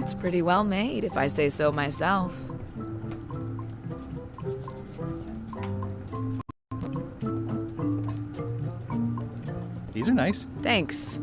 It's pretty well made, if I say so myself. These are nice. Thanks.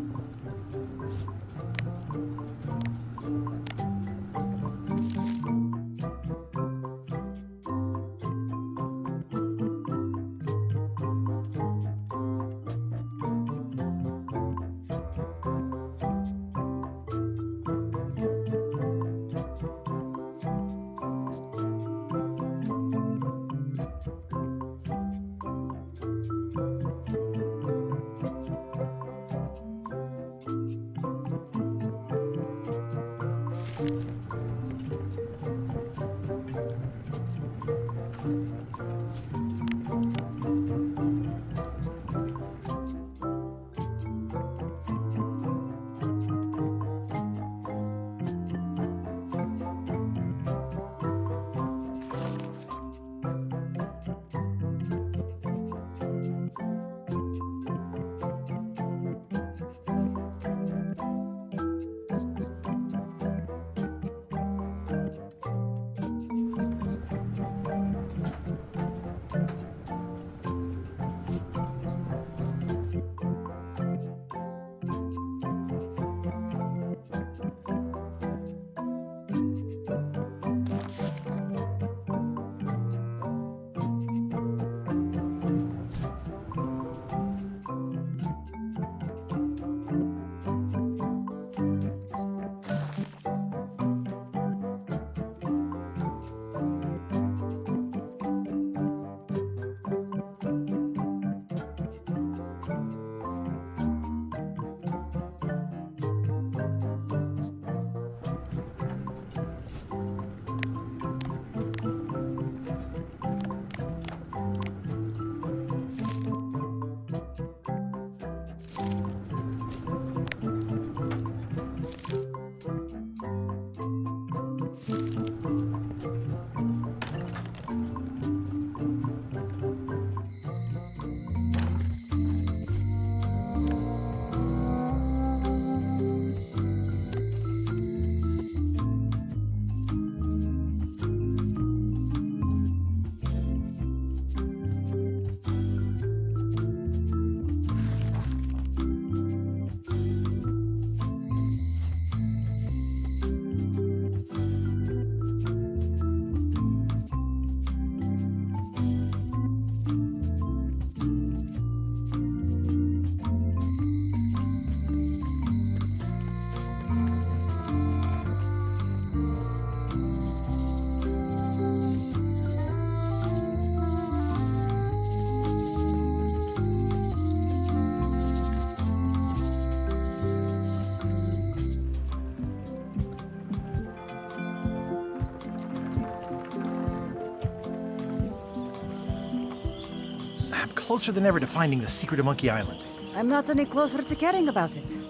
Closer than ever to finding the secret of Monkey Island. I'm not any closer to caring about it.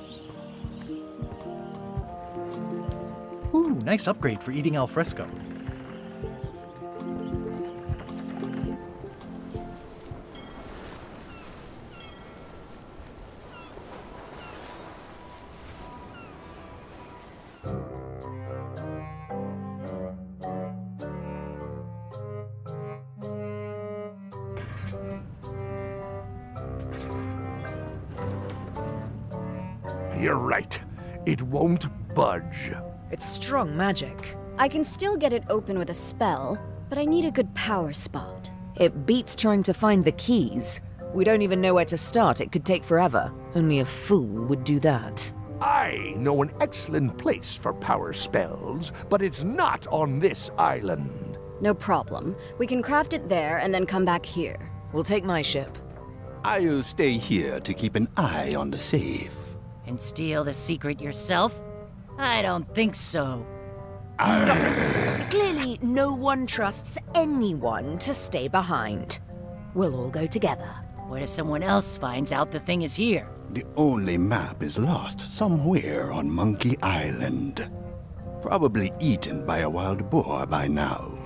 Ooh, nice upgrade for eating al fresco. You're right. It won't budge. It's strong magic. I can still get it open with a spell, but I need a good power spot. It beats trying to find the keys. We don't even know where to start. It could take forever. Only a fool would do that. I know an excellent place for power spells, but it's not on this island. No problem. We can craft it there and then come back here. We'll take my ship. I'll stay here to keep an eye on the safe. And steal the secret yourself? I don't think so. Stop it. Clearly, no one trusts anyone to stay behind. We'll all go together. What if someone else finds out the thing is here? The only map is lost somewhere on Monkey Island. Probably eaten by a wild boar by now.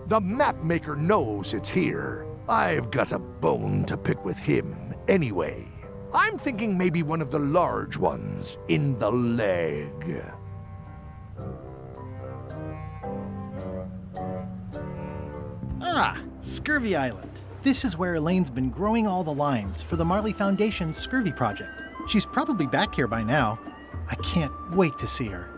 The map maker knows it's here. I've got a bone to pick with him anyway. I'm thinking maybe one of the large ones in the leg. Ah, Scurvy Island. This is where Elaine's been growing all the limes for the Marley Foundation's Scurvy project. She's probably back here by now. I can't wait to see her.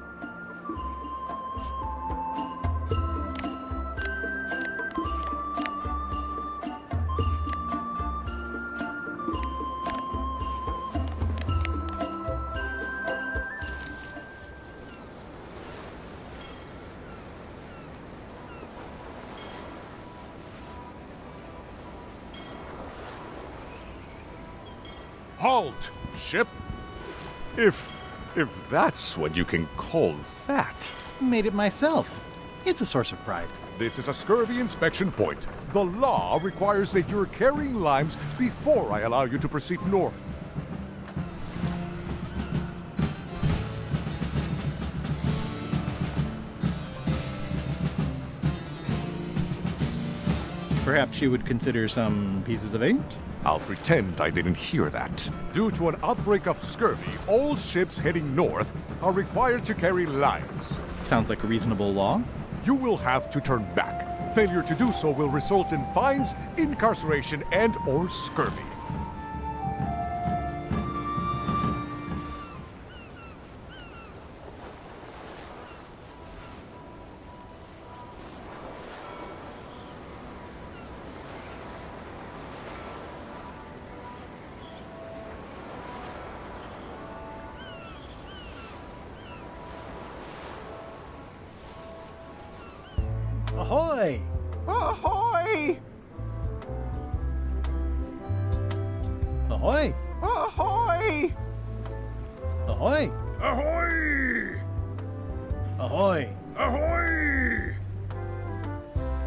Halt, ship! If that's what you can call that. Made it myself. It's a source of pride. This is a scurvy inspection point. The law requires that you're carrying limes before I allow you to proceed north. Perhaps you would consider some pieces of eight? I'll pretend I didn't hear that. Due to an outbreak of scurvy, all ships heading north are required to carry limes. Sounds like a reasonable law. You will have to turn back. Failure to do so will result in fines, incarceration, and/or scurvy. Ahoy! Ahoy! Ahoy! Ahoy! Ahoy! Ahoy! Ahoy! Ahoy!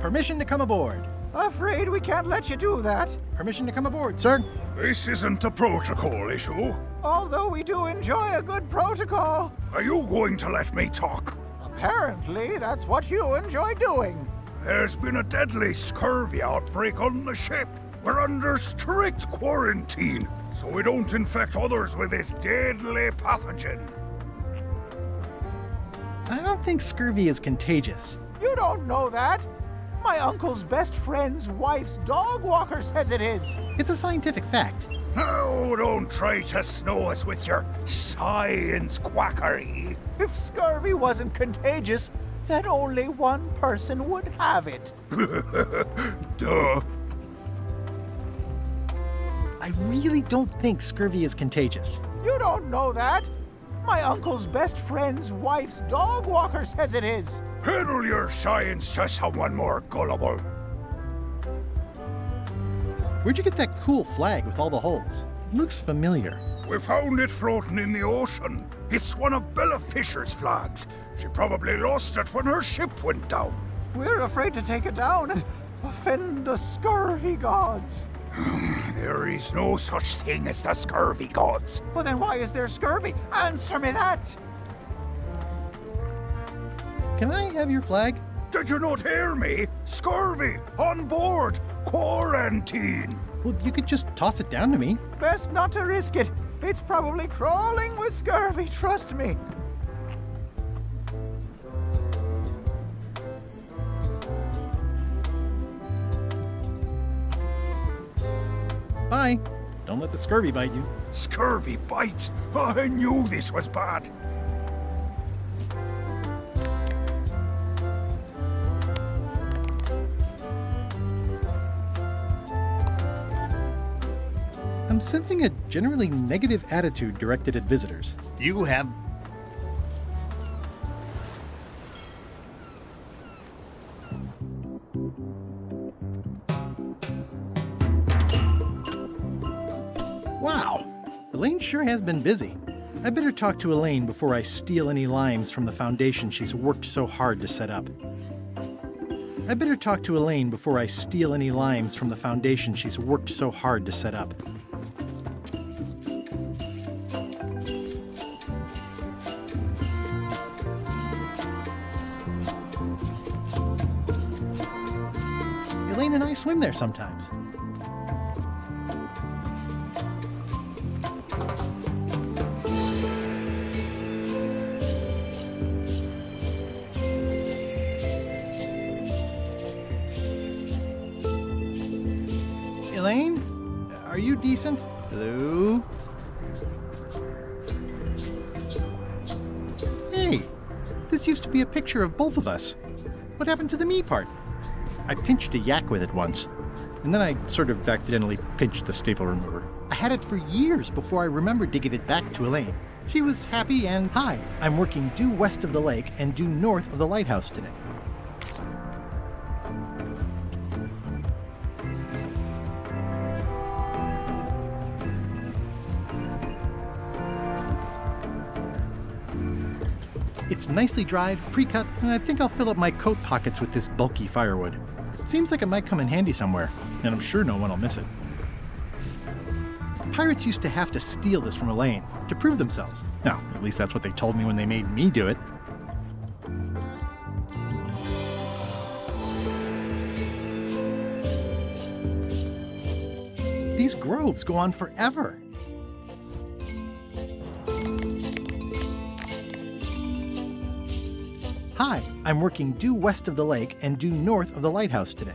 Permission to come aboard. Afraid we can't let you do that. Permission to come aboard, sir. This isn't a protocol issue. Although we do enjoy a good protocol. Are you going to let me talk? Apparently, that's what you enjoy doing. There's been a deadly scurvy outbreak on the ship. We're under strict quarantine, so we don't infect others with this deadly pathogen. I don't think scurvy is contagious. You don't know that. My uncle's best friend's wife's dog walker says it is. It's a scientific fact. Oh, don't try to snow us with your science quackery. If scurvy wasn't contagious, then only one person would have it. Duh. I really don't think scurvy is contagious. You don't know that. My uncle's best friend's wife's dog walker says it is. Peddle your science to someone more gullible. Where'd you get that cool flag with all the holes? It looks familiar. We found it floating in the ocean. It's one of Bella Fisher's flags. She probably lost it when her ship went down. We're afraid to take it down and offend the scurvy gods. There is no such thing as the scurvy gods. Well, then why is there scurvy? Answer me that. Can I have your flag? Did you not hear me? Scurvy! On board! Quarantine! Well, you could just toss it down to me. Best not to risk it. It's probably crawling with scurvy, trust me. Bye. Don't let the scurvy bite you. Scurvy bites! I knew this was bad. I'm sensing a generally negative attitude directed at visitors. You have... Wow! Elaine sure has been busy. I better talk to Elaine before I steal any limes from the foundation she's worked so hard to set up. I better talk to Elaine before I steal any limes from the foundation she's worked so hard to set up. Elaine and I swim there sometimes. decent? Hello? Hey, this used to be a picture of both of us. What happened to the me part? I pinched a yak with it once, and then I sort of accidentally pinched the staple remover. I had it for years before I remembered to give it back to Elaine. She was happy and, hi, I'm working due west of the lake and due north of the lighthouse today. It's nicely dried, pre-cut, and I think I'll fill up my coat pockets with this bulky firewood. Seems like it might come in handy somewhere, and I'm sure no one will miss it. Pirates used to have to steal this from Elaine to prove themselves. No, at least that's what they told me when they made me do it. These groves go on forever. Hi, I'm working due west of the lake and due north of the lighthouse today.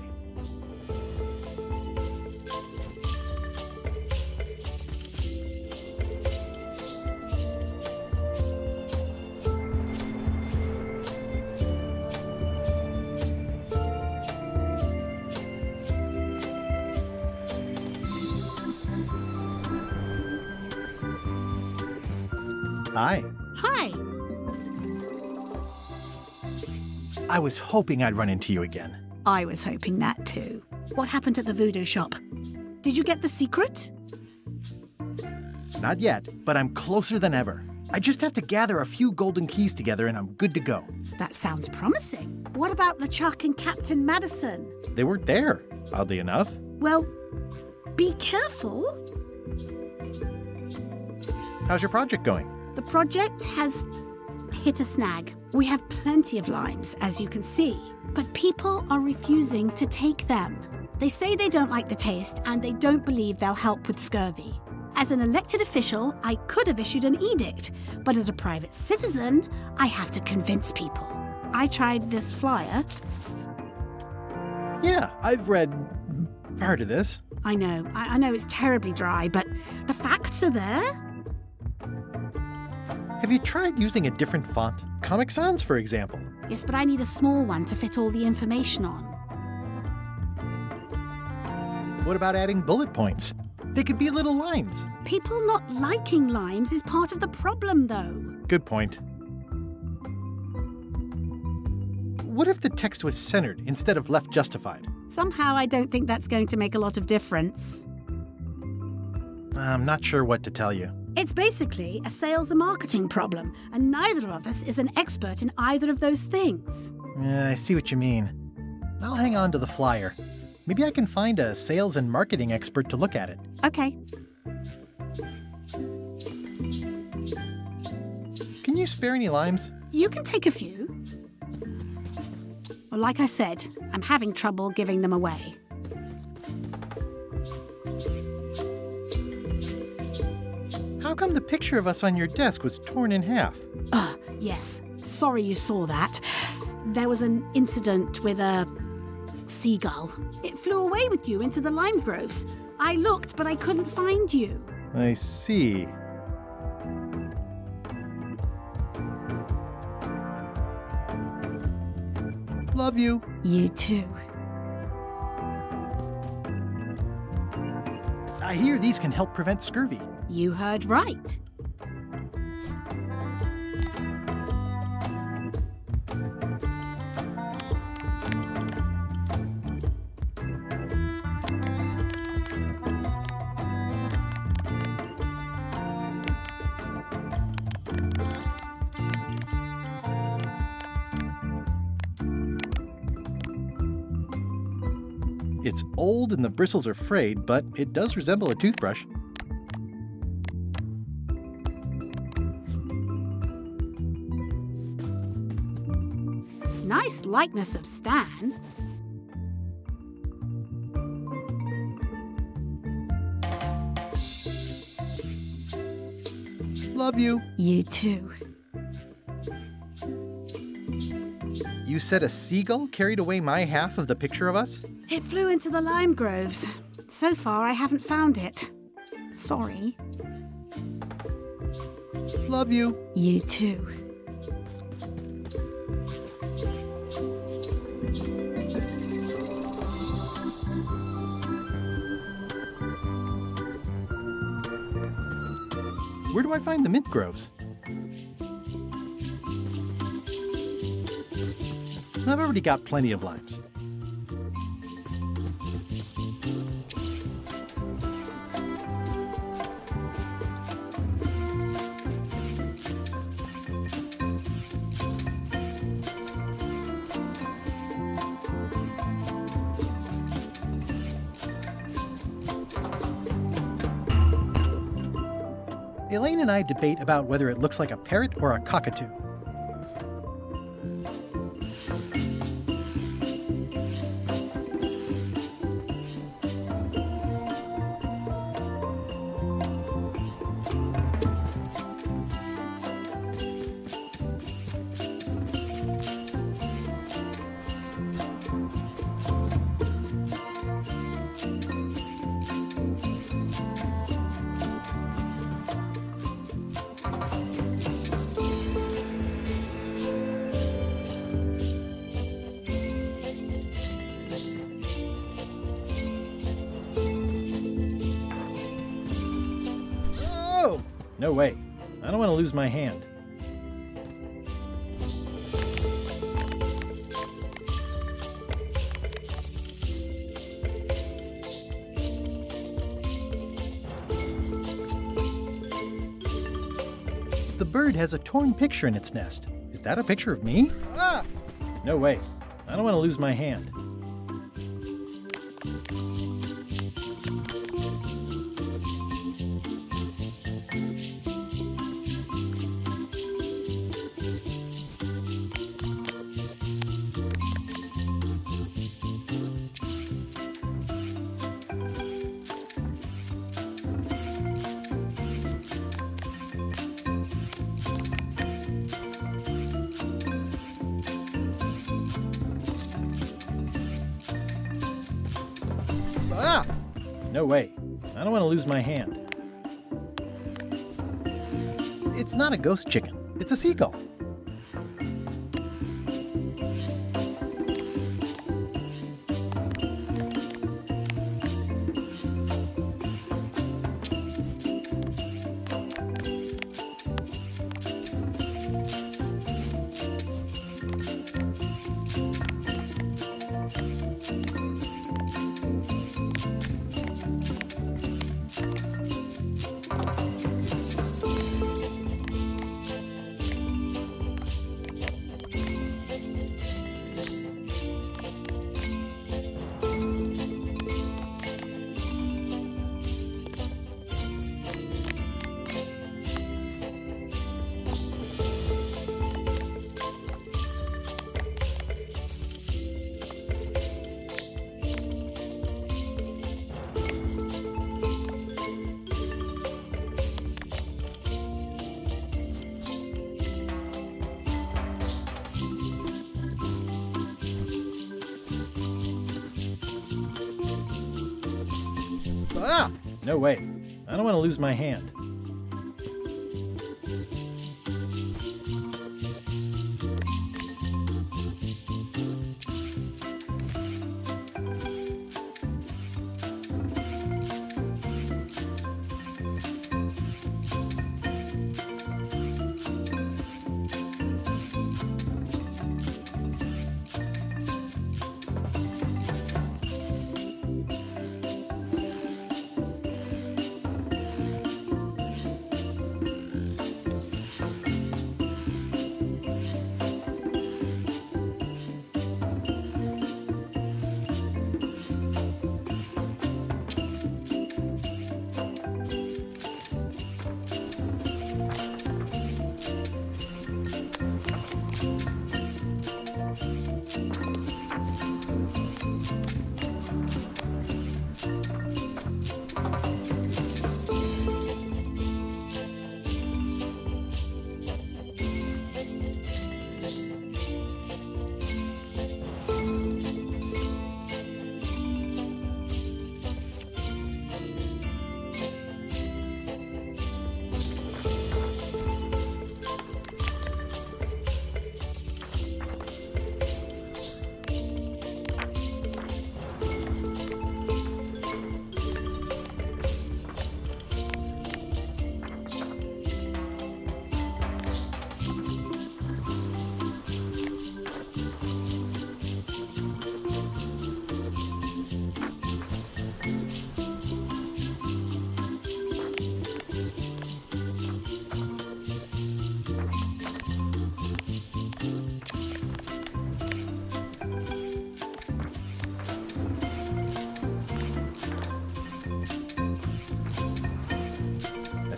Hi. Hi. I was hoping I'd run into you again. I was hoping that too. What happened at the Voodoo shop? Did you get the secret? Not yet, but I'm closer than ever. I just have to gather a few golden keys together and I'm good to go. That sounds promising. What about LeChuck and Captain Madison? They weren't there, oddly enough. Well, be careful. How's your project going? The project has hit a snag. We have plenty of limes, as you can see, but people are refusing to take them. They say they don't like the taste and they don't believe they'll help with scurvy. As an elected official, I could have issued an edict, but as a private citizen, I have to convince people. I tried this flyer. Yeah, I've read part of this. I know it's terribly dry, but the facts are there. Have you tried using a different font? Comic Sans, for example. Yes, but I need a small one to fit all the information on. What about adding bullet points? They could be little limes. People not liking limes is part of the problem, though. Good point. What if the text was centered instead of left justified? Somehow I don't think that's going to make a lot of difference. I'm not sure what to tell you. It's basically a sales and marketing problem, and neither of us is an expert in either of those things. Yeah, I see what you mean. I'll hang on to the flyer. Maybe I can find a sales and marketing expert to look at it. Okay. Can you spare any limes? You can take a few. Well, like I said, I'm having trouble giving them away. How come the picture of us on your desk was torn in half? Yes. Sorry you saw that. There was an incident with a seagull. It flew away with you into the lime groves. I looked, but I couldn't find you. I see. Love you. You too. I hear these can help prevent scurvy. You heard right. It's old and the bristles are frayed, but it does resemble a toothbrush. Nice likeness of Stan. Love you. You too. You said a seagull carried away my half of the picture of us? It flew into the lime groves. So far, I haven't found it. Sorry. Love you. You too. Where do I find the mint groves? I've already got plenty of limes. Elaine and I debate about whether it looks like a parrot or a cockatoo. No way. I don't want to lose my hand. The bird has a torn picture in its nest. Is that a picture of me? Ah! No way. I don't want to lose my hand. Ah! No way. I don't want to lose my hand. It's not a ghost chicken. It's a seagull. Ah! No way. I don't want to lose my hand.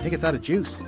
think it's out of juice.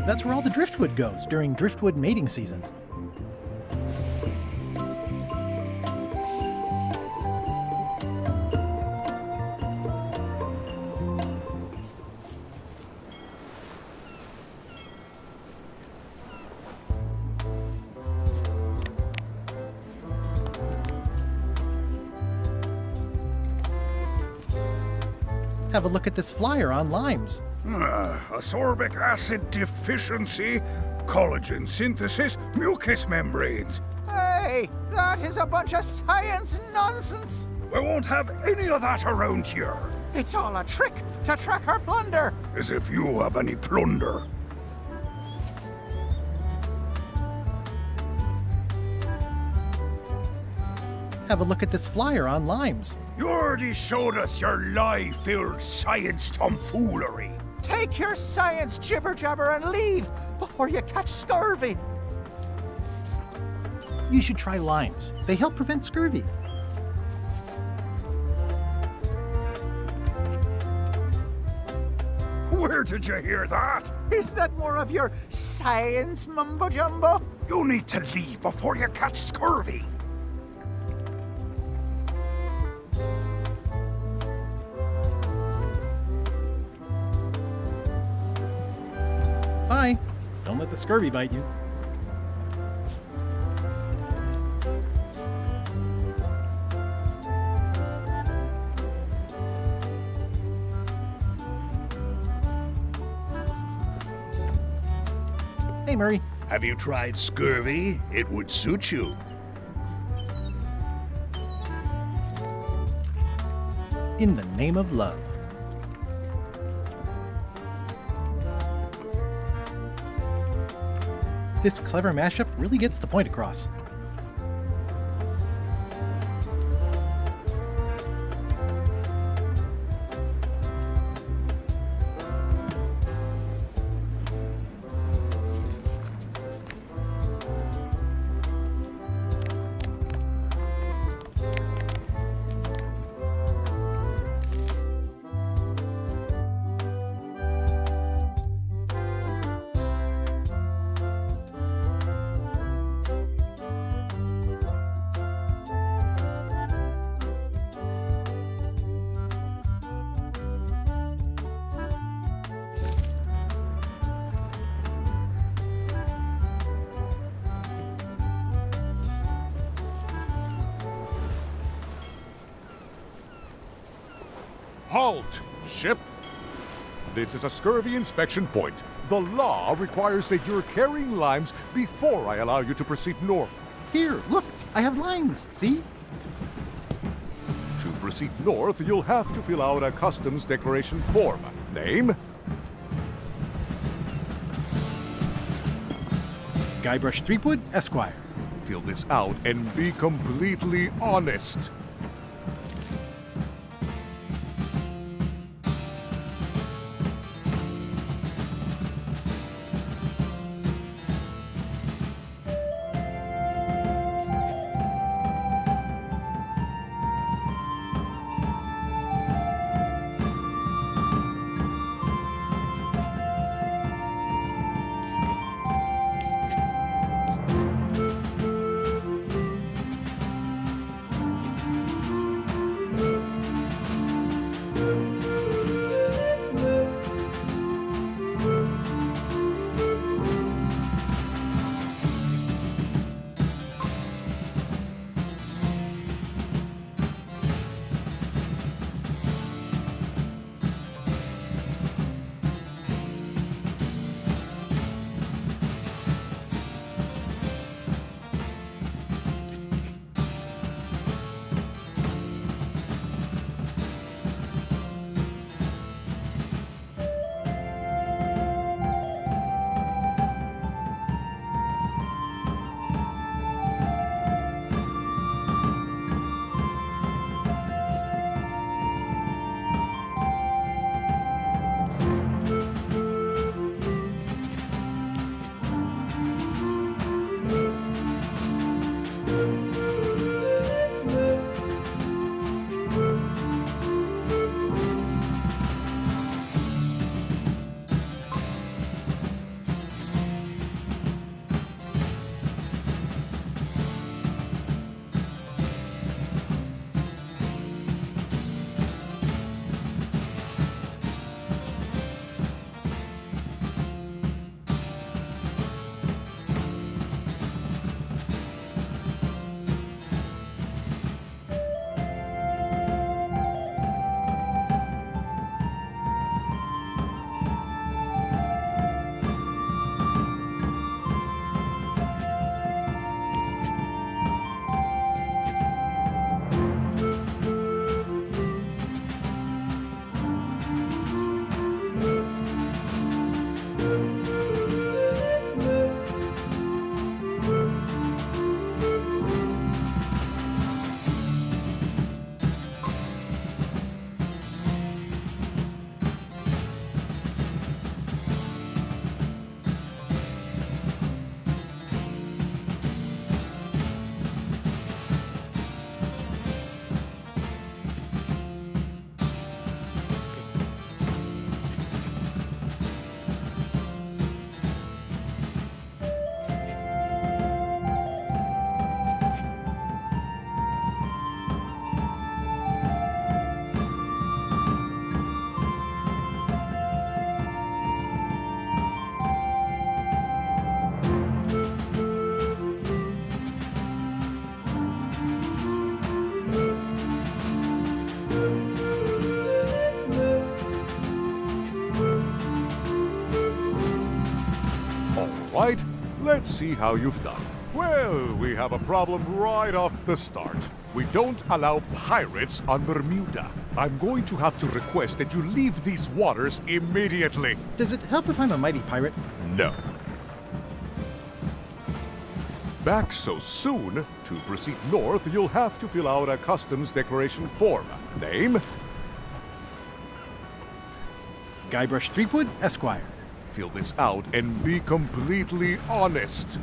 That's where all the driftwood goes during driftwood mating season. Have a look at this flyer on limes. Ascorbic acid deficiency, collagen synthesis, mucus membranes. Hey, that is a bunch of science nonsense. We won't have any of that around here. It's all a trick to track our plunder. As if you have any plunder. Have a look at this flyer on limes. You already showed us your lie-filled science tomfoolery. Take your science jibber-jabber and leave before you catch scurvy. You should try limes. They help prevent scurvy. Where did you hear that? Is that more of your science mumbo-jumbo? You need to leave before you catch scurvy. Bye. Don't let the scurvy bite you. Hey, Murray. Have you tried scurvy? It would suit you. In the name of love. This clever mashup really gets the point across. Halt! Ship! This is a scurvy inspection point. The law requires that you're carrying limes before I allow you to proceed north. Here, look! I have limes, see? To proceed north, you'll have to fill out a customs declaration form. Name? Guybrush Threepwood, Esquire. Fill this out and be completely honest. Right? Let's see how you've done. Well, we have a problem right off the start. We don't allow pirates on Bermuda. I'm going to have to request that you leave these waters immediately. Does it help if I'm a mighty pirate? No. Back so soon? To proceed north, you'll have to fill out a customs declaration form. Name? Guybrush Threepwood, Esquire. Fill this out and be completely honest.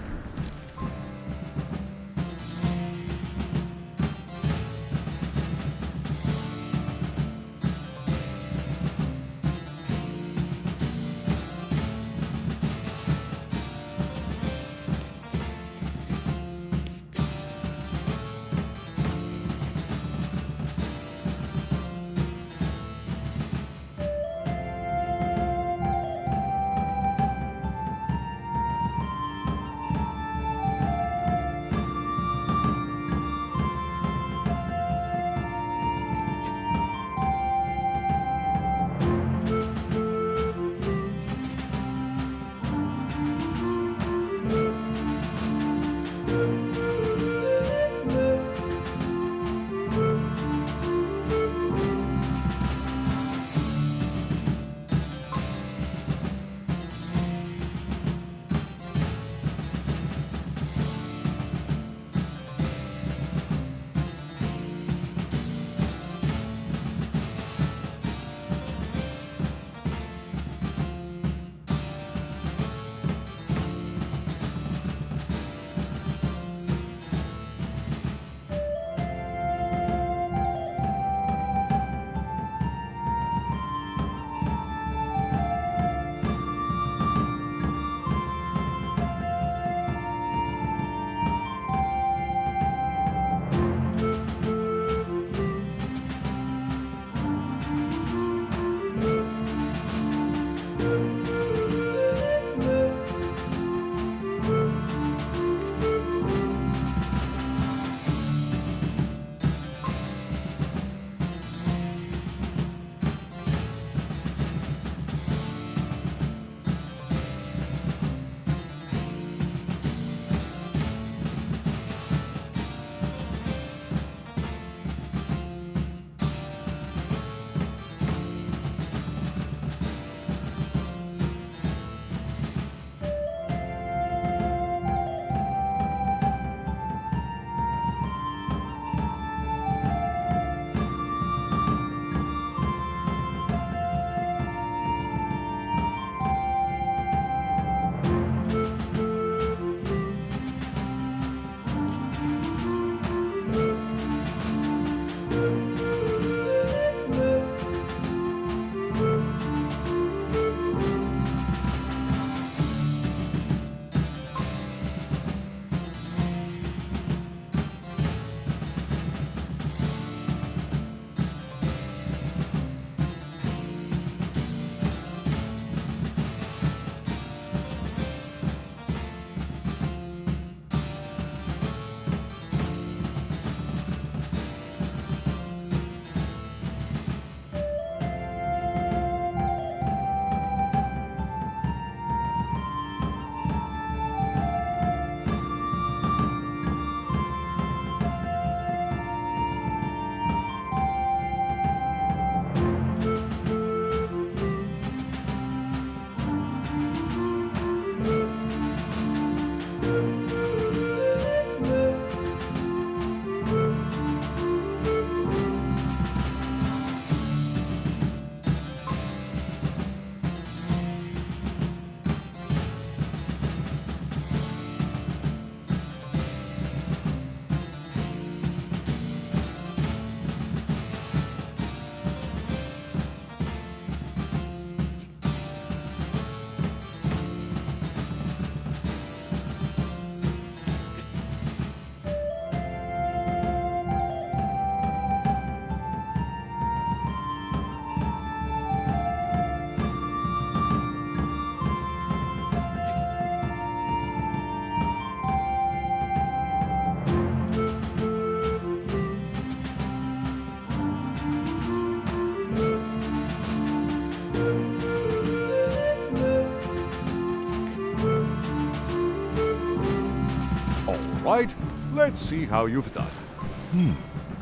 right, let's see how you've done.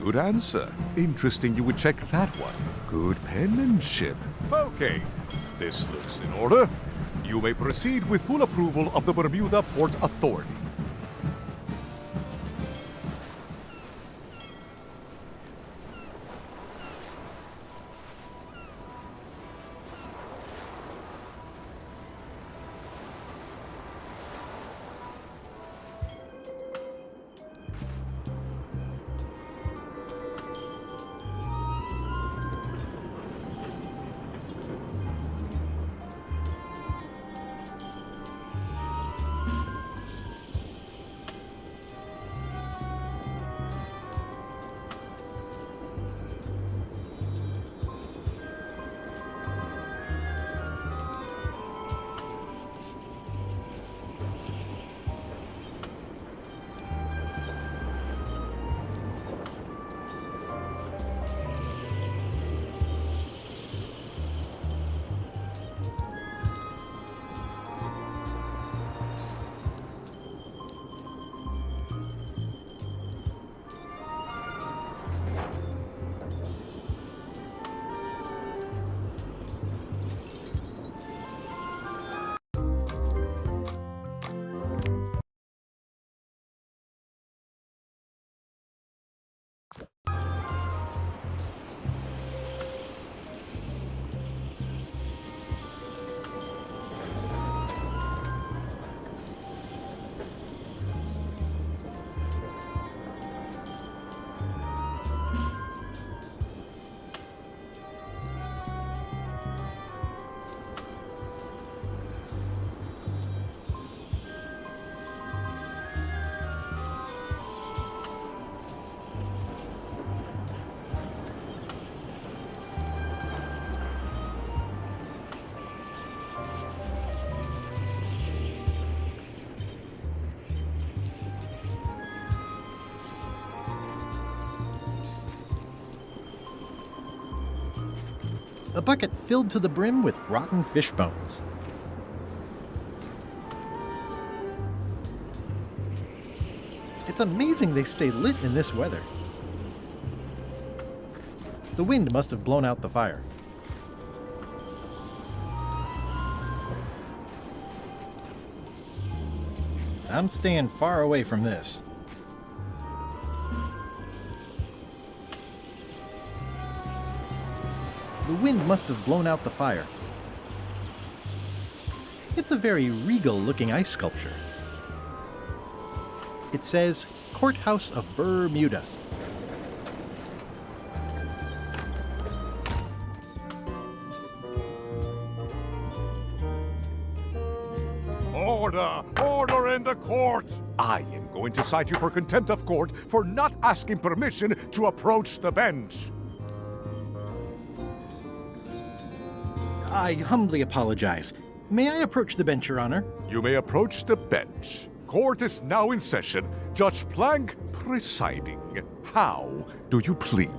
Good answer. Interesting you would check that one. Good penmanship. Okay, this looks in order. You may proceed with full approval of the Bermuda Port Authority. A bucket filled to the brim with rotten fish bones. It's amazing they stay lit in this weather. The wind must have blown out the fire. I'm staying far away from this. The wind must have blown out the fire. It's a very regal-looking ice sculpture. It says, Courthouse of Bermuda. Order! Order in the court! I am going to cite you for contempt of court for not asking permission to approach the bench. I humbly apologize. May I approach the bench, Your Honor? You may approach the bench. Court is now in session. Judge Plank presiding. How do you plead?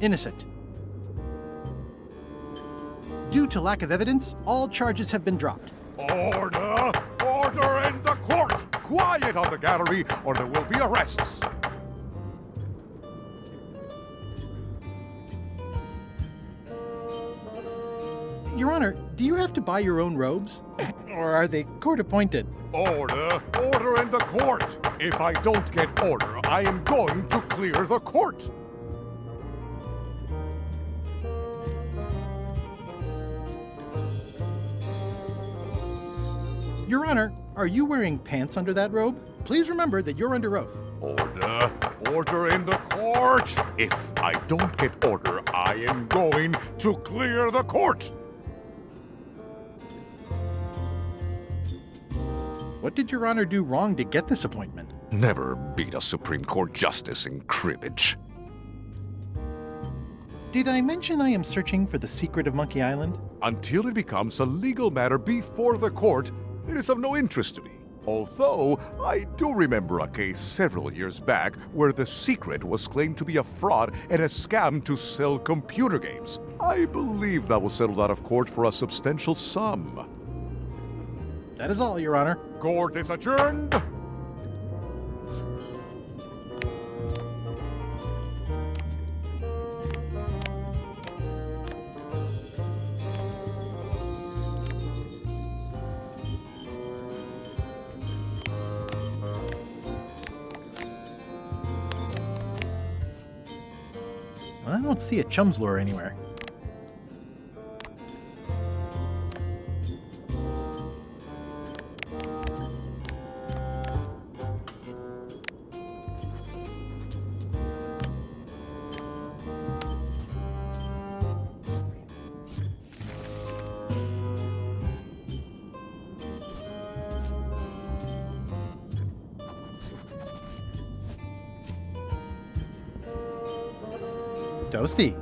Innocent. Due to lack of evidence, all charges have been dropped. Order! Order in the court! Quiet on the gallery, or there will be arrests. Your Honor, do you have to buy your own robes? Or are they court-appointed? Order! Order in the court! If I don't get order, I am going to clear the court! Your Honor, are you wearing pants under that robe? Please remember that you're under oath. Order! Order in the court! If I don't get order, I am going to clear the court! What did Your Honor do wrong to get this appointment? Never beat a Supreme Court justice in cribbage. Did I mention I am searching for the secret of Monkey Island? Until it becomes a legal matter before the court, it is of no interest to me. Although, I do remember a case several years back where the secret was claimed to be a fraud and a scam to sell computer games. I believe that was settled out of court for a substantial sum. That is all, Your Honor. Court is adjourned. I don't see a Chum's lure anywhere. Toasty.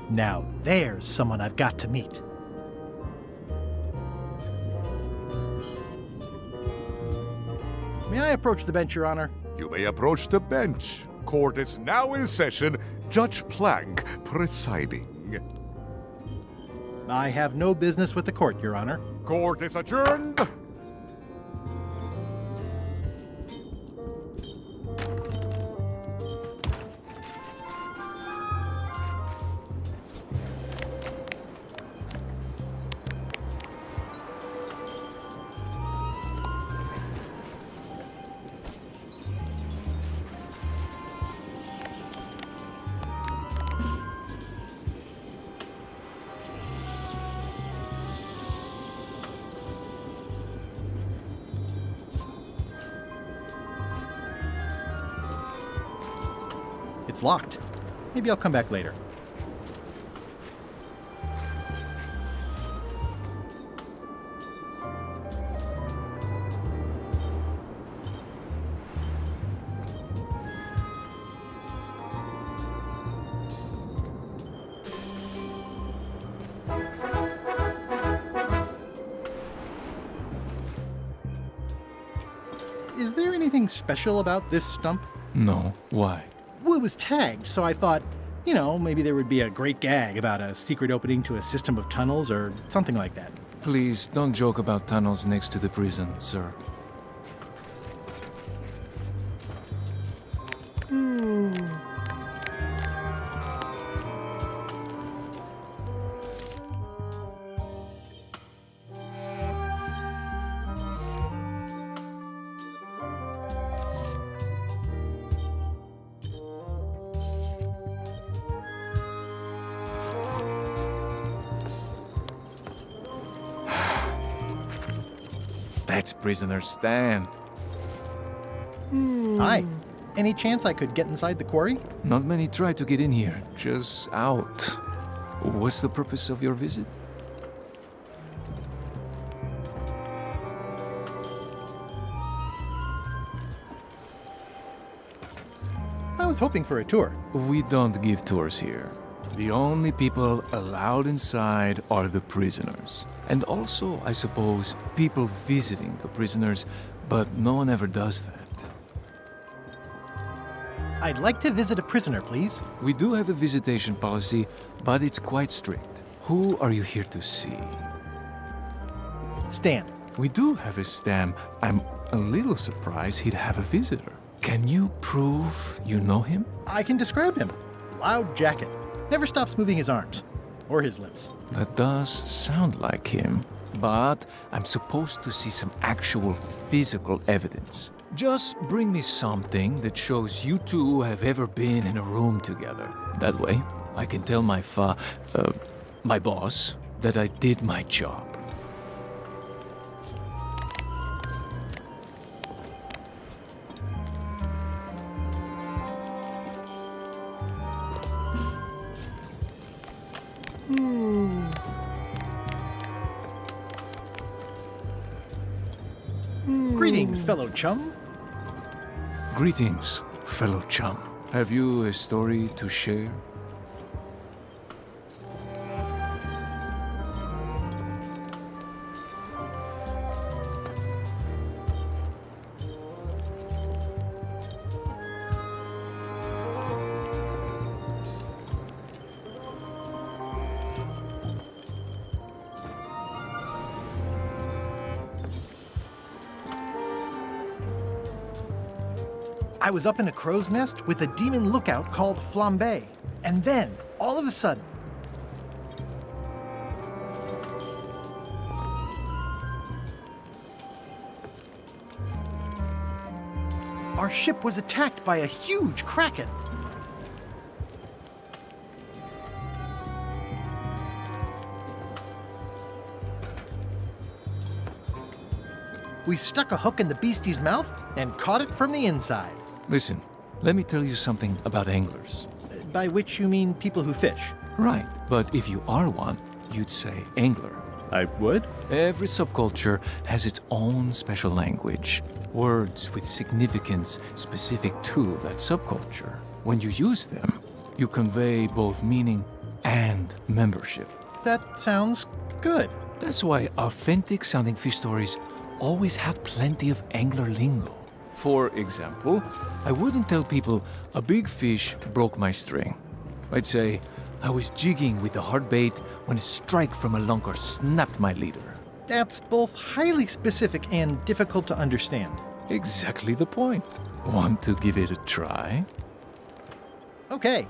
Now there's someone I've got to meet. May I approach the bench, Your Honor? You may approach the bench. Court is now in session. Judge Plank presiding. I have no business with the court, Your Honor. Court is adjourned. It's locked. Maybe I'll come back later. Is there anything special about this stump? No. Why? Well, it was tagged, so I thought, you know, maybe there would be a great gag about a secret opening to a system of tunnels or something like that. Please don't joke about tunnels next to the prison, sir. That's prisoner Stan. Hi. Any chance I could get inside the quarry? Not many try to get in here, just out. What's the purpose of your visit? I was hoping for a tour. We don't give tours here. The only people allowed inside are the prisoners. And also, I suppose, people visiting the prisoners, but no one ever does that. I'd like to visit a prisoner, please. We do have a visitation policy, but it's quite strict. Who are you here to see? Stan. We do have a Stan. I'm a little surprised he'd have a visitor. Can you prove you know him? I can describe him. Loud jacket. Never stops moving his arms. Or his lips. That does sound like him. But I'm supposed to see some actual physical evidence. Just bring me something that shows you two have ever been in a room together. That way, I can tell my boss that I did my job. Greetings, fellow chum. Greetings, fellow chum. Have you a story to share? I was up in a crow's nest with a demon lookout called Flambe. And then, all of a sudden, our ship was attacked by a huge kraken. We stuck a hook in the beastie's mouth and caught it from the inside. Listen, let me tell you something about anglers. By which you mean people who fish? Right, but if you are one, you'd say angler. I would? Every subculture has its own special language, words with significance specific to that subculture. When you use them, you convey both meaning and membership. That sounds good. That's why authentic sounding fish stories always have plenty of angler lingo. For example, I wouldn't tell people a big fish broke my string. I'd say I was jigging with a hard bait when a strike from a lunker snapped my leader. That's both highly specific and difficult to understand. Exactly the point. Want to give it a try? Okay.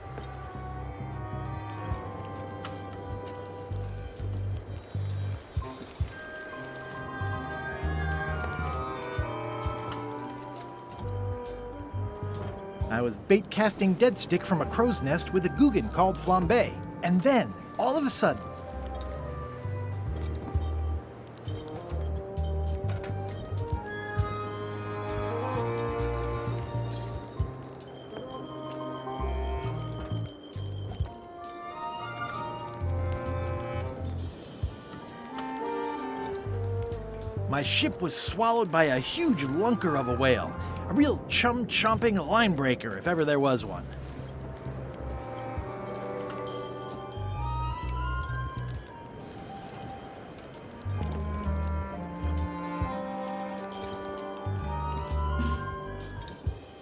I was bait casting dead stick from a crow's nest with a Guggen called Flambe. And then, all of a sudden, my ship was swallowed by a huge lunker of a whale. A real chum-chomping line breaker, if ever there was one.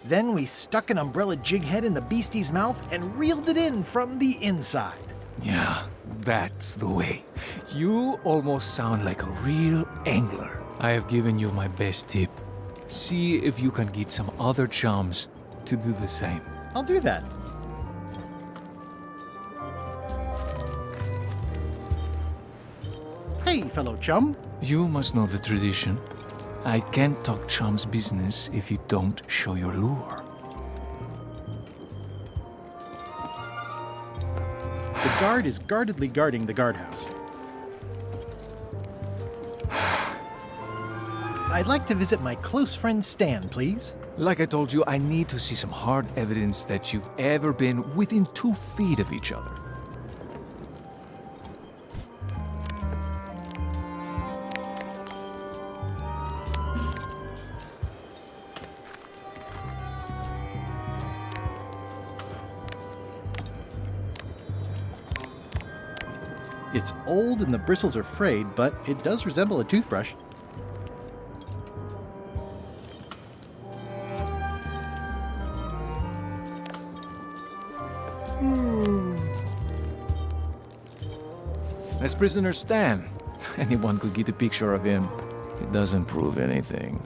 Then we stuck an umbrella jig head in the beastie's mouth and reeled it in from the inside. Yeah, that's the way. You almost sound like a real angler. I have given you my best tip. See if you can get some other chums to do the same. I'll do that. Hey, fellow chum. You must know the tradition. I can't talk chum's business if you don't show your lure. The guard is guardedly guarding the guardhouse. I'd like to visit my close friend Stan, please. Like I told you, I need to see some hard evidence that you've ever been within 2 feet of each other. It's old and the bristles are frayed, but it does resemble a toothbrush. As prisoner Stan, anyone could get a picture of him. It doesn't prove anything.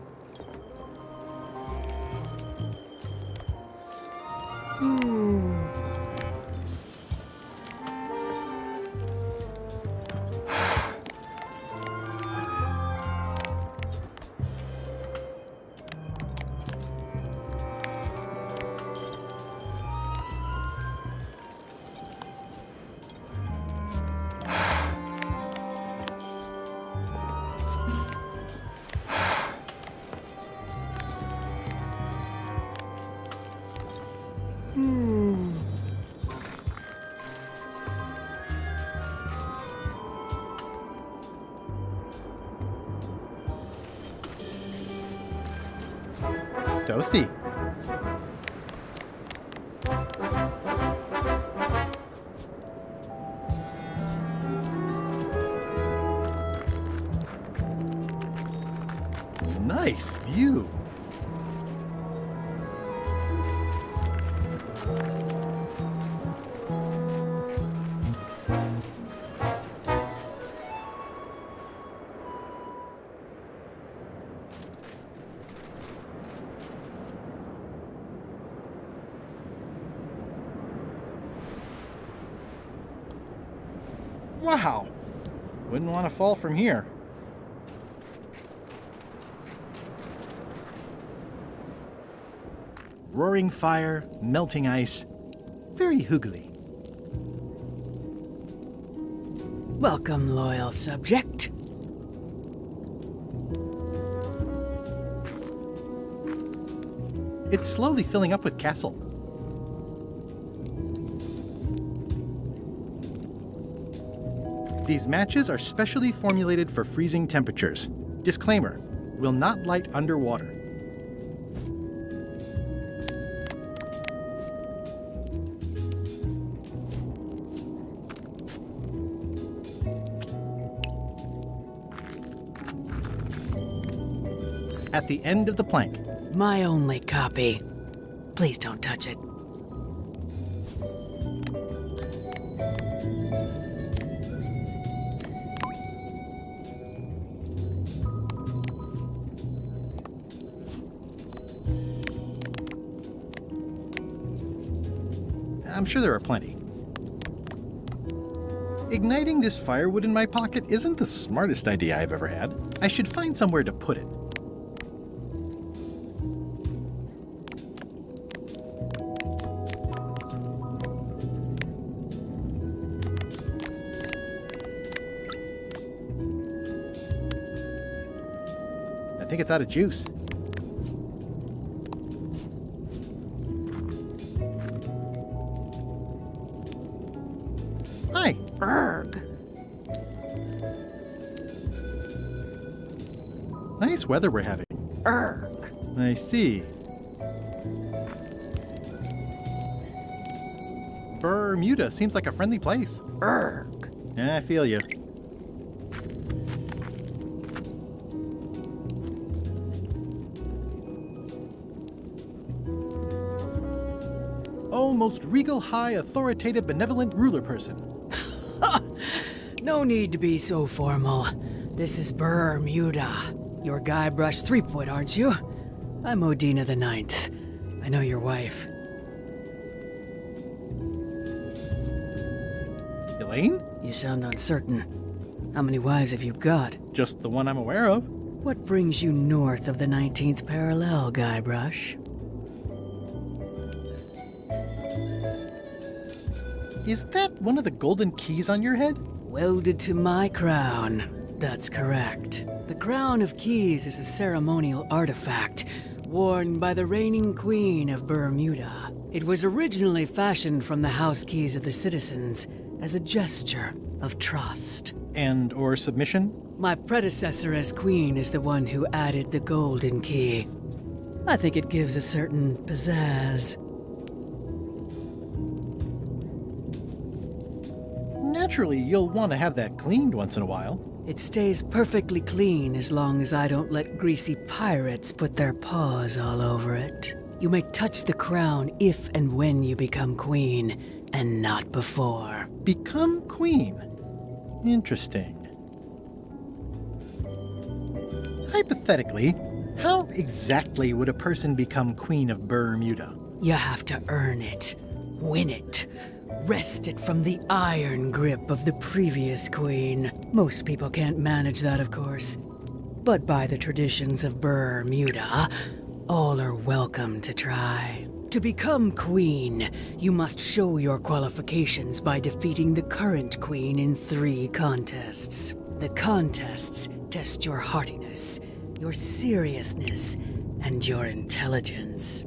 Toasty. Nice view. Wow! Wouldn't want to fall from here. Roaring fire, melting ice. Very hoogly. Welcome, loyal subject. It's slowly filling up with castle. These matches are specially formulated for freezing temperatures. Disclaimer, will not light underwater. At the end of the plank. My only copy. Please don't touch it. I'm sure there are plenty. Igniting this firewood in my pocket isn't the smartest idea I've ever had. I should find somewhere to put it. I think it's out of juice. Hi. Erg. Nice weather we're having. Erg. I see. Bermuda seems like a friendly place. Erg. Yeah, I feel you. Oh, most regal, high, authoritative, benevolent ruler person. No need to be so formal. This is Bermuda. You're Guybrush Threepwood, aren't you? I'm Odina the Ninth. I know your wife. Elaine? You sound uncertain. How many wives have you got? Just the one I'm aware of. What brings you north of the 19th parallel, Guybrush? Is that one of the golden keys on your head? Welded to my crown. That's correct. The Crown of Keys is a ceremonial artifact worn by the reigning queen of Bermuda. It was originally fashioned from the house keys of the citizens as a gesture of trust. And or submission? My predecessor as queen is the one who added the golden key. I think it gives a certain pizzazz. Naturally, you'll want to have that cleaned once in a while. It stays perfectly clean as long as I don't let greasy pirates put their paws all over it. You may touch the crown if and when you become queen, and not before. Become queen? Interesting. Hypothetically, how exactly would a person become queen of Bermuda? You have to earn it, win it, wrest it from the iron grip of the previous queen. Most people can't manage that, of course. But by the traditions of Bermuda, all are welcome to try. To become queen, you must show your qualifications by defeating the current queen in 3 contests. The contests test your hardiness, your seriousness, and your intelligence.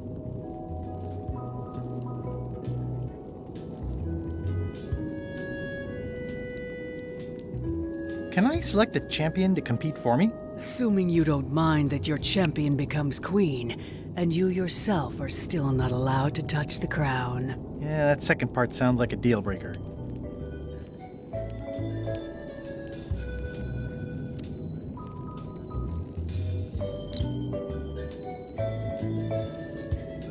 Can I select a champion to compete for me? Assuming you don't mind that your champion becomes queen, and you yourself are still not allowed to touch the crown. Yeah, that second part sounds like a deal breaker.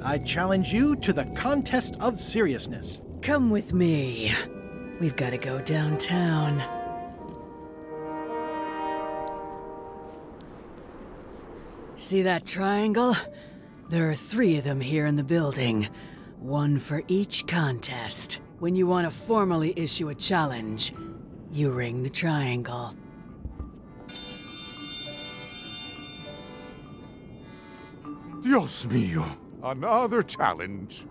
I challenge you to the contest of seriousness. Come with me. We've got to go downtown. See that triangle? There are 3 of them here in the building. 1 for each contest. When you want to formally issue a challenge, You ring the triangle. Dios mío! Another challenge.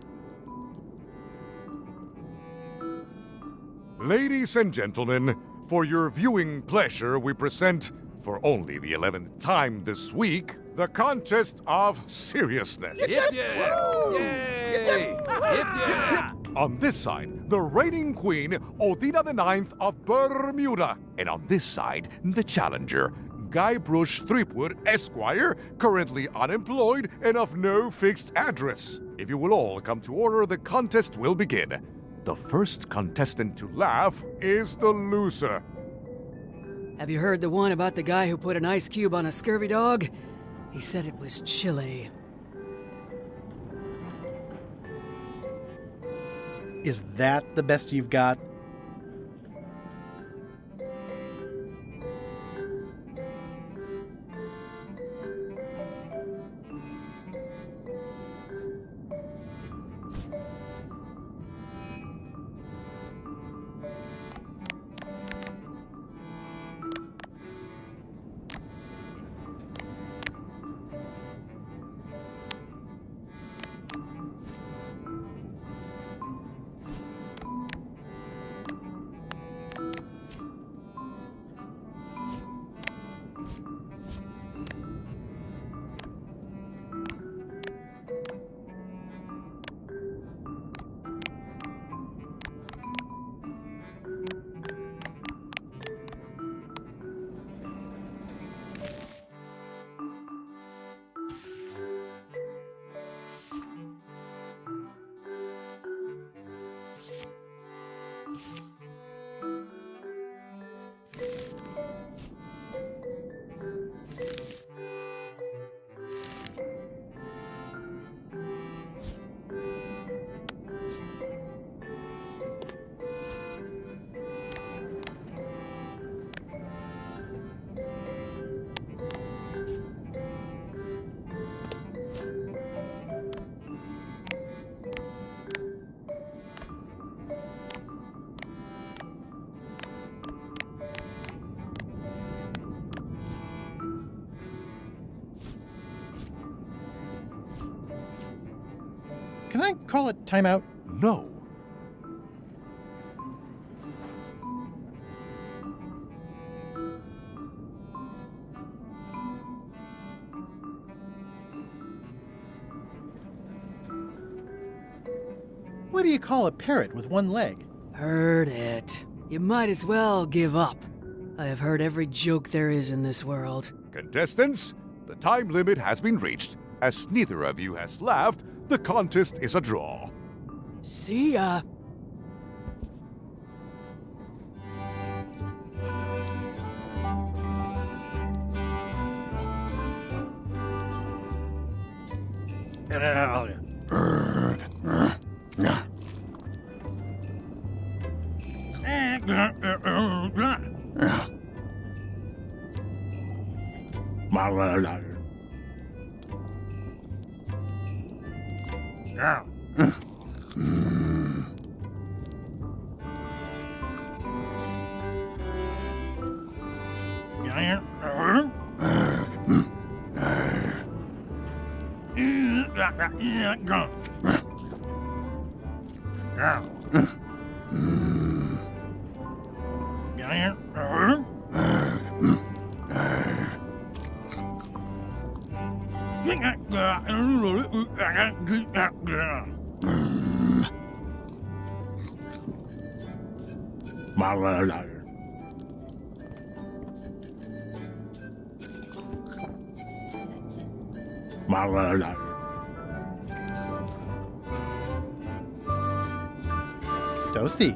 Ladies and gentlemen, for your viewing pleasure, we present, for only the 11th time this week, the contest of seriousness. On this side, the reigning queen, Odina IX of Bermuda. And on this side, the challenger, Guybrush Threepwood, Esquire, currently unemployed and of no fixed address. If you will all come to order, the contest will begin. The first contestant to laugh is the loser. Have you heard the one about the guy who put an ice cube on a scurvy dog? He said it was chilly. Is that the best you've got? Can I call it timeout? No. What do you call a parrot with one leg? Heard it. You might as well give up. I have heard every joke there is in this world. Contestants, the time limit has been reached. As neither of you has laughed, the contest is a draw. See ya. Toasty.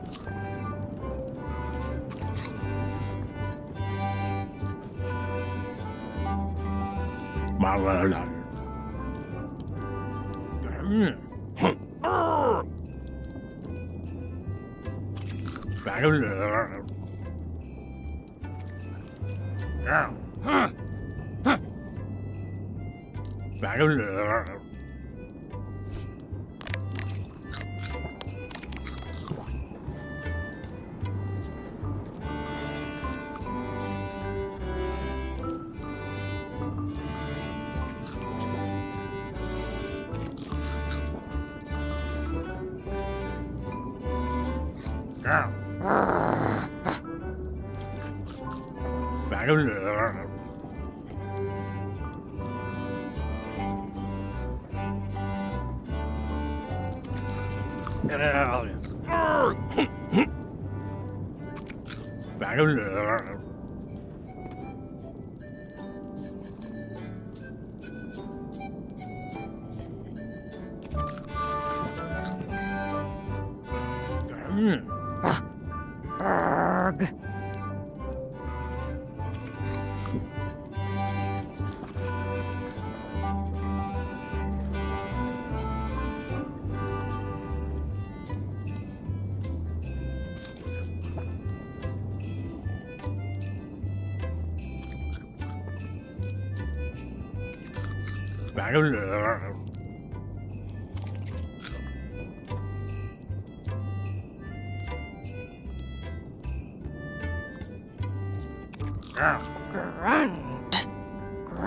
Grunt. Grunt.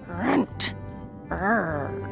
Grunt. Berg.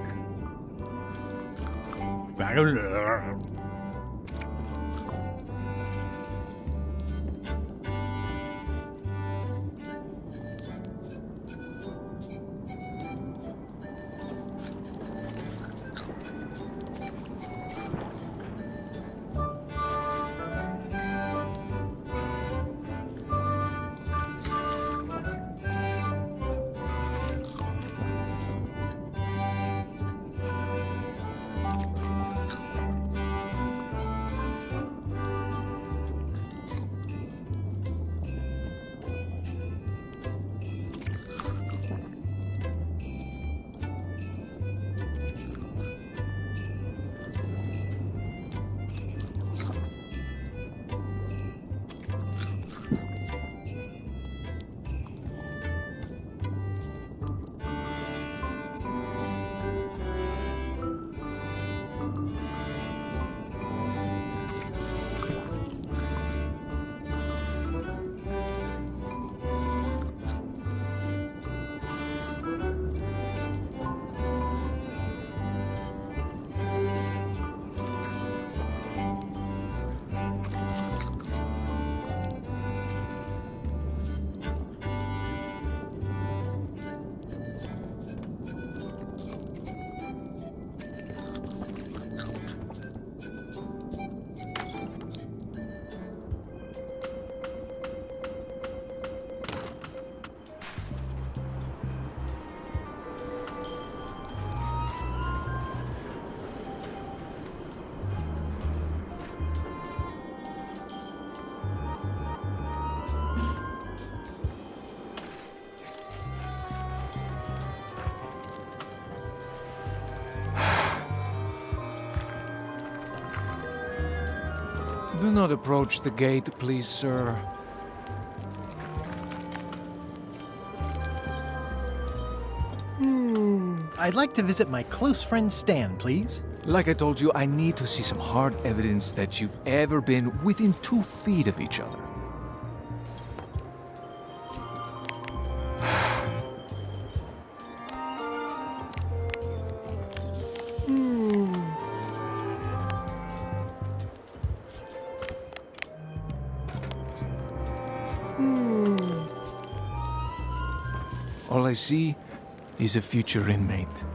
Do not approach the gate, please, sir. I'd like to visit my close friend Stan, please. Like I told you, I need to see some hard evidence that you've ever been within 2 feet of each other. All I see is a future inmate.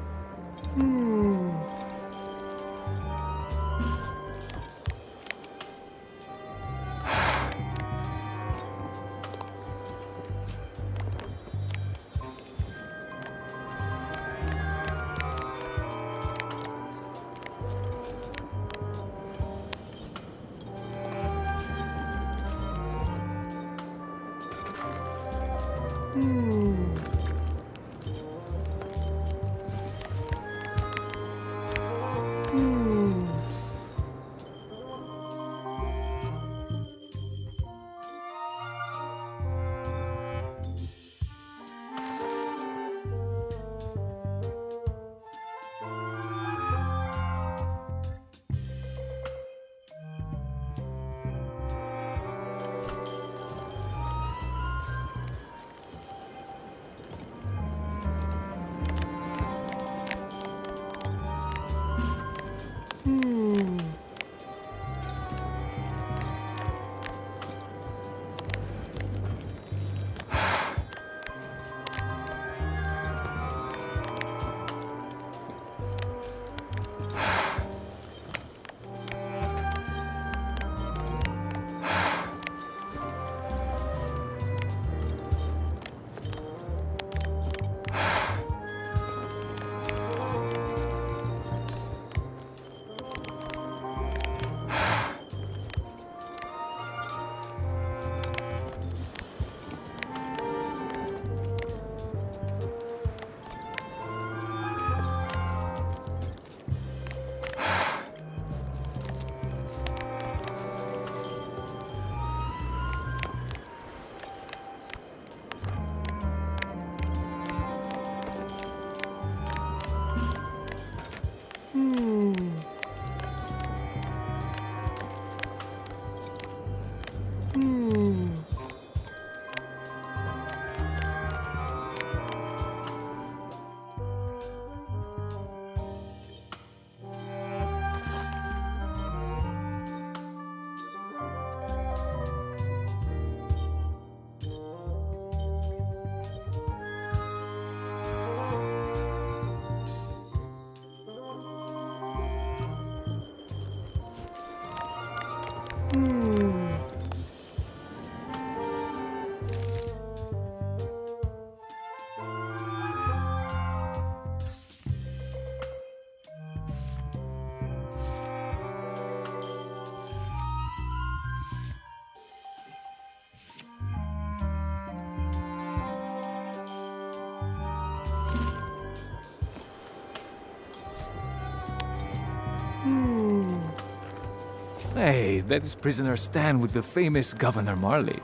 Hey, that's prisoner Stan with the famous Governor Marley.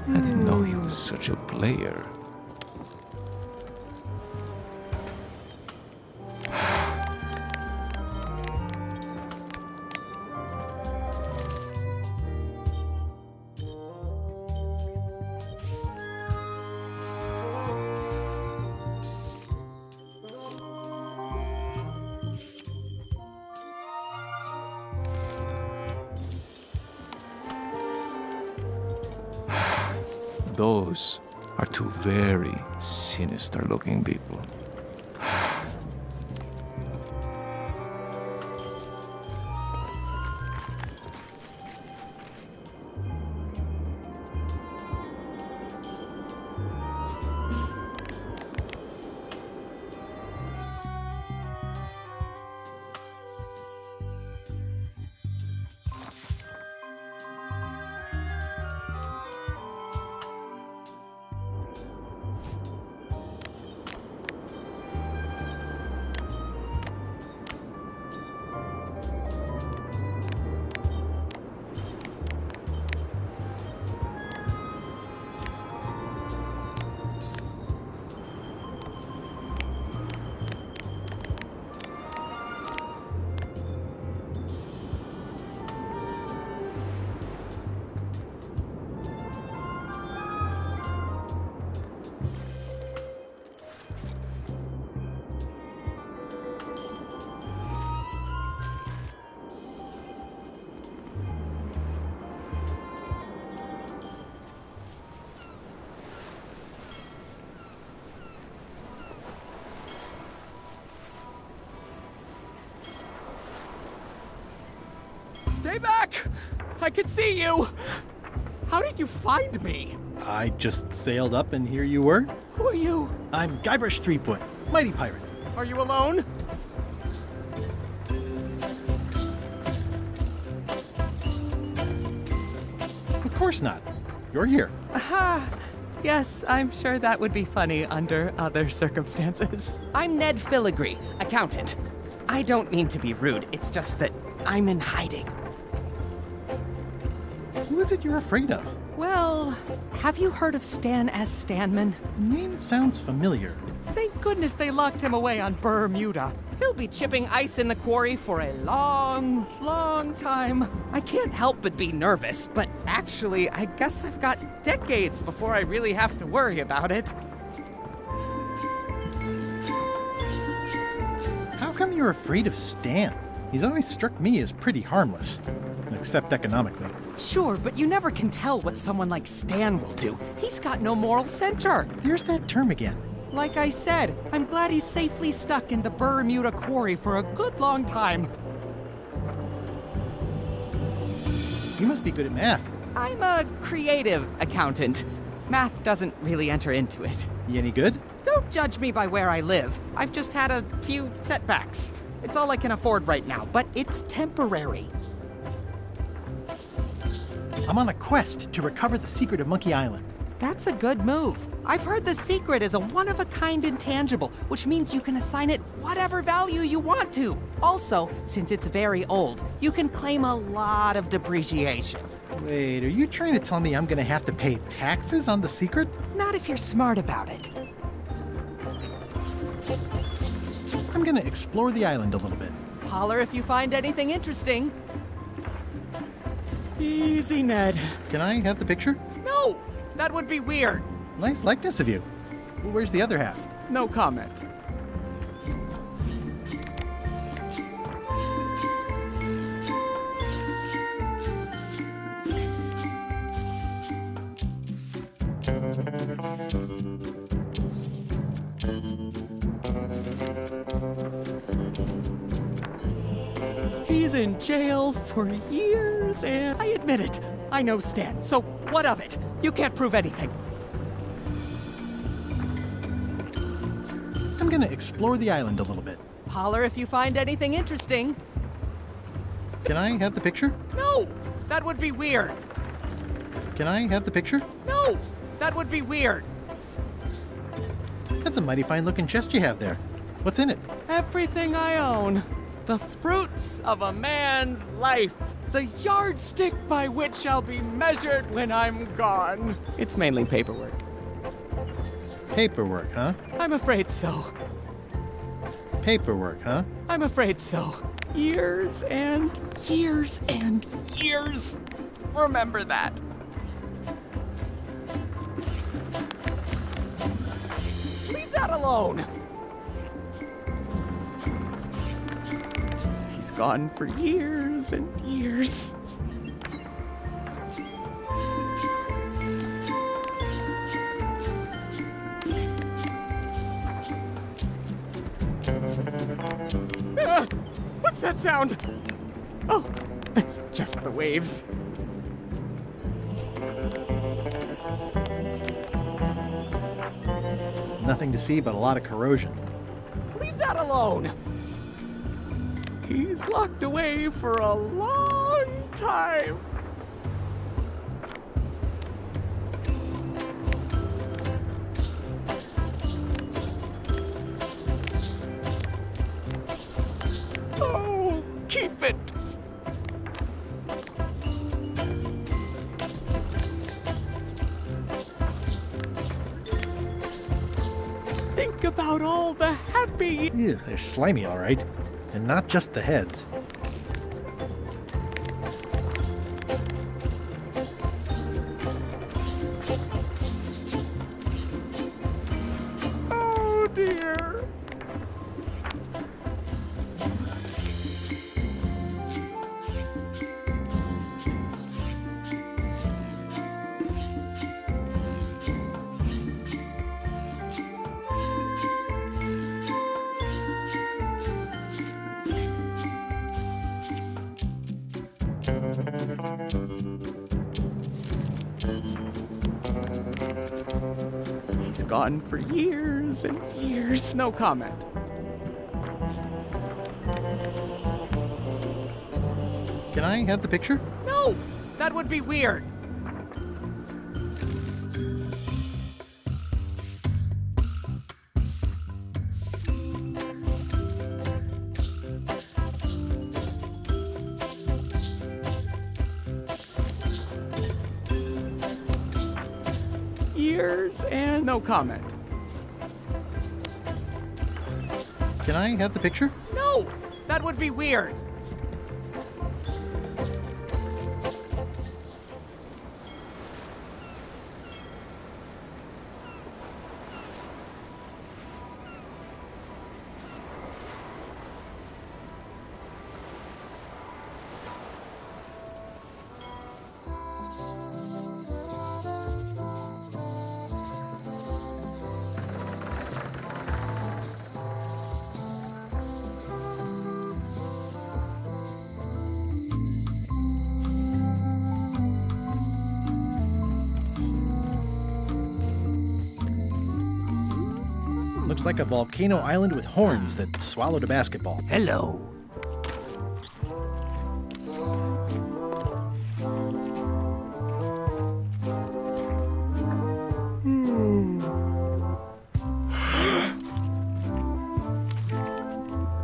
I didn't know he was such a player. Those are two very sinister-looking people. Stay back! I can see you! How did you find me? I just sailed up and here you were. Who are you? I'm Guybrush Threepwood, mighty pirate. Are you alone? Of course not. You're here. Yes, I'm sure that would be funny under other circumstances. I'm Ned Filigree, accountant. I don't mean to be rude, it's just that I'm in hiding. Who is it you're afraid of? Well, have you heard of Stan S. Stanman? The name sounds familiar. Thank goodness they locked him away on Bermuda. He'll be chipping ice in the quarry for a long, long time. I can't help but be nervous, but actually, I guess I've got decades before I really have to worry about it. How come you're afraid of Stan? He's always struck me as pretty harmless, except economically. Sure, but you never can tell what someone like Stan will do. He's got no moral center. There's that term again. Like I said, I'm glad he's safely stuck in the Bermuda quarry for a good long time. You must be good at math. I'm a creative accountant. Math doesn't really enter into it. You any good? Don't judge me by where I live. I've just had a few setbacks. It's all I can afford right now, but it's temporary. I'm on a quest to recover the secret of Monkey Island. That's a good move. I've heard the secret is a one-of-a-kind intangible, which means you can assign it whatever value you want to. Also, since it's very old, you can claim a lot of depreciation. Wait, are you trying to tell me I'm gonna have to pay taxes on the secret? Not if you're smart about it. I'm gonna explore the island a little bit. Holler if you find anything interesting. Easy, Ned. Can I have the picture? No! That would be weird. Nice likeness of you. Where's the other half? No comment. He's in jail for years, and I admit it. I know Stan, so what of it? You can't prove anything. I'm gonna explore the island a little bit. Holler if you find anything interesting. Can I have the picture? No! That would be weird. Can I have the picture? No! That would be weird. That's a mighty fine looking chest you have there. What's in it? Everything I own. The fruits of a man's life. The yardstick by which I'll be measured when I'm gone. It's mainly paperwork. Paperwork, huh? I'm afraid so. Paperwork, huh? I'm afraid so. Years and years and years. Remember that. Leave that alone. He's gone for years and years. What's that sound? Oh, it's just the waves. Nothing to see but a lot of corrosion. Leave that alone. He's locked away for a long time. Oh, keep it. Think about all the happy... Ew, they're slimy, all right. And not just the heads. Oh, dear. He's gone for years and years. No comment. Can I have the picture? No! That would be weird. Years and no comment. Can I have the picture? No! That would be weird. Looks like a volcano island with horns that swallowed a basketball. Hello.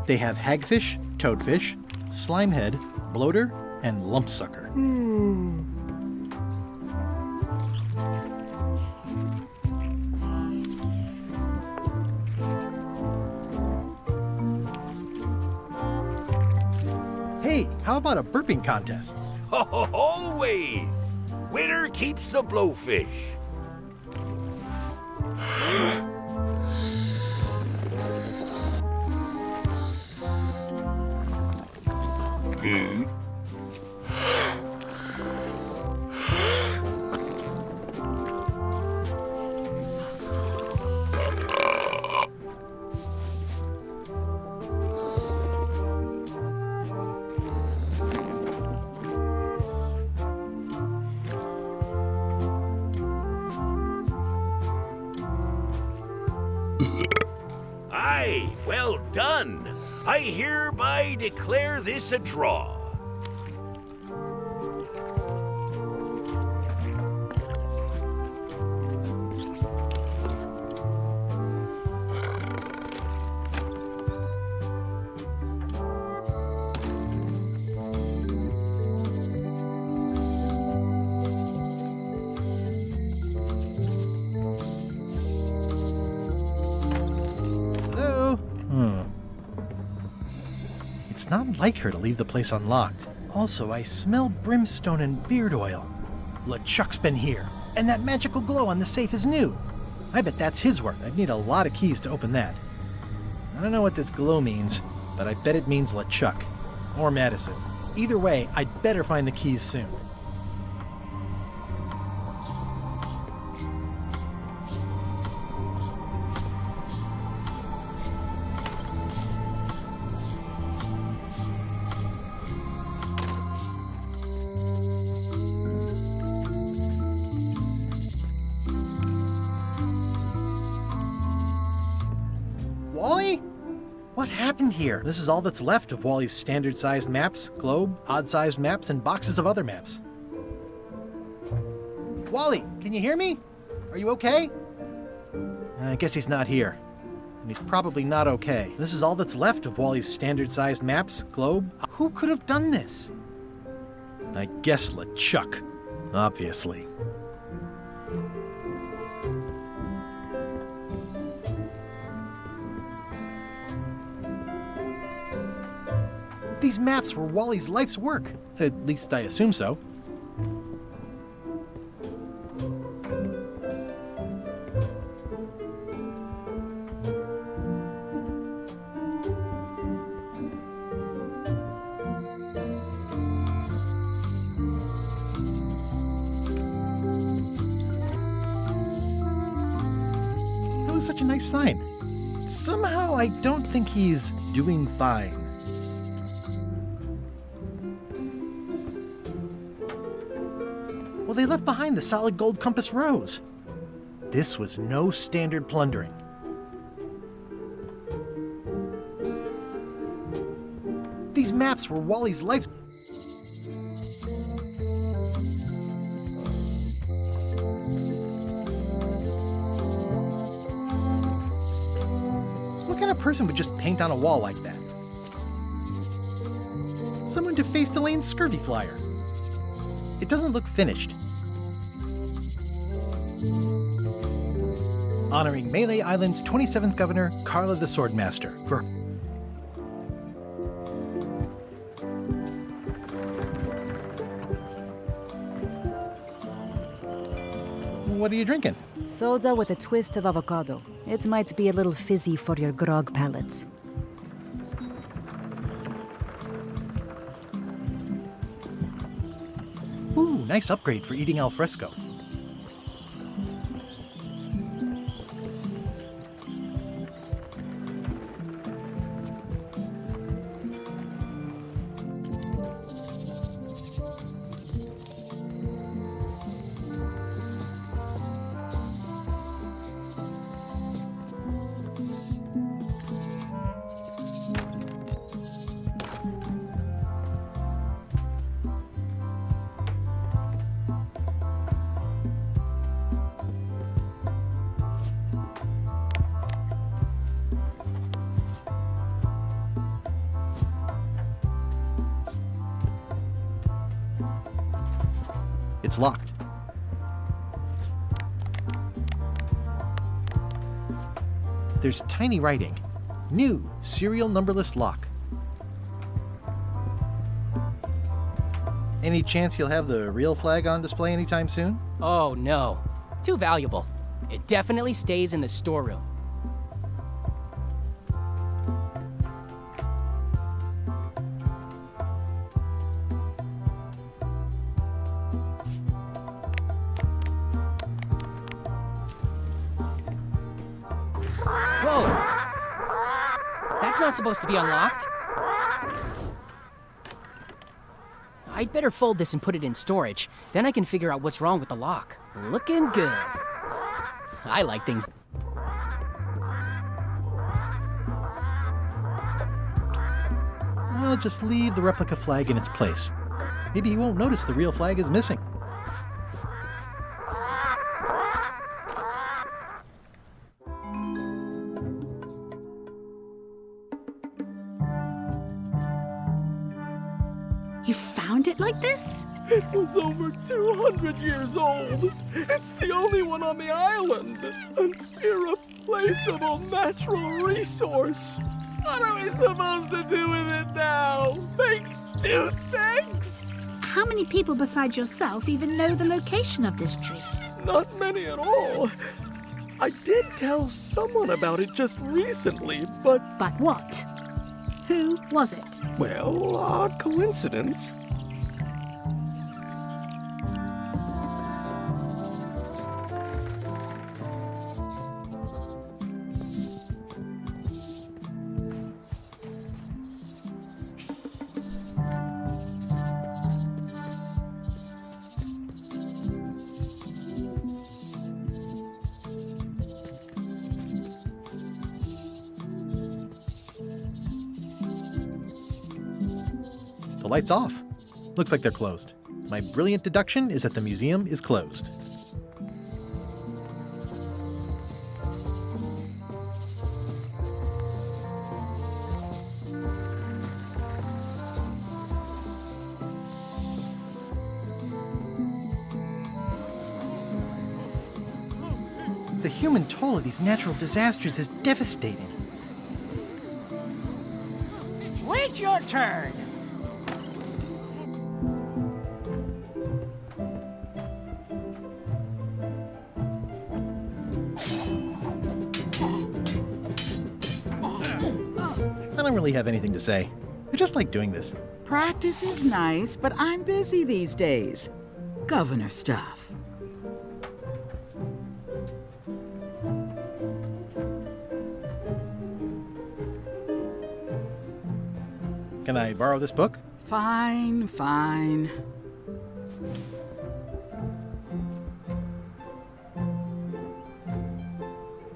They have hagfish, toadfish, slimehead, bloater, and lumpsucker. Hey, how about a burping contest? Always! Winner keeps the blowfish. Aye, well done. I hereby declare this a draw. It's not like her to leave the place unlocked. Also, I smell brimstone and beard oil. LeChuck's been here, and that magical glow on the safe is new. I bet that's his work. I'd need a lot of keys to open that. I don't know what this glow means, but I bet it means LeChuck. Or Madison. Either way, I'd better find the keys soon. Wally? What happened here? This is all that's left of Wally's standard-sized maps, globe, odd-sized maps, and boxes of other maps. Wally, can you hear me? Are you okay? I guess he's not here. And he's probably not okay. This is all that's left of Wally's standard-sized maps, globe. Who could have done this? I guess LeChuck, obviously. These maps were Wally's life's work. At least I assume so. That was such a nice sign. Somehow I don't think he's doing fine. Well, they left behind the solid gold compass rose. This was no standard plundering. These maps were Wally's life. What kind of person would just paint on a wall like that? Someone defaced Elaine's Scurvy flyer. It doesn't look finished. Honoring Melee Island's 27th Governor, Carla the Swordmaster, for... What are you drinking? Soda with a twist of avocado. It might be a little fizzy for your grog palates. Ooh, nice upgrade for eating al fresco. It's locked. There's tiny writing. New serial numberless lock. Any chance you'll have the real flag on display anytime soon? Oh no. Too valuable. It definitely stays in the storeroom. Whoa! That's not supposed to be unlocked. I'd better fold this and put it in storage. Then I can figure out what's wrong with the lock. Looking good. I like things. I'll just leave the replica flag in its place. Maybe he won't notice the real flag is missing. You found it like this? It was over 200 years old. It's the only one on the island. An irreplaceable natural resource. What are we supposed to do with it now? Make toothpicks? How many people besides yourself even know the location of this tree? Not many at all. I did tell someone about it just recently, but... But what? Who was it? Well, odd coincidence. The light's off. Looks like they're closed. My brilliant deduction is that the museum is closed. The human toll of these natural disasters is devastating. Wait your turn. I don't really have anything to say. I just like doing this. Practice is nice, but I'm busy these days. Governor stuff. Can I borrow this book? Fine, fine.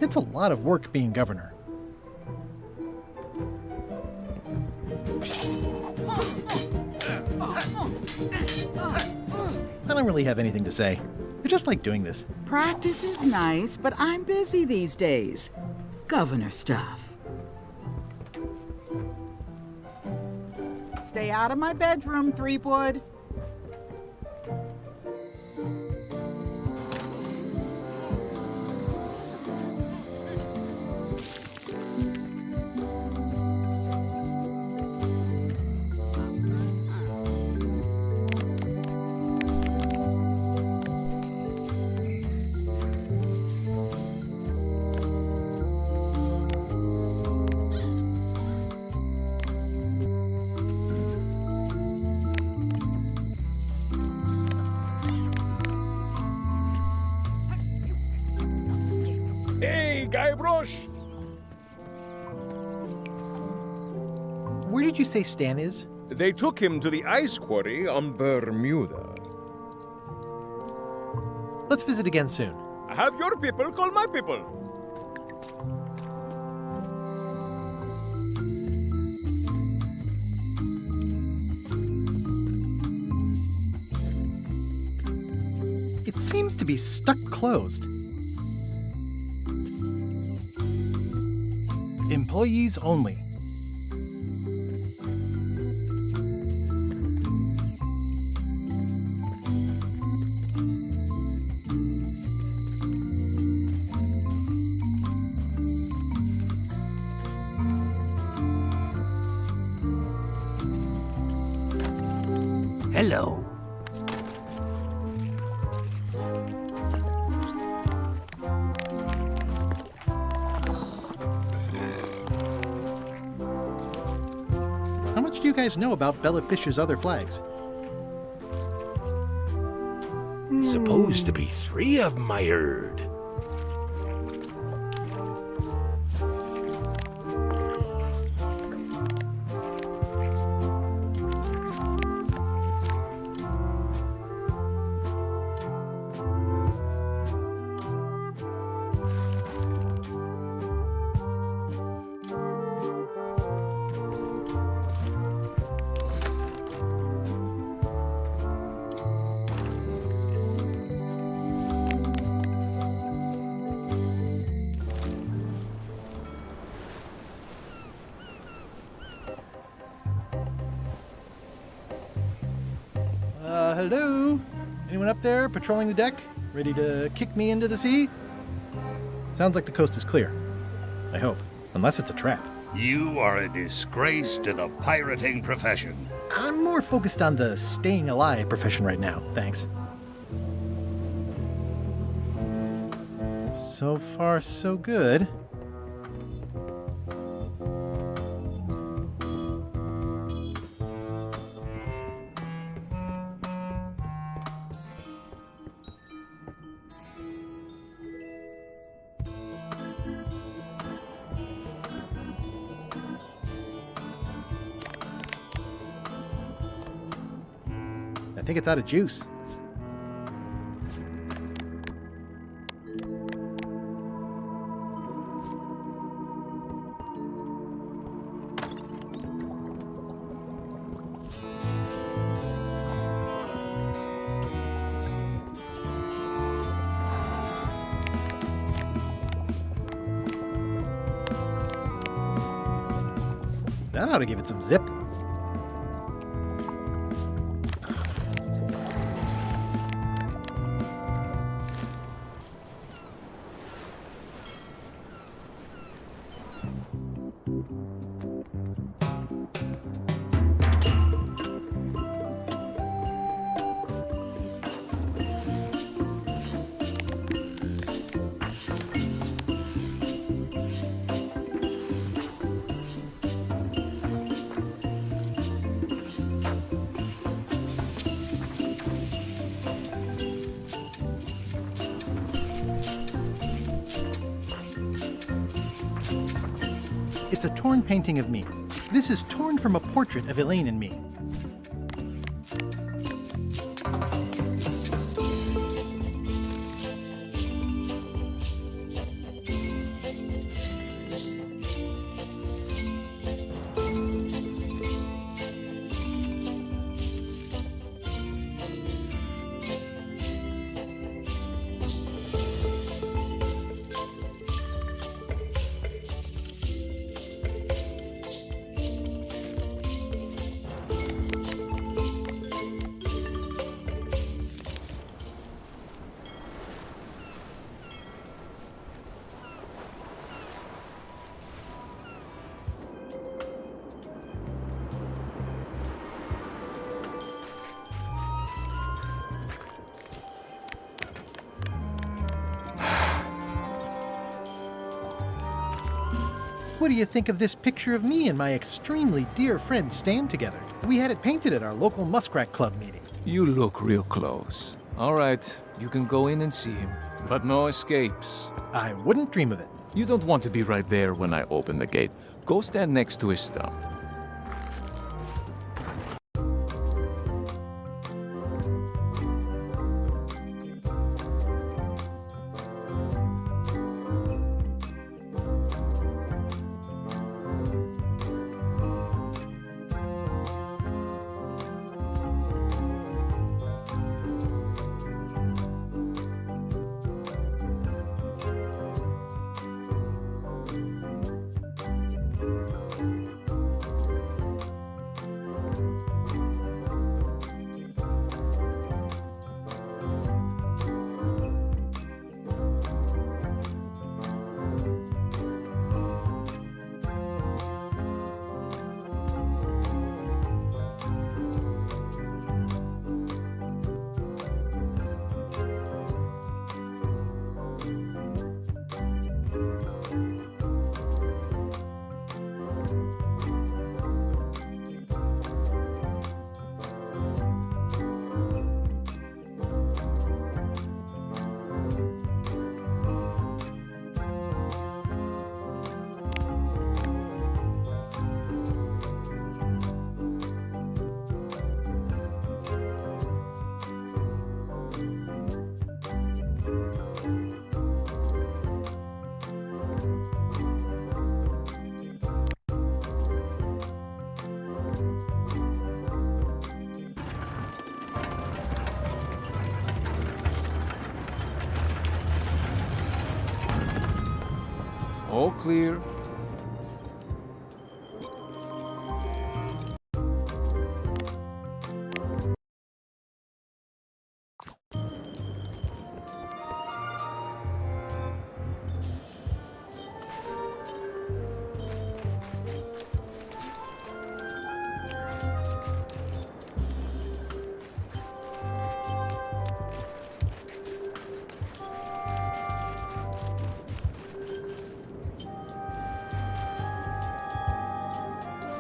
It's a lot of work being governor. I don't really have anything to say. I just like doing this. Practice is nice, but I'm busy these days. Governor stuff. Stay out of my bedroom, Threepwood. Where did you say Stan is? They took him to the ice quarry on Bermuda. Let's visit again soon. Have your people call my people. It seems to be stuck closed. Employees only. Hello. How much do you guys know about Bella Fish's other flags? Supposed to be 3 of 'em, I heard. Hello? Anyone up there patrolling the deck? Ready to kick me into the sea? Sounds like the coast is clear. I hope. Unless it's a trap. You are a disgrace to the pirating profession. I'm more focused on the staying alive profession right now, thanks. So far, so good. I think it's out of juice. That ought to give it some zip. It's a torn painting of me. This is torn from a portrait of Elaine and me. What do you think of this picture of me and my extremely dear friend Stan together? We had it painted at our local Muskrat Club meeting. You look real close. All right, you can go in and see him. But no escapes. I wouldn't dream of it. You don't want to be right there when I open the gate. Go stand next to his stump. All clear.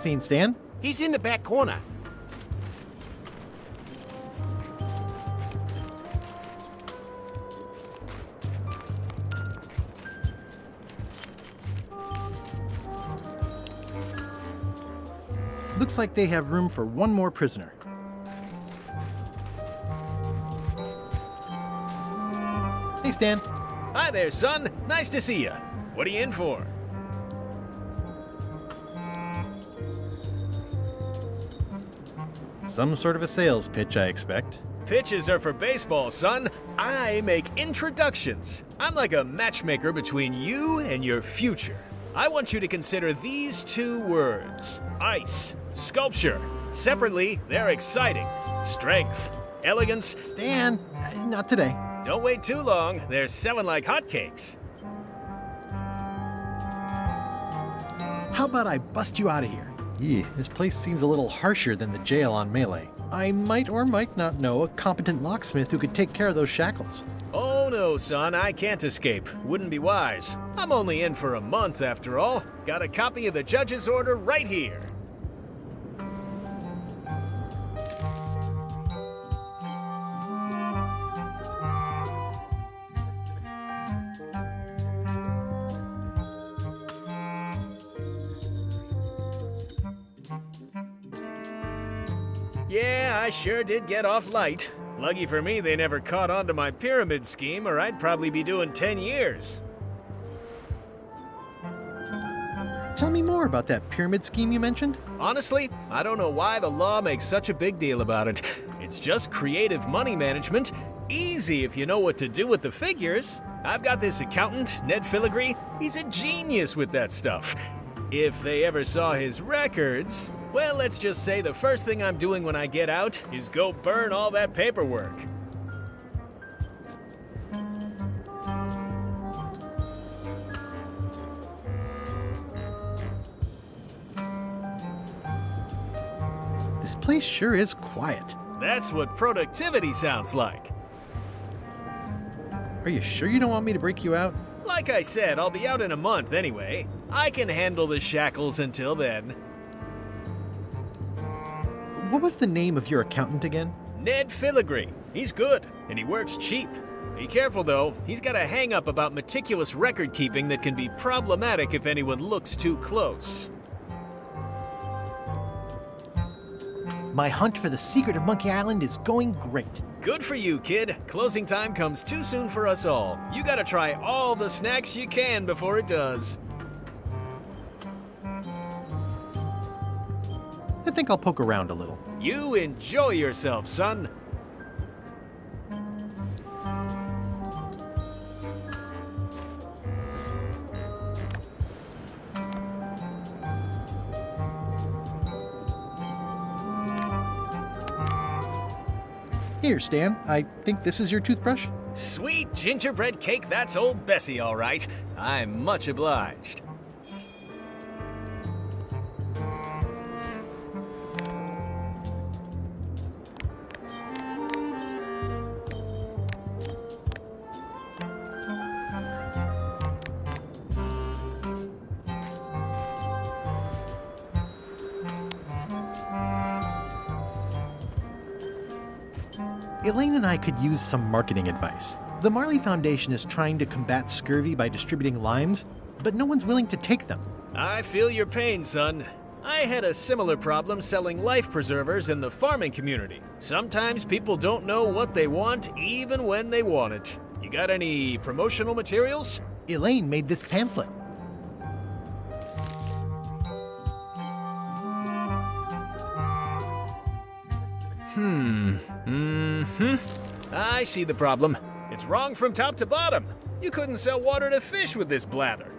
Seen Stan? He's in the back corner. Looks like they have room for one more prisoner. Hey, Stan. Hi there, son. Nice to see you. What are you in for? Some sort of a sales pitch, I expect. Pitches are for baseball, son. I make introductions. I'm like a matchmaker between you and your future. I want you to consider these two words: ice, sculpture. Separately, they're exciting. Strength, elegance. Stan, not today. Don't wait too long. They're selling like hotcakes. How about I bust you out of here? This place seems a little harsher than the jail on Melee. I might or might not know a competent locksmith who could take care of those shackles. Oh no, son, I can't escape. Wouldn't be wise. I'm only in for a month after all. Got a copy of the judge's order right here. Yeah, I sure did get off light. Lucky for me, they never caught on to my pyramid scheme, or I'd probably be doing 10 years. Tell me more about that pyramid scheme you mentioned. Honestly, I don't know why the law makes such a big deal about it. It's just creative money management. Easy if you know what to do with the figures. I've got this accountant, Ned Filigree. He's a genius with that stuff. If they ever saw his records, well, let's just say the first thing I'm doing when I get out is go burn all that paperwork. This place sure is quiet. That's what productivity sounds like. Are you sure you don't want me to break you out? Like I said, I'll be out in a month anyway. I can handle the shackles until then. What was the name of your accountant again? Ned Filigree. He's good, and he works cheap. Be careful though, he's got a hang-up about meticulous record-keeping that can be problematic if anyone looks too close. My hunt for the secret of Monkey Island is going great. Good for you, kid. Closing time comes too soon for us all. You gotta try all the snacks you can before it does. I think I'll poke around a little. You enjoy yourself, son. Here, Stan, I think this is your toothbrush. Sweet gingerbread cake, that's old Bessie, all right. I'm much obliged. Elaine and I could use some marketing advice. The Marley Foundation is trying to combat scurvy by distributing limes, but no one's willing to take them. I feel your pain, son. I had a similar problem selling life preservers in the farming community. Sometimes people don't know what they want even when they want it. You got any promotional materials? Elaine made this pamphlet. I see the problem. It's wrong from top to bottom. You couldn't sell water to fish with this blather.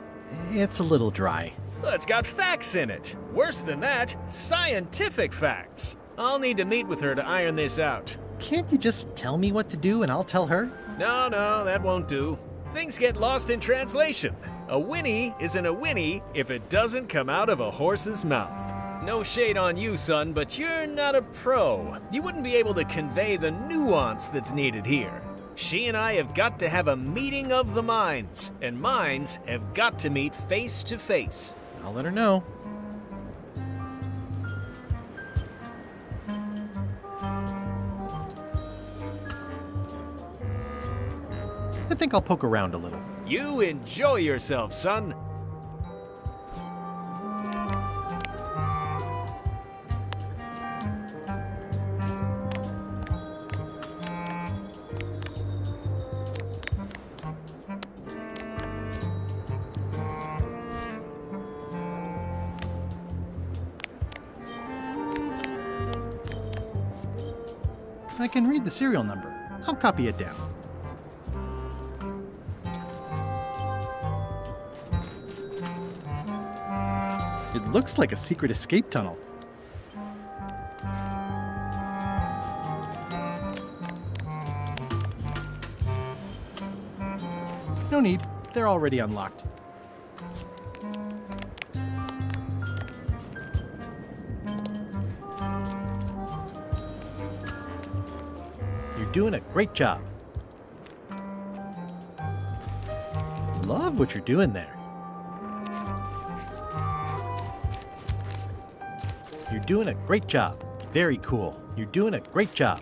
It's a little dry. Well, it's got facts in it. Worse than that, scientific facts. I'll need to meet with her to iron this out. Can't you just tell me what to do and I'll tell her? No, that won't do. Things get lost in translation. A whinny isn't a whinny if it doesn't come out of a horse's mouth. No shade on you, son, but you're not a pro. You wouldn't be able to convey the nuance that's needed here. She and I have got to have a meeting of the minds, and minds have got to meet face to face. I'll let her know. I think I'll poke around a little. You enjoy yourself, son. I can read the serial number. I'll copy it down. It looks like a secret escape tunnel. No need. They're already unlocked. You're doing a great job. Love what you're doing there. You're doing a great job. Very cool. You're doing a great job.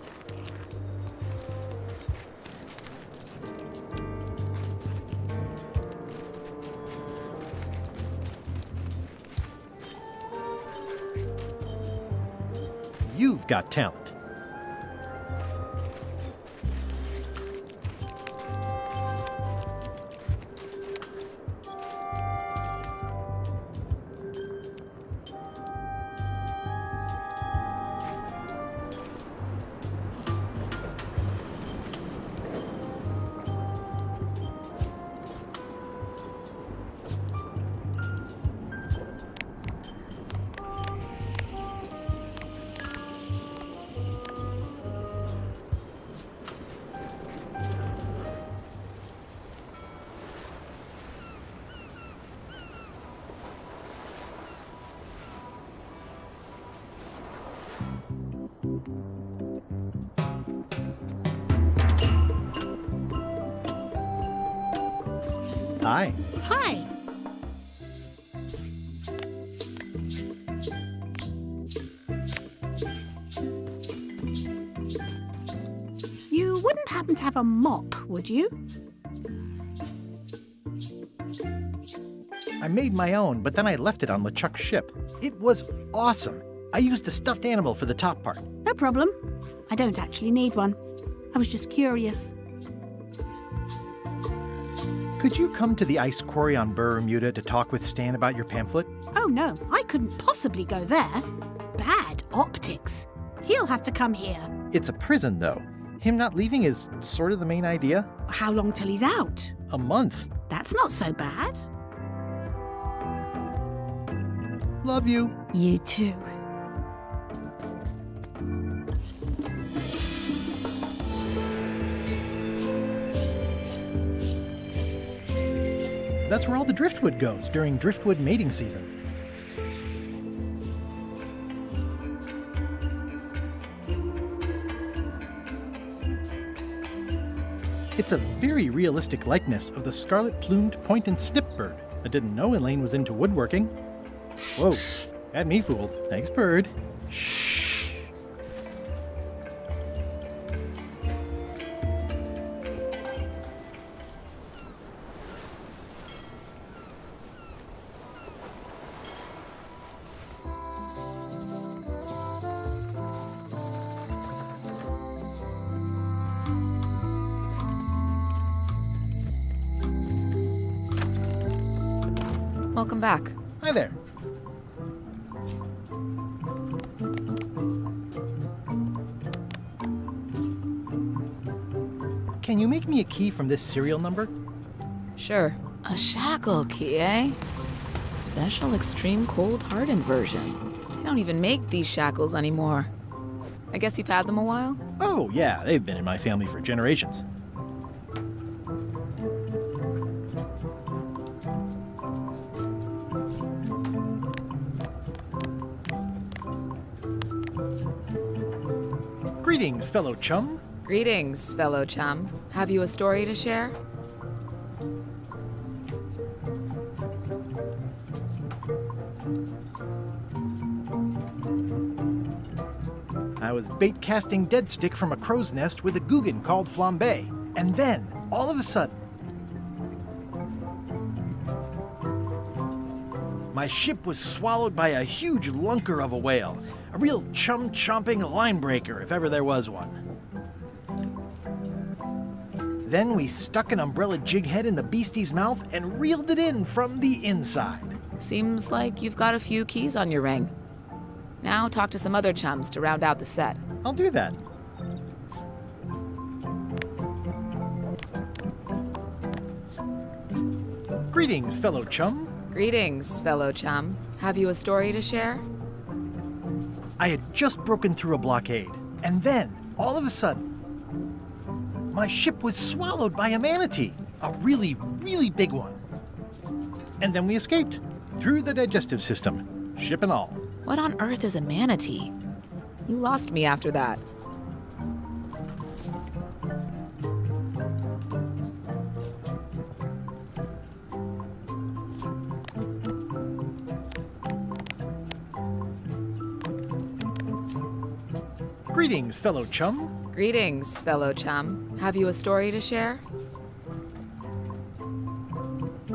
You've got talent. Hi. Hi. You wouldn't happen to have a mop, would you? I made my own, but then I left it on LeChuck's ship. It was awesome. I used a stuffed animal for the top part. No problem. I don't actually need one. I was just curious. Could you come to the ice quarry on Bermuda to talk with Stan about your pamphlet? Oh no, I couldn't possibly go there. Bad optics. He'll have to come here. It's a prison, though. Him not leaving is sort of the main idea. How long till he's out? A month. That's not so bad. Love you. You too. That's where all the driftwood goes during driftwood mating season. It's a very realistic likeness of the scarlet-plumed point and snip bird. I didn't know Elaine was into woodworking. Whoa, had me fooled. Thanks, bird. Shh. Welcome back. Hi there. Can you make me a key from this serial number? Sure. A shackle key, eh? Special extreme cold hardened version. They don't even make these shackles anymore. I guess you've had them a while? Oh, yeah, they've been in my family for generations. Greetings, fellow chum. Greetings, fellow chum. Have you a story to share? I was bait casting dead stick from a crow's nest with a Guggen called Flambe. And then, all of a sudden, my ship was swallowed by a huge lunker of a whale. A real chum-chomping line breaker, if ever there was one. Then we stuck an umbrella jig head in the beastie's mouth and reeled it in from the inside. Seems like you've got a few keys on your ring. Now talk to some other chums to round out the set. I'll do that. Greetings, fellow chum. Greetings, fellow chum. Have you a story to share? I had just broken through a blockade, and then, all of a sudden, my ship was swallowed by a manatee. A really, really big one. And then we escaped, through the digestive system, ship and all. What on earth is a manatee? You lost me after that. Greetings, fellow chum. Greetings, fellow chum. Have you a story to share?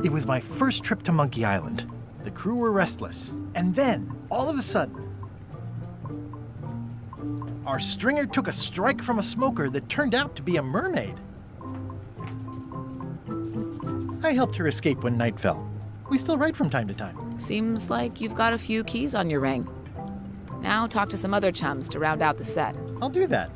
It was my first trip to Monkey Island. The crew were restless. And then, all of a sudden, our stringer took a strike from a smoker that turned out to be a mermaid. I helped her escape when night fell. We still write from time to time. Seems like you've got a few keys on your ring. Now talk to some other chums to round out the set. I'll do that.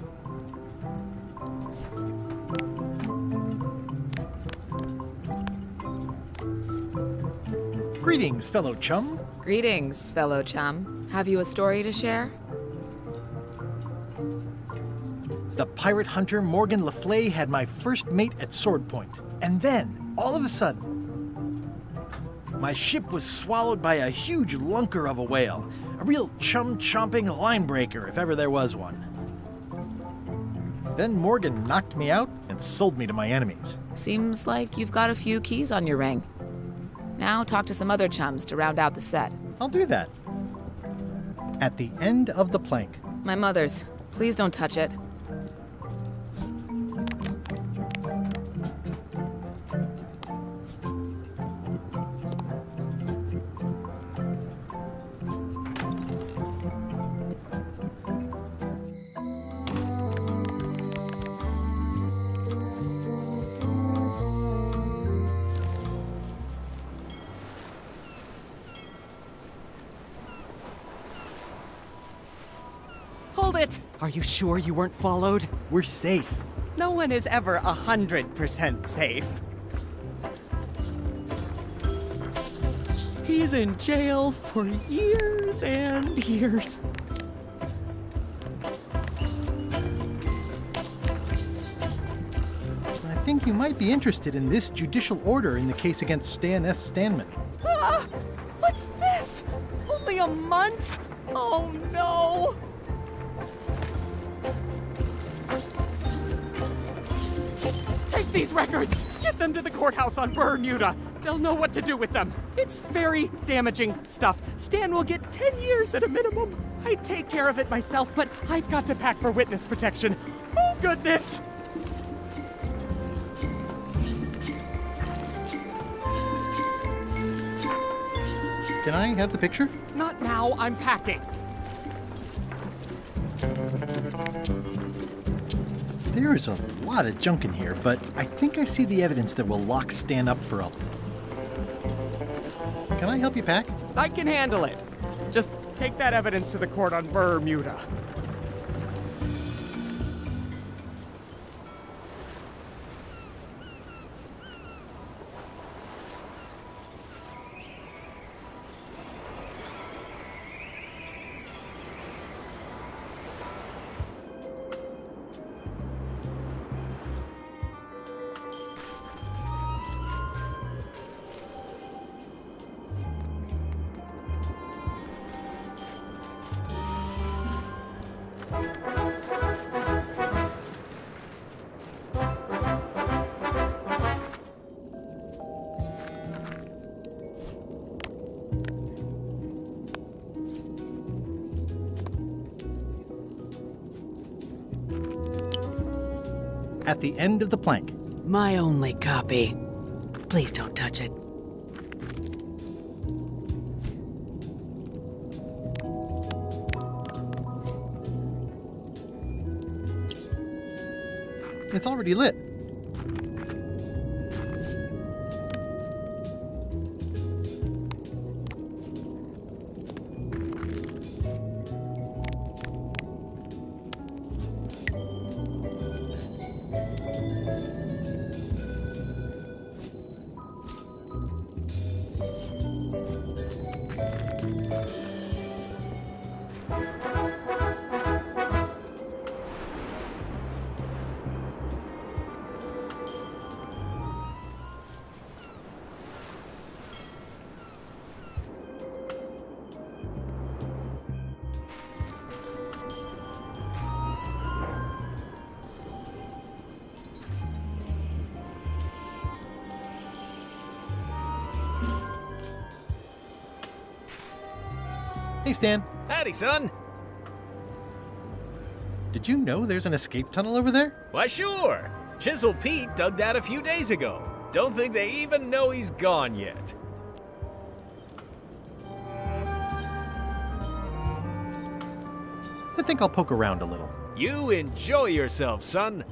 Greetings, fellow chum. Greetings, fellow chum. Have you a story to share? The pirate hunter Morgan Le Fay had my first mate at sword point. And then, all of a sudden, my ship was swallowed by a huge lunker of a whale. A real chum-chomping line breaker, if ever there was one. Then Morgan knocked me out and sold me to my enemies. Seems like you've got a few keys on your ring. Now talk to some other chums to round out the set. I'll do that. At the end of the plank. My mother's. Please don't touch it. Hold it! Are you sure you weren't followed? We're safe. No one is ever 100% safe. He's in jail for years and years. I think you might be interested in this judicial order in the case against Stan S. Stanman. Ah! What's this? Only a month? Oh no! Take these records! Get them to the courthouse on Bermuda! They'll know what to do with them. It's very damaging stuff. Stan will get 10 years at a minimum. I'd take care of it myself, but I've got to pack for witness protection. Oh, goodness! Can I have the picture? Not now, I'm packing. There is a lot of junk in here, but I think I see the evidence that will lock Stan up for a... Can I help you pack? I can handle it. Just take that evidence to the court on Bermuda. At the end of the plank. My only copy. Please don't touch it. It's already lit. Hey, Stan. Howdy, son. Did you know there's an escape tunnel over there? Why, sure. Chisel Pete dug that a few days ago. Don't think they even know he's gone yet. I think I'll poke around a little. You enjoy yourself, son.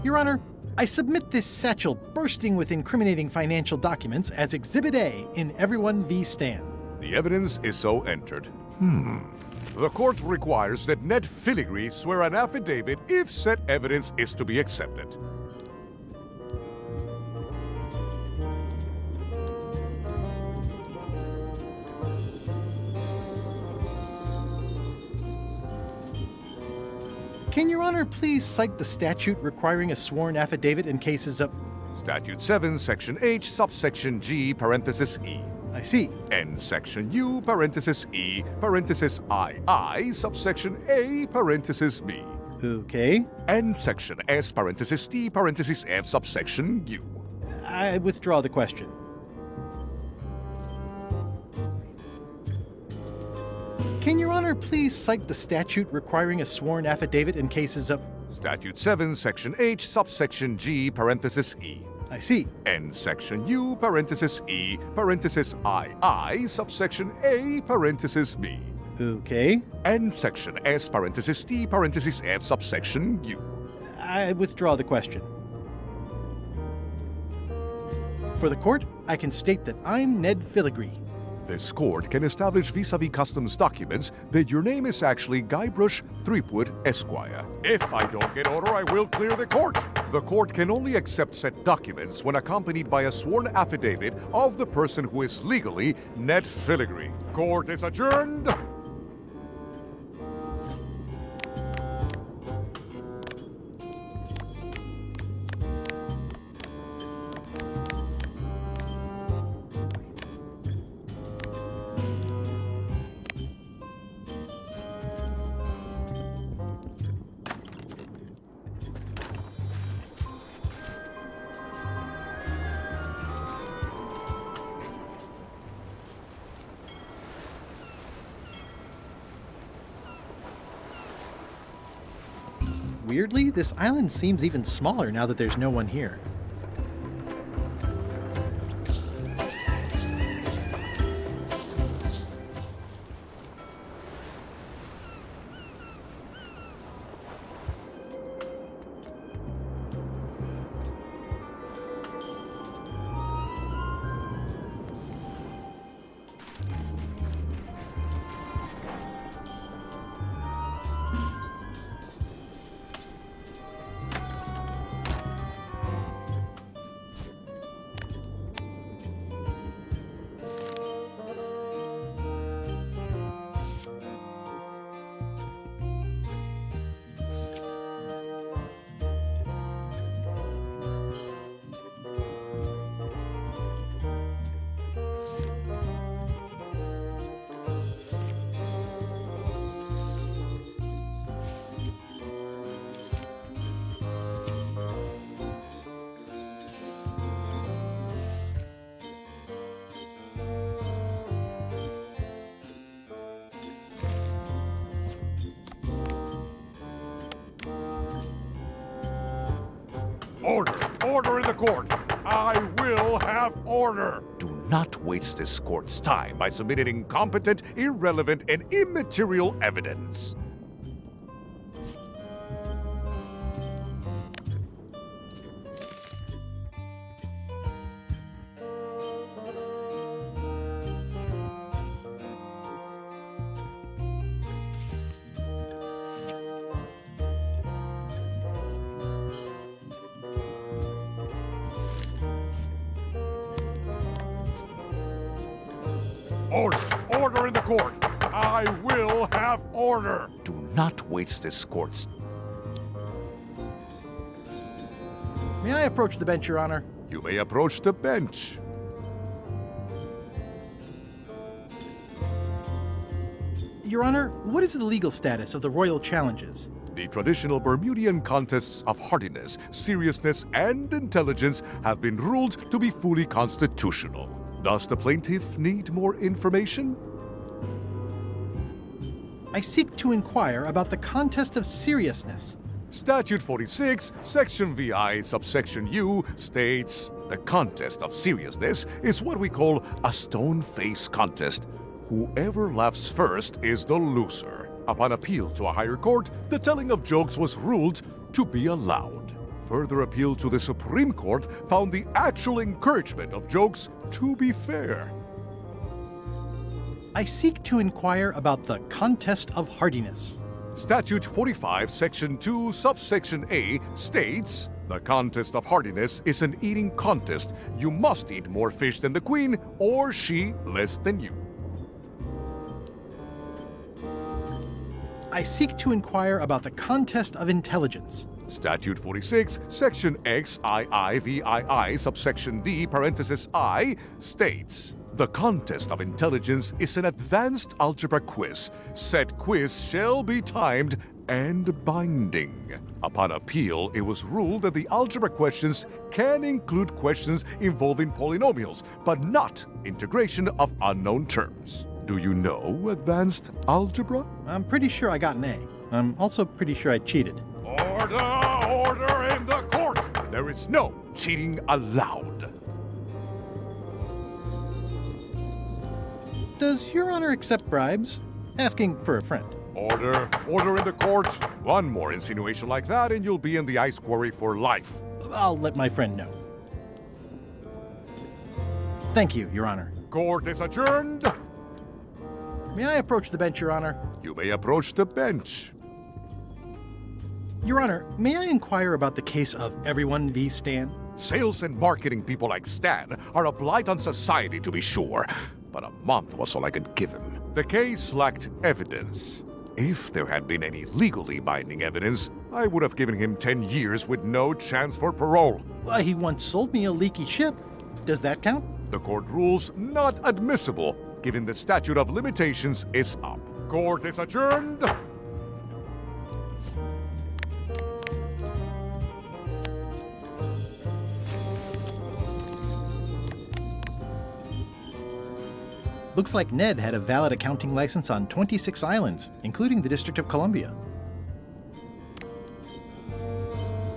Your Honor, I submit this satchel bursting with incriminating financial documents as Exhibit A in Everyone v. Stan. The evidence is so entered. The court requires that Ned Filigree swear an affidavit if said evidence is to be accepted. Can Your Honor please cite the statute requiring a sworn affidavit in cases of... Statute 7, Section H, subsection G, parenthesis E. I see. And Section U, parenthesis E, parenthesis II, subsection A, parenthesis B. Okay. And Section S, parenthesis T, parenthesis F, subsection U. I withdraw the question. Can Your Honor please cite the statute requiring a sworn affidavit in cases of... Statute 7, Section H, subsection G, parenthesis E. I see. And Section U, parenthesis E, parenthesis II, subsection A, parenthesis B. Okay. And Section S, parenthesis T, parenthesis F, subsection U. I withdraw the question. For the court, I can state that I'm Ned Filigree. This court can establish vis-a-vis customs documents that your name is actually Guybrush Threepwood, Esquire. If I don't get order, I will clear the court. The court can only accept said documents when accompanied by a sworn affidavit of the person who is legally Ned Filigree. Court is adjourned. Weirdly, this island seems even smaller now that there's no one here. Order! Order in the court! I will have order! Do not waste this court's time by submitting incompetent, irrelevant, and immaterial evidence. Order! Order in the court! I will have order! Do not waste this court's... May I approach the bench, Your Honor? You may approach the bench. Your Honor, what is the legal status of the royal challenges? The traditional Bermudian contests of hardiness, seriousness, and intelligence have been ruled to be fully constitutional. Does the plaintiff need more information? I seek to inquire about the contest of seriousness. Statute 46, Section VI, subsection U states, "The contest of seriousness is what we call a stone face contest. Whoever laughs first is the loser." Upon appeal to a higher court, the telling of jokes was ruled to be allowed. Further appeal to the Supreme Court found the actual encouragement of jokes to be fair. I seek to inquire about the contest of hardiness. Statute 45, Section 2, subsection A states, "The contest of hardiness is an eating contest. You must eat more fish than the queen, or she less than you." I seek to inquire about the contest of intelligence. Statute 46, Section XIIVII, subsection D, parenthesis I, states, "The contest of intelligence is an advanced algebra quiz. Said quiz shall be timed and binding." Upon appeal, it was ruled that the algebra questions can include questions involving polynomials, but not integration of unknown terms. Do you know advanced algebra? I'm pretty sure I got an A. I'm also pretty sure I cheated. Order! Order in the court! There is no cheating allowed. Does Your Honor accept bribes? Asking for a friend. Order! Order in the court! One more insinuation like that and you'll be in the ice quarry for life. I'll let my friend know. Thank you, Your Honor. Court is adjourned! May I approach the bench, Your Honor? You may approach the bench. Your Honor, may I inquire about the case of Everyone v. Stan? Sales and marketing people like Stan are a blight on society, to be sure, but a month was all I could give him. The case lacked evidence. If there had been any legally binding evidence, I would have given him 10 years with no chance for parole. Well, he once sold me a leaky ship. Does that count? The court rules not admissible, given the statute of limitations is up. Court is adjourned. Looks like Ned had a valid accounting license on 26 islands, including the District of Columbia.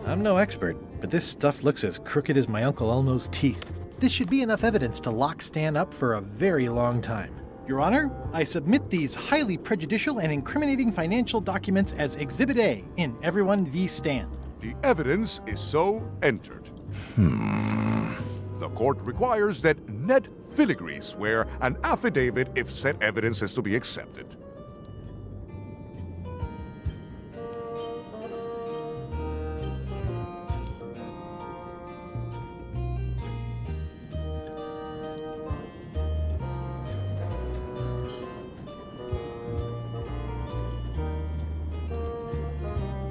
I'm no expert, but this stuff looks as crooked as my Uncle Elmo's teeth. This should be enough evidence to lock Stan up for a very long time. Your Honor, I submit these highly prejudicial and incriminating financial documents as Exhibit A in Everyone v. Stan. The evidence is so entered. The court requires that Ned Filigree swear an affidavit if said evidence is to be accepted.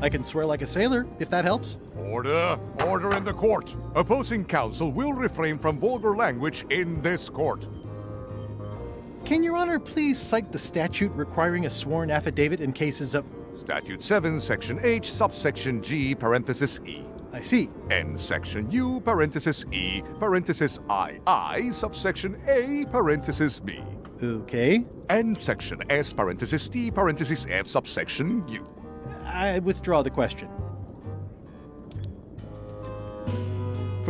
I can swear like a sailor, if that helps. Order! Order in the court! Opposing counsel will refrain from vulgar language in this court. Can Your Honor please cite the statute requiring a sworn affidavit in cases of... Statute 7, Section H, subsection G, parenthesis E. I see. And Section U, parenthesis E, parenthesis II, subsection A, parenthesis B. Okay. And Section S, parenthesis T, parenthesis F, subsection U. I withdraw the question.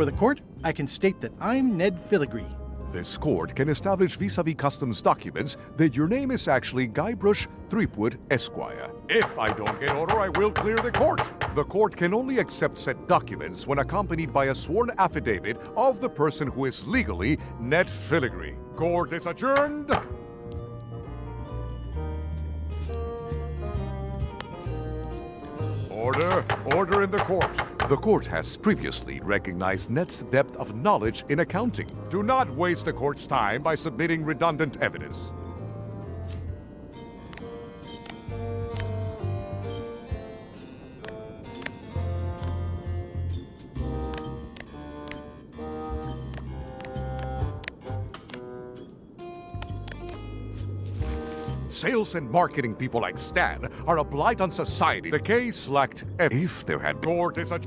Before the court, I can state that I'm Ned Filigree. This court can establish vis-a-vis customs documents that your name is actually Guybrush Threepwood, Esquire. If I don't get order, I will clear the court. The court can only accept said documents when accompanied by a sworn affidavit of the person who is legally Ned Filigree. Court is adjourned. Order! Order in the court! The court has previously recognized Ned's depth of knowledge in accounting. Do not waste the court's time by submitting redundant evidence. Sales and marketing people like Stan are a blight on society. The case lacked if there had court is a...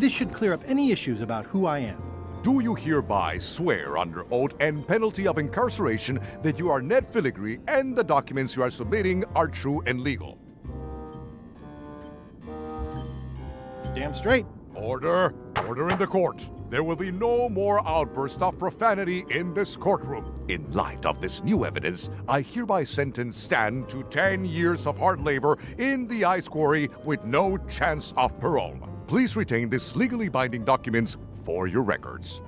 This should clear up any issues about who I am. Do you hereby swear under oath and penalty of incarceration that you are Ned Filigree and the documents you are submitting are true and legal? Damn straight. Order! Order in the court. There will be no more outbursts of profanity in this courtroom. In light of this new evidence, I hereby sentence Stan to 10 years of hard labor in the ice quarry with no chance of parole. Please retain this legally binding documents for your records.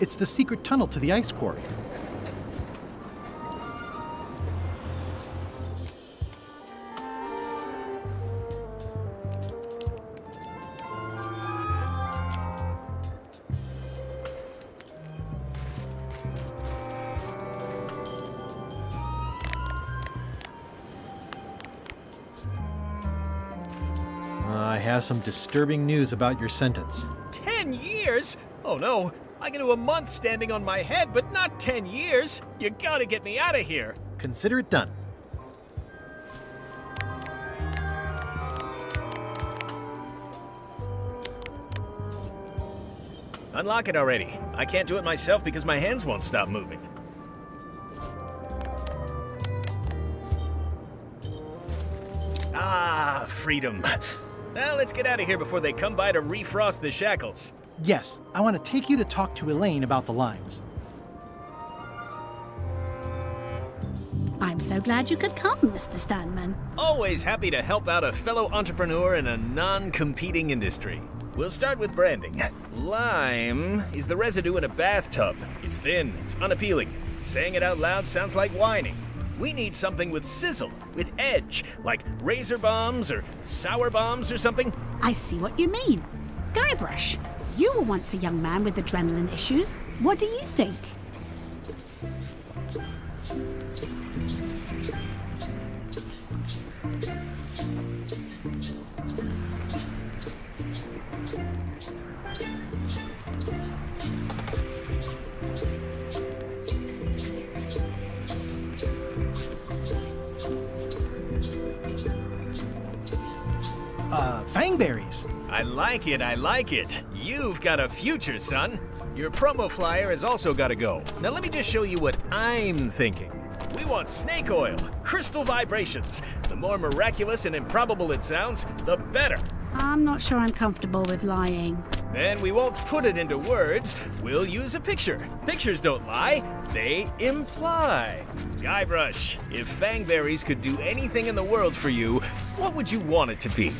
It's the secret tunnel to the ice quarry. have some disturbing news about your sentence. 10 years? Oh no, I can do a month standing on my head, but not 10 years. You gotta get me out of here. Consider it done. Unlock it already. I can't do it myself because my hands won't stop moving. Ah, freedom. Now let's get out of here before they come by to refrost the shackles. Yes, I want to take you to talk to Elaine about the limes. I'm so glad you could come, Mr. Stanman. Always happy to help out a fellow entrepreneur in a non-competing industry. We'll start with branding. Lime is the residue in a bathtub. It's thin, it's unappealing. Saying it out loud sounds like whining. We need something with sizzle, with edge, like razor bombs or sour bombs or something. I see what you mean. Guybrush, you were once a young man with adrenaline issues. What do you think? Fang berries. I like it, I like it. You've got a future, son. Your promo flyer has also got to go. Now let me just show you what I'm thinking. We want snake oil, crystal vibrations. The more miraculous and improbable it sounds, the better. I'm not sure I'm comfortable with lying. Then we won't put it into words. We'll use a picture. Pictures don't lie, they imply. Guybrush, if Fangberries could do anything in the world for you, what would you want it to be?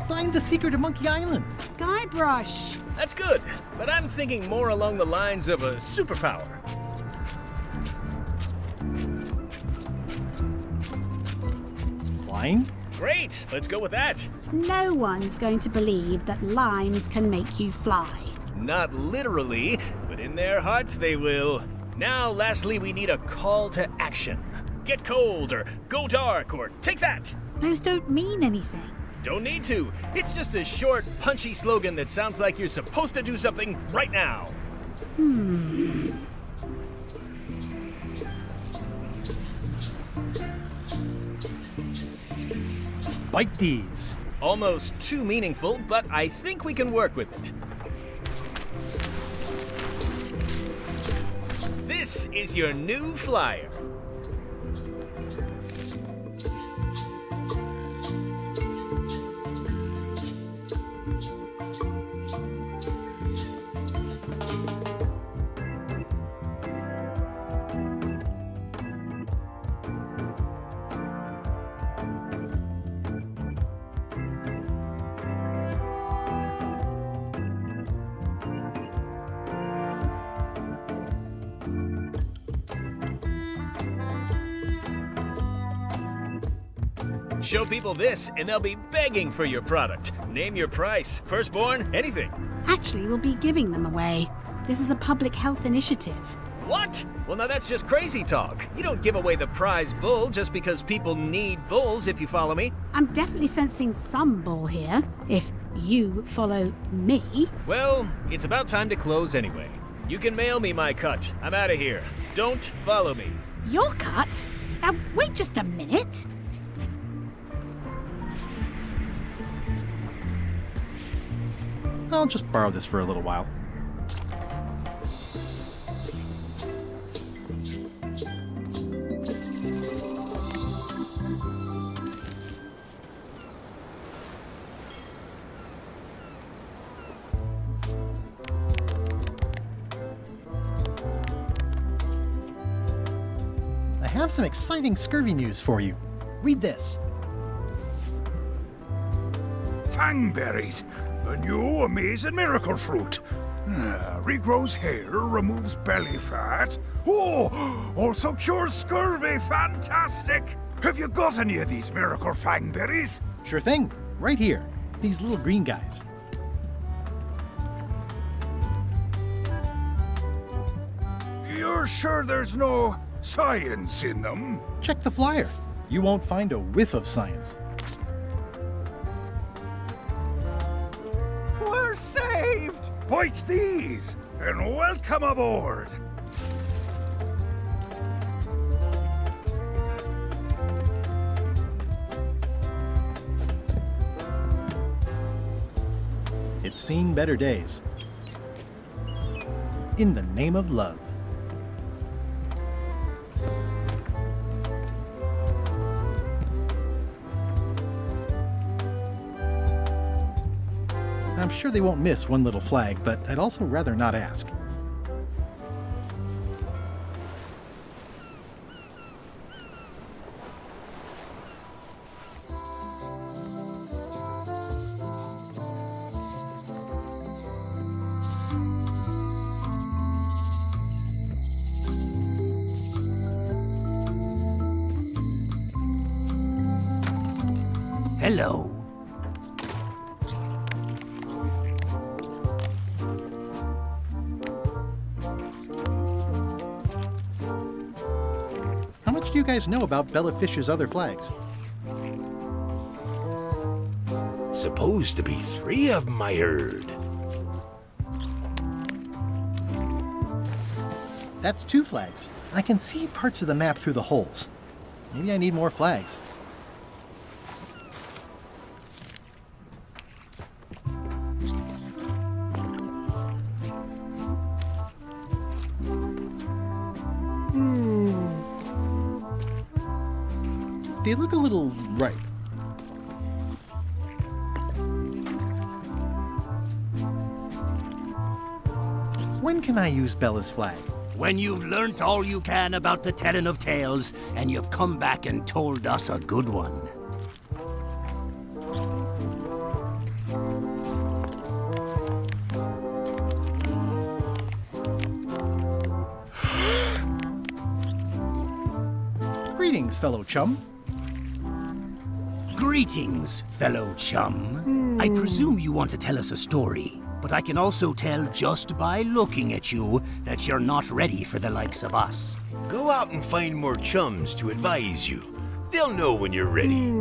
Find the secret of Monkey Island. Guybrush. That's good, but I'm thinking more along the lines of a superpower. Flying? Great, let's go with that. No one's going to believe that limes can make you fly. Not literally, but in their hearts they will. Now, lastly, we need a call to action. Get cold, or go dark, or take that. Those don't mean anything. Don't need to. It's just a short, punchy slogan that sounds like you're supposed to do something right now. Bite these. Almost too meaningful, but I think we can work with it. This is your new flyer. Show people this, and they'll be begging for your product. Name your price, firstborn, anything. Actually, we'll be giving them away. This is a public health initiative. What? Well, now that's just crazy talk. You don't give away the prize bull just because people need bulls, if you follow me. I'm definitely sensing some bull here, if you follow me. Well, it's about time to close anyway. You can mail me my cut. I'm out of here. Don't follow me. Your cut? Now, wait just a minute. I'll just borrow this for a little while. I have some exciting scurvy news for you. Read this. Fangberries, the new amazing miracle fruit. Regrows hair, removes belly fat. Oh, also cures scurvy. Fantastic! Have you got any of these miracle fangberries? Sure thing. Right here. These little green guys. You're sure there's no science in them. Check the flyer. You won't find a whiff of science. We're saved! Bite these, and welcome aboard! It's seen better days. In the name of love. I'm sure they won't miss one little flag, but I'd also rather not ask. Hello. How much do you guys know about Bella Fish's other flags? Supposed to be 3 of them, I heard. That's 2 flags. I can see parts of the map through the holes. Maybe I need more flags. They look a little ripe. When can I use Bella's flag? When you've learnt all you can about the telling of tales, and you've come back and told us a good one. Greetings, fellow chum. Greetings, fellow chum. I presume you want to tell us a story, but I can also tell just by looking at you that you're not ready for the likes of us. Go out and find more chums to advise you. They'll know when you're ready.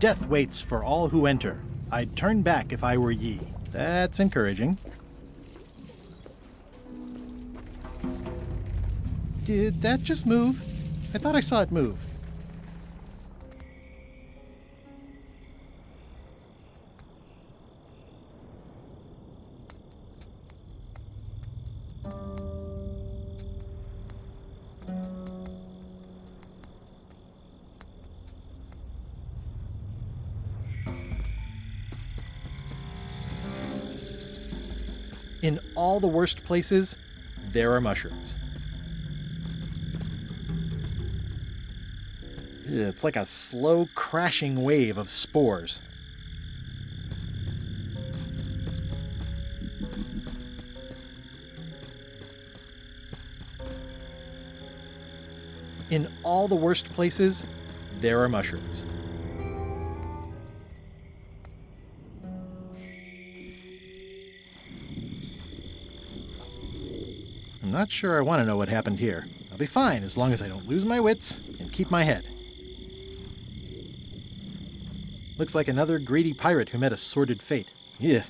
Death waits for all who enter. I'd turn back if I were ye. That's encouraging. Did that just move? I thought I saw it move. In all the worst places, there are mushrooms. It's like a slow crashing wave of spores. In all the worst places, there are mushrooms. I'm not sure I want to know what happened here. I'll be fine as long as I don't lose my wits and keep my head. Looks like another greedy pirate who met a sordid fate. Yeah,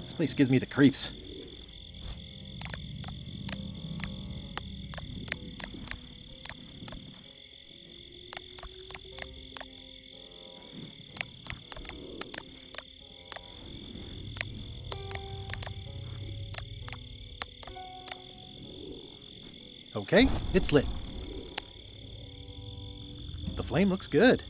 this place gives me the creeps. Okay, it's lit. The flame looks good.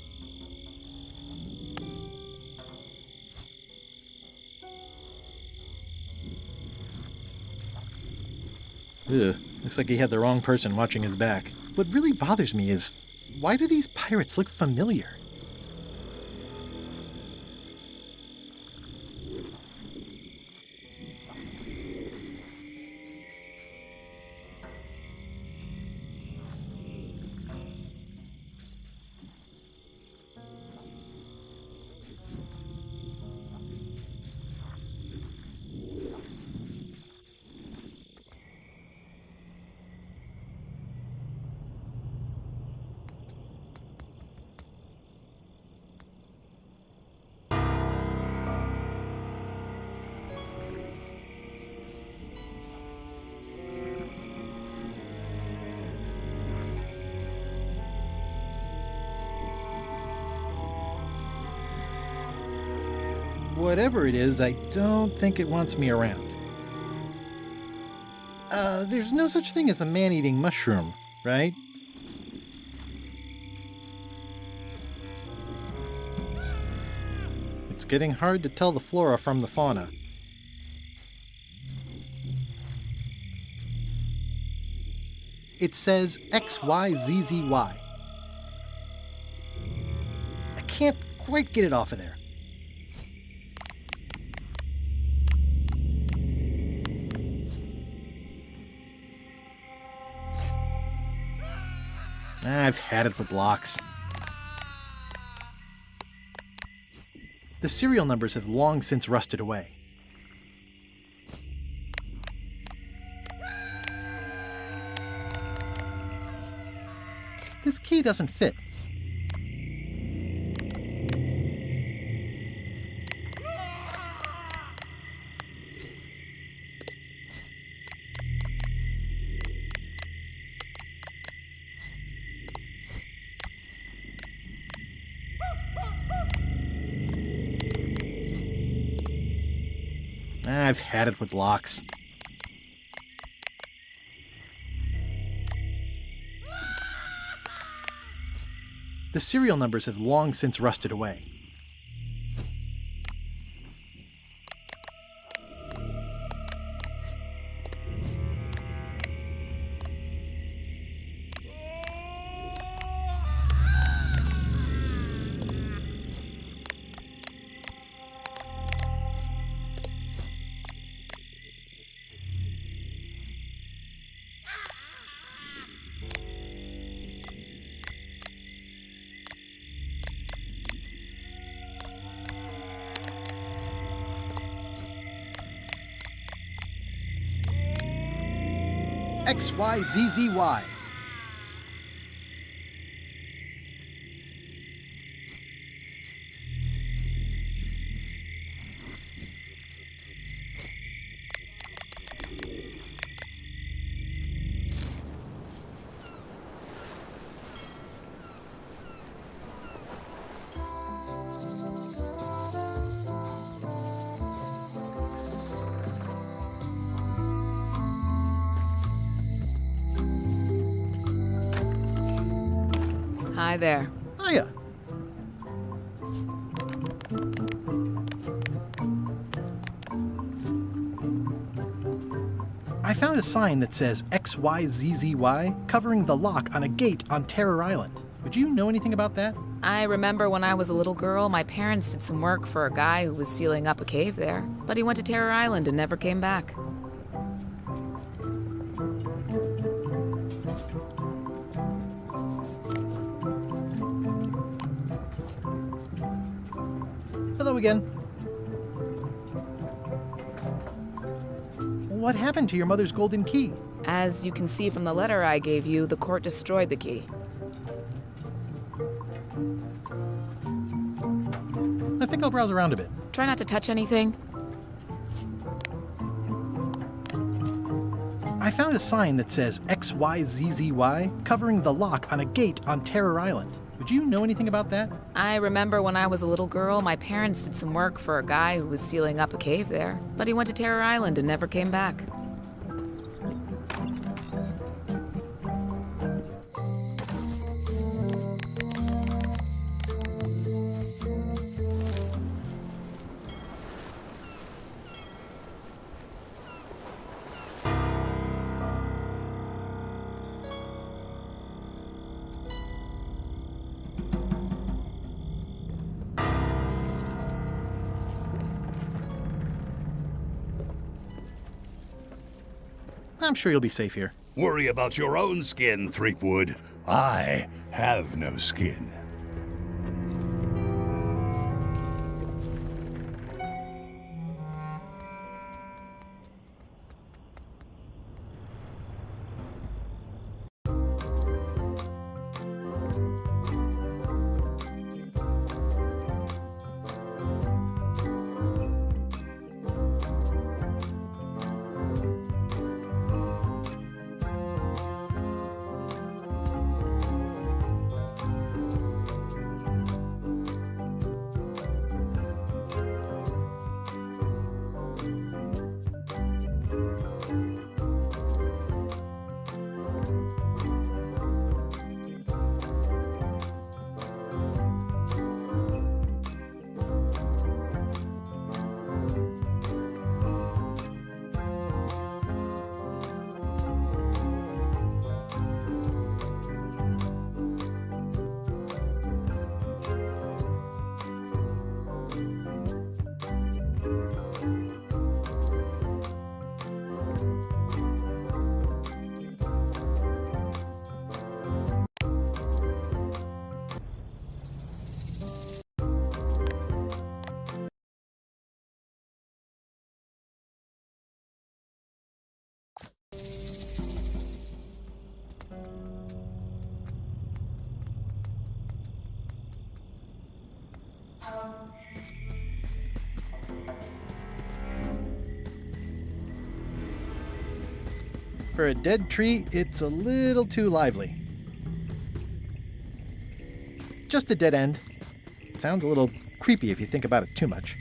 Ugh, looks like he had the wrong person watching his back. What really bothers me is, why do these pirates look familiar? Whatever it is, I don't think it wants me around. There's no such thing as a man-eating mushroom, right? It's getting hard to tell the flora from the fauna. It says XYZZY. I can't quite get it off of there. I've had it with locks. The serial numbers have long since rusted away. This key doesn't fit. I've had it with locks. The serial numbers have long since rusted away. XYZZY. Hi there. Hiya. I found a sign that says XYZZY covering the lock on a gate on Terror Island. Would you know anything about that? I remember when I was a little girl, my parents did some work for a guy who was sealing up a cave there, but he went to Terror Island and never came back. Hello again. What happened to your mother's golden key? As you can see from the letter I gave you, the court destroyed the key. I think I'll browse around a bit. Try not to touch anything. I found a sign that says XYZZY covering the lock on a gate on Terror Island. Would you know anything about that? I remember when I was a little girl, my parents did some work for a guy who was sealing up a cave there, but he went to Terror Island and never came back. I'm sure you'll be safe here. Worry about your own skin, Threepwood. I have no skin. For a dead tree, it's a little too lively. Just a dead end. Sounds a little creepy if you think about it too much.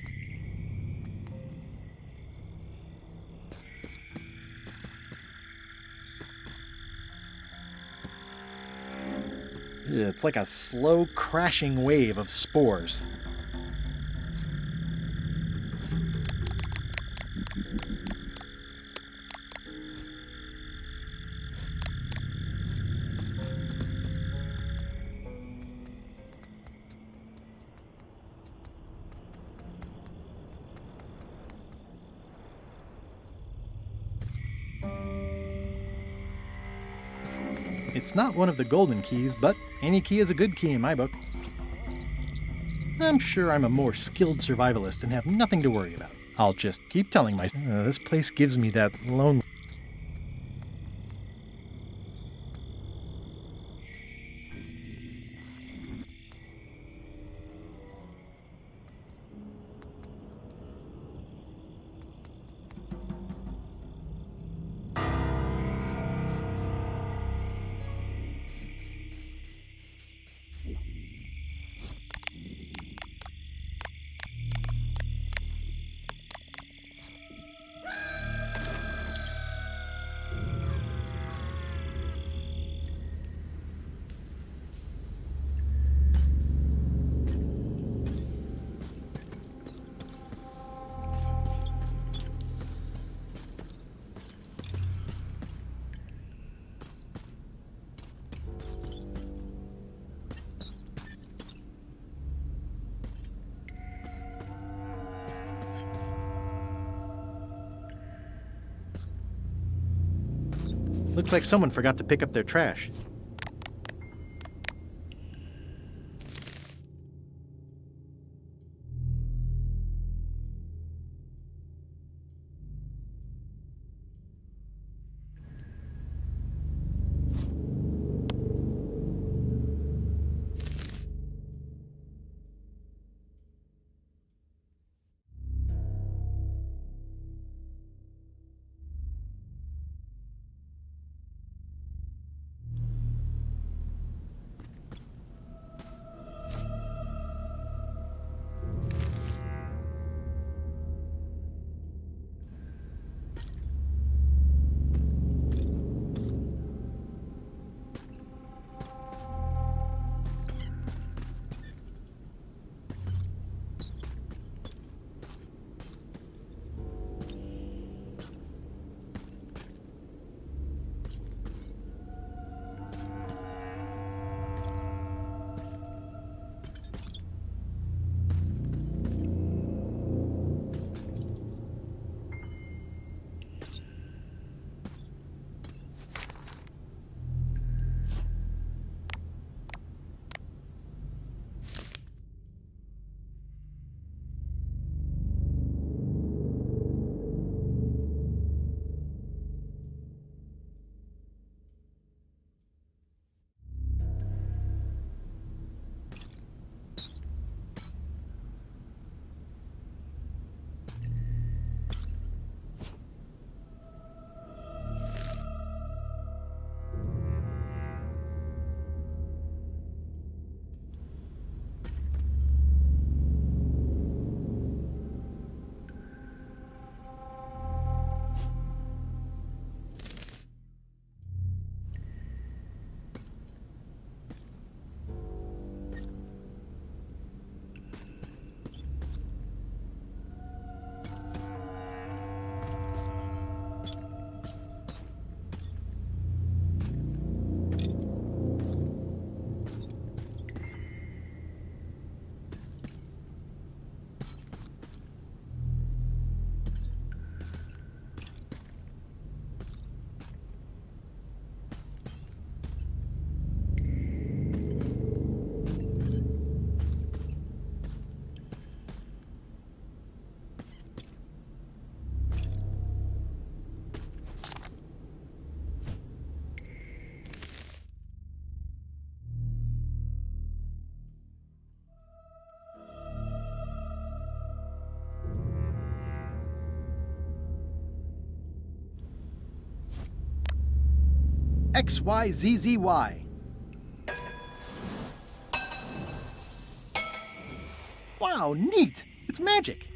It's like a slow crashing wave of spores. It's not one of the golden keys, but any key is a good key in my book. I'm sure I'm a more skilled survivalist and have nothing to worry about. I'll just keep telling myself, this place gives me that lonely... Looks like someone forgot to pick up their trash. XYZZY. Wow, neat! It's magic!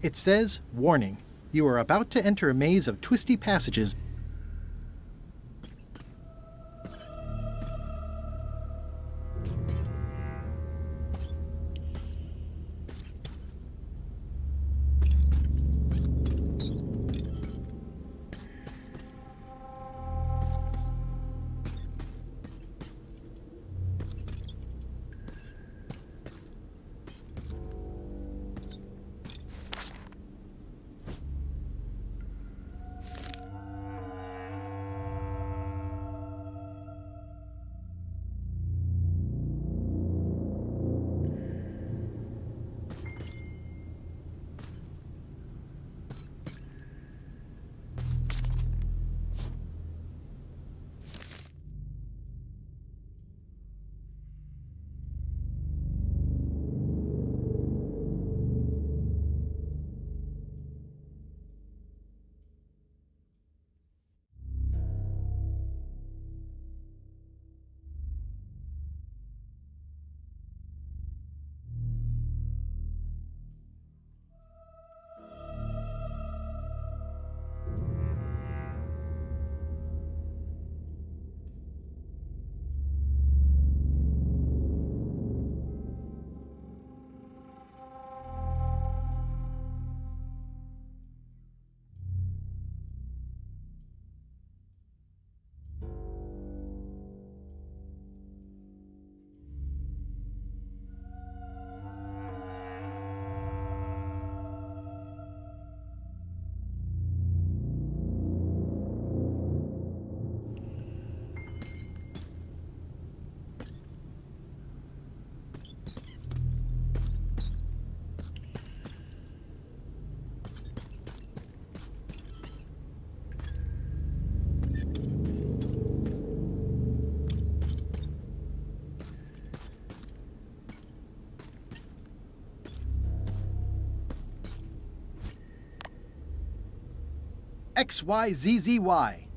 It says, warning, you are about to enter a maze of twisty passages. XYZZY.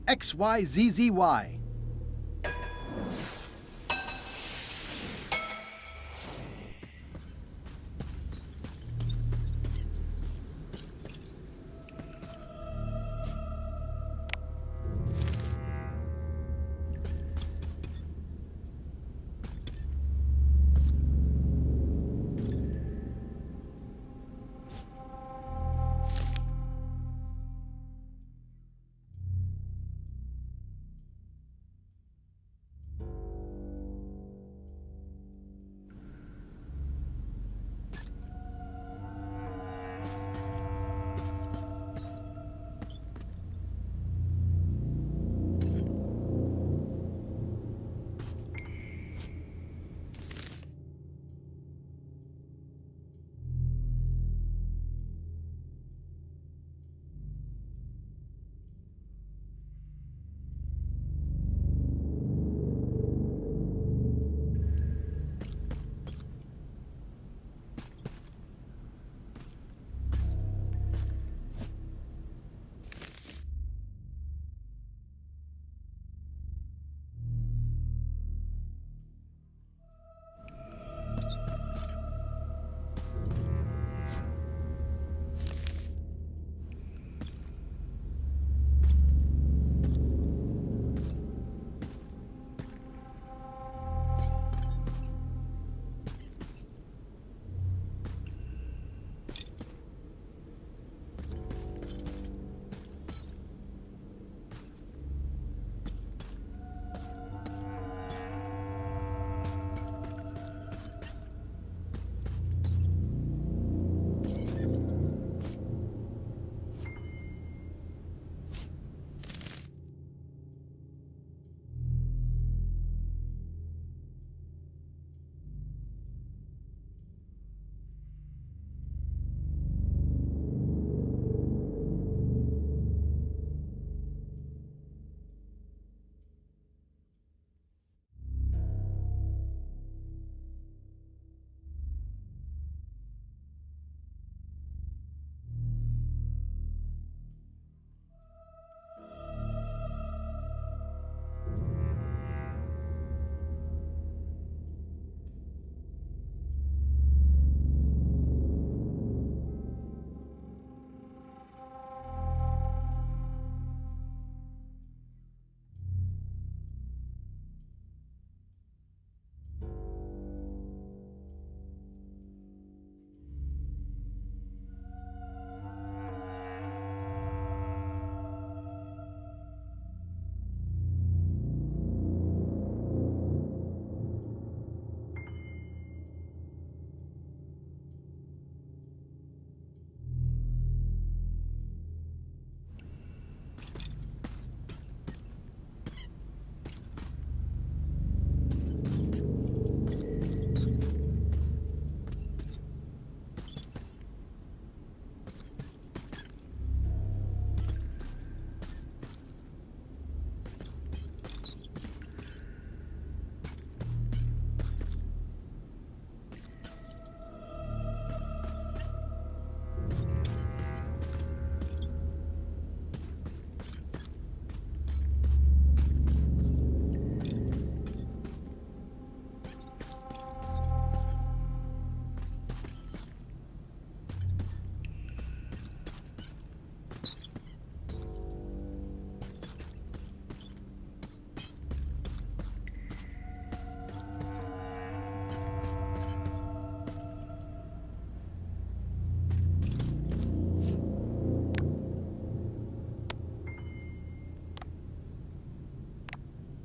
XYZZY.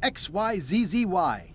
XYZZY.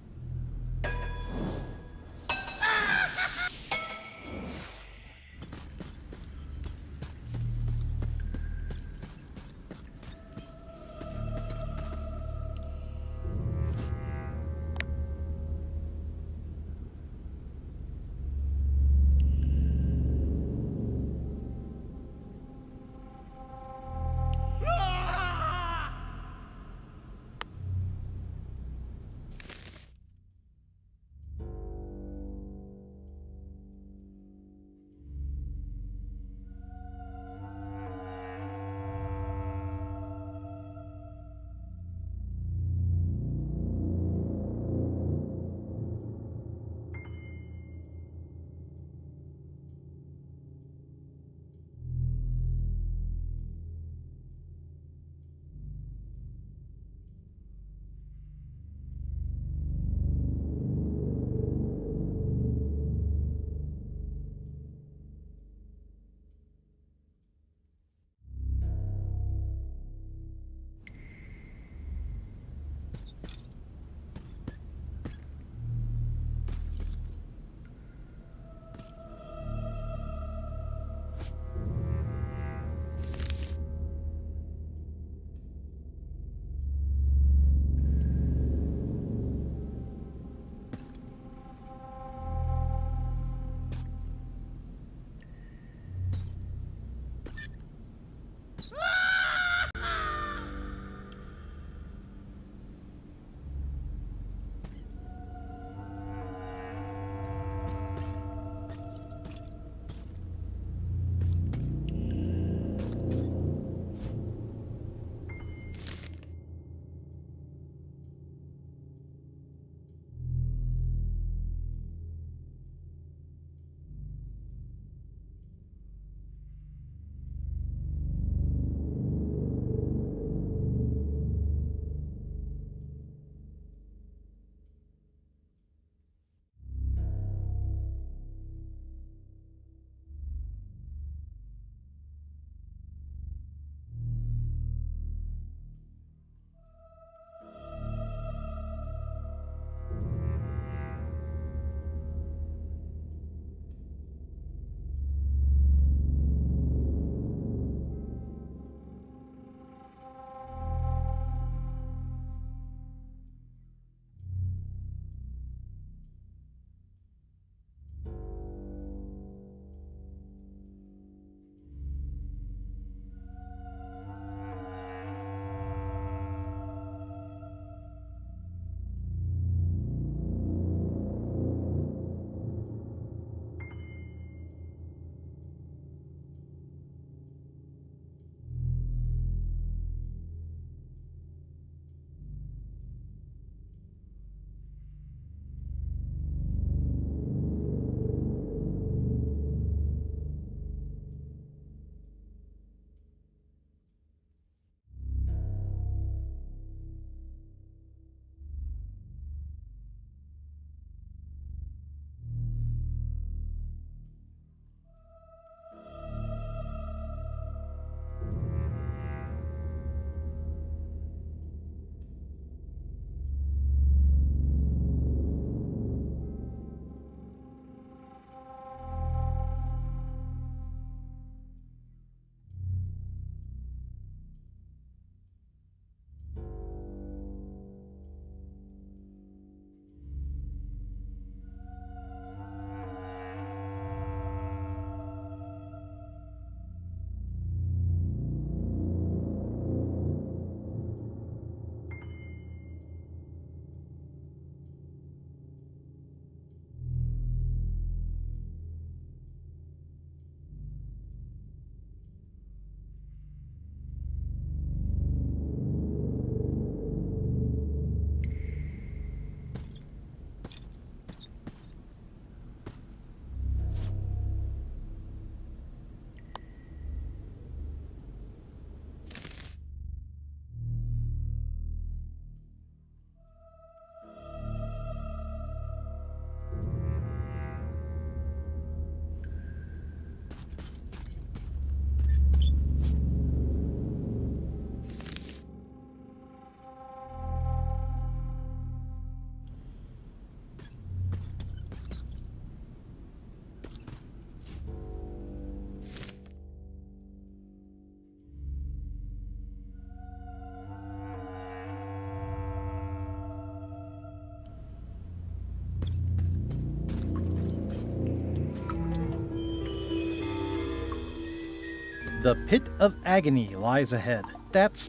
The pit of agony lies ahead. That's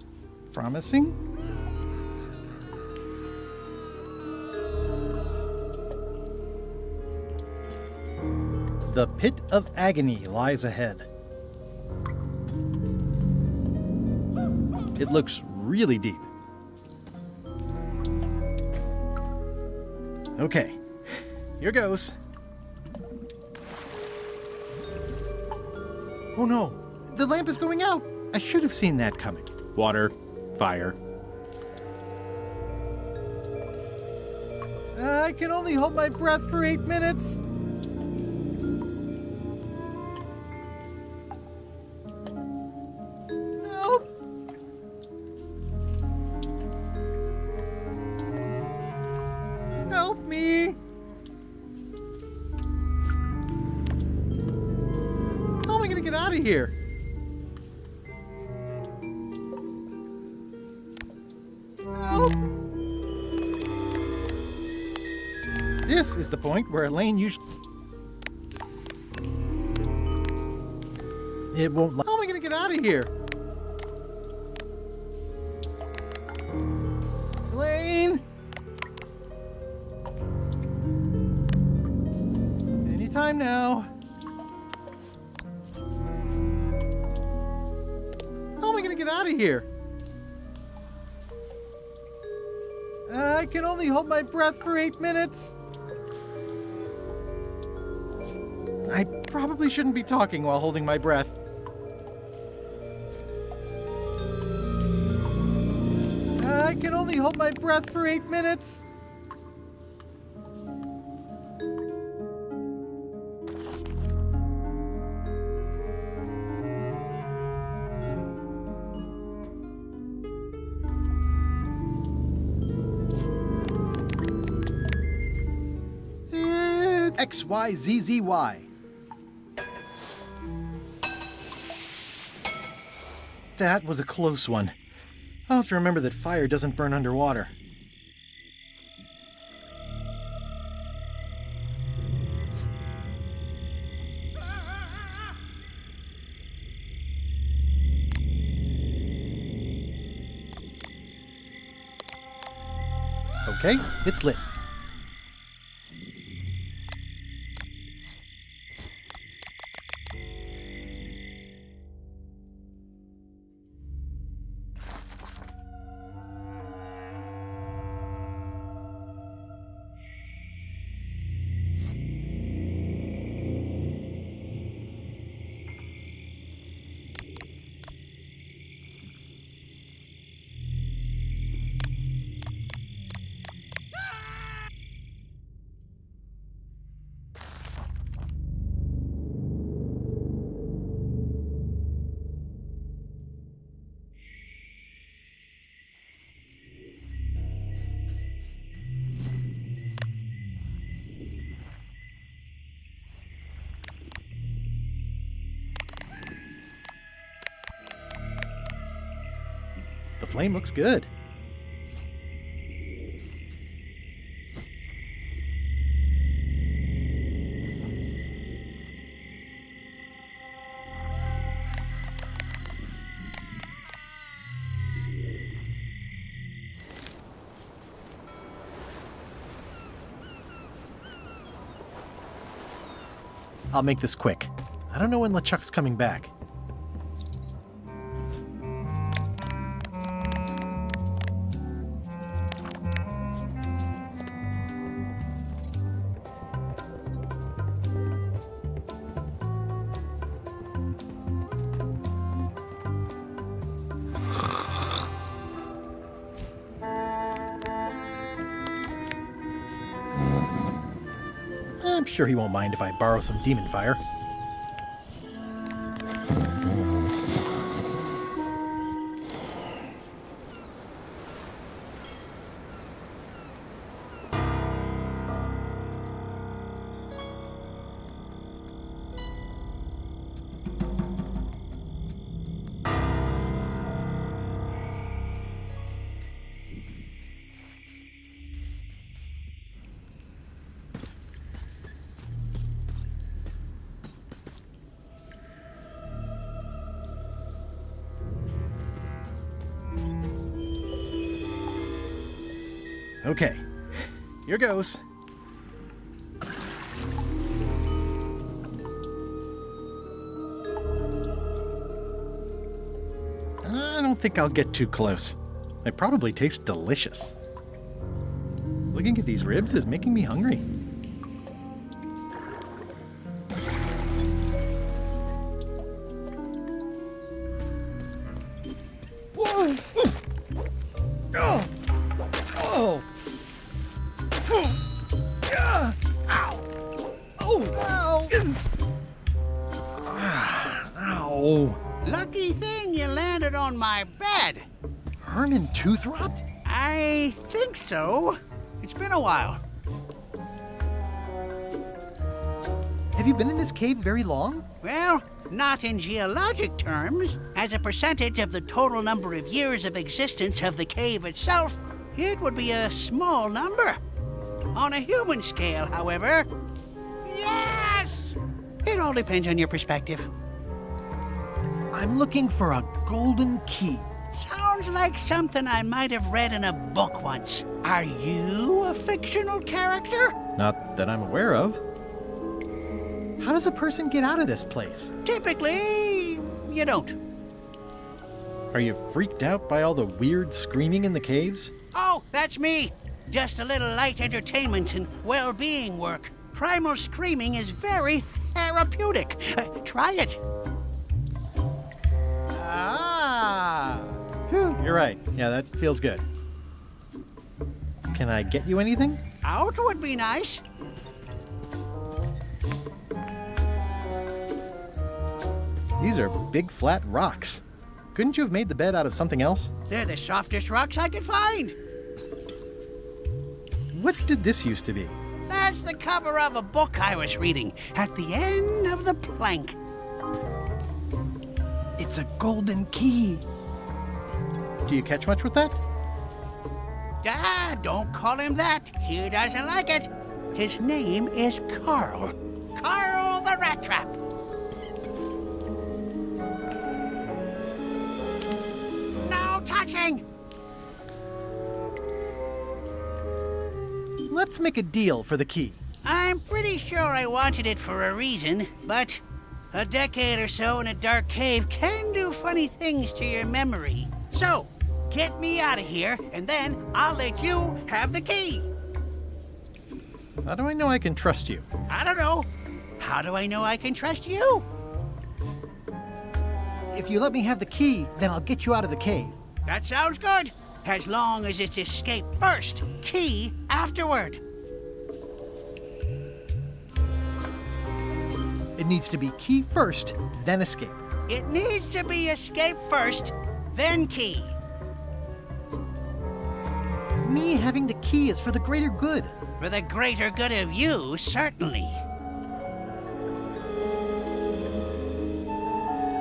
promising. The pit of agony lies ahead. It looks really deep. Okay, here goes. Oh no, the lamp is going out. I should have seen that coming. Water, fire. I can only hold my breath for 8 minutes. Help! Help me! How am I gonna get out of here? Help! This is the point where Elaine usually... It won't... How am I gonna get out of here? Elaine! Anytime now. How am I gonna get out of here? I can only hold my breath for 8 minutes. I probably shouldn't be talking while holding my breath. I can only hold my breath for 8 minutes. It's XYZZY. That was a close one. I'll have to remember that fire doesn't burn underwater. Okay, it's lit. The flame looks good. I'll make this quick. I don't know when LeChuck's coming back. I'm sure he won't mind if I borrow some demon fire. Okay, here goes. I don't think I'll get too close. They probably taste delicious. Looking at these ribs is making me hungry. Whoa! Oh! Oh! Ow! Oh! Ow! Lucky thing you landed on my bed. Herman Toothrot? I think so. It's been a while. Have you been in this cave very long? Well, not in geologic terms. As a percentage of the total number of years of existence of the cave itself, it would be a small number. On a human scale, however, yes! It all depends on your perspective. I'm looking for a golden key. Sounds like something I might have read in a book once. Are you a fictional character? Not that I'm aware of. How does a person get out of this place? Typically, you don't. Are you freaked out by all the weird screaming in the caves? Oh, that's me. Just a little light entertainment and well-being work. Primal screaming is very therapeutic. Try it. Ah! Whew, you're right. Yeah, that feels good. Can I get you anything? Out would be nice. These are big flat rocks. Couldn't you have made the bed out of something else? They're the softest rocks I could find. What did this used to be? That's the cover of a book I was reading at the end of the plank. It's a golden key. Do you catch much with that? Ah, don't call him that. He doesn't like it. His name is Carl. Carl the Rat Trap. No touching! Let's make a deal for the key. I'm pretty sure I wanted it for a reason, but a decade or so in a dark cave can do funny things to your memory. So, get me out of here, and then I'll let you have the key. How do I know I can trust you? I don't know. How do I know I can trust you? If you let me have the key, then I'll get you out of the cave. That sounds good. As long as it's escape first, key afterward. It needs to be key first, then escape. It needs to be escape first, then key. Me having the key is for the greater good. For the greater good of you, certainly.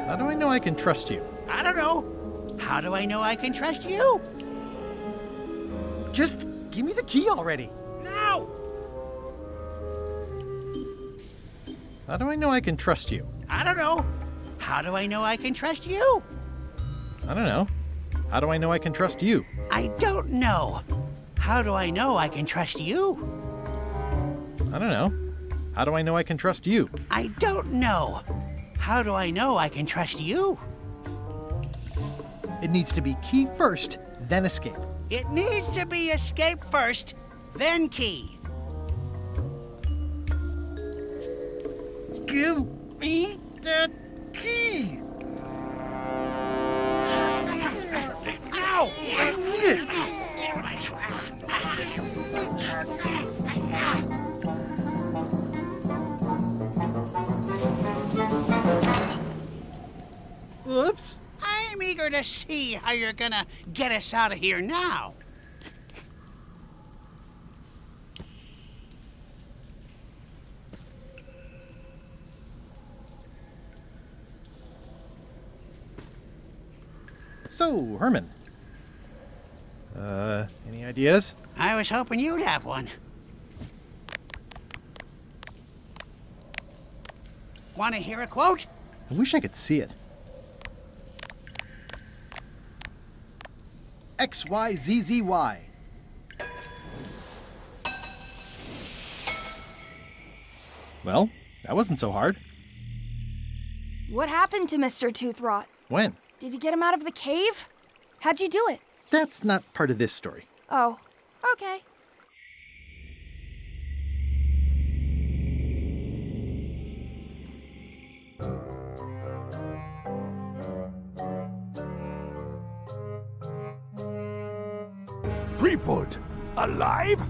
How do I know I can trust you? I don't know. How do I know I can trust you? Just give me the key already. No! How do I know I can trust you? I don't know. How do I know I can trust you? I don't know. How do I know I can trust you? I don't know. How do I know I can trust you? I don't know. How do I know I can trust you? I don't know. How do I know I can trust you? It needs to be key first, then escape. It needs to be escape first, then key. Give me that key! Ow! Whoops. I'm eager to see how you're gonna get us out of here now. So, Herman. Any ideas? I was hoping you'd have one. Want to hear a quote? I wish I could see it. XYZZY. Well, that wasn't so hard. What happened to Mr. Toothrot? When? Did you get him out of the cave? How'd you do it? That's not part of this story. Oh, okay. Threepwood? Alive?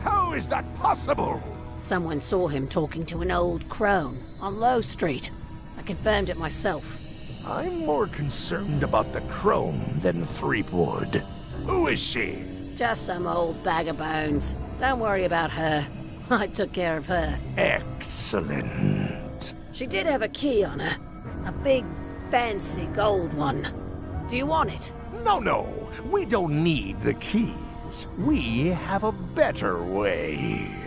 How is that possible? Someone saw him talking to an old crone on Low Street. I confirmed it myself. I'm more concerned about the crone than Threepwood. Who is she? Just some old bag of bones. Don't worry about her. I took care of her. Excellent. She did have a key on her. A big, fancy gold one. Do you want it? No. We don't need the keys. We have a better way.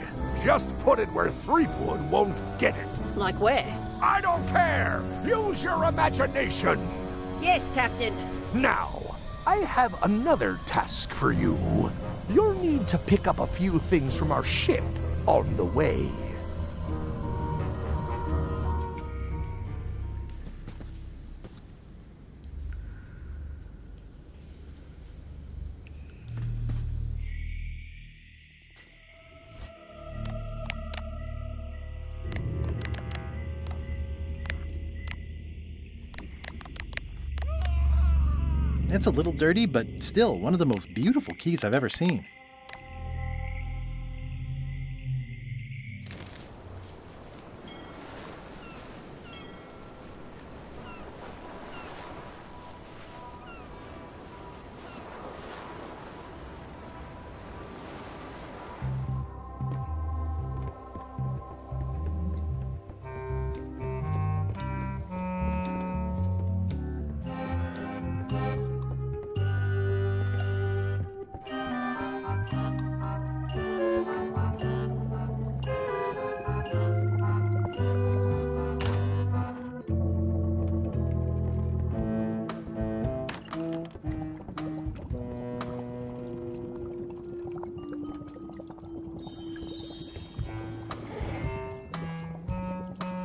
Just put it where Threepwood won't get it. Like where? I don't care! Use your imagination! Yes, Captain. Now, I have another task for you. You'll need to pick up a few things from our ship on the way. It's a little dirty, but still one of the most beautiful keys I've ever seen.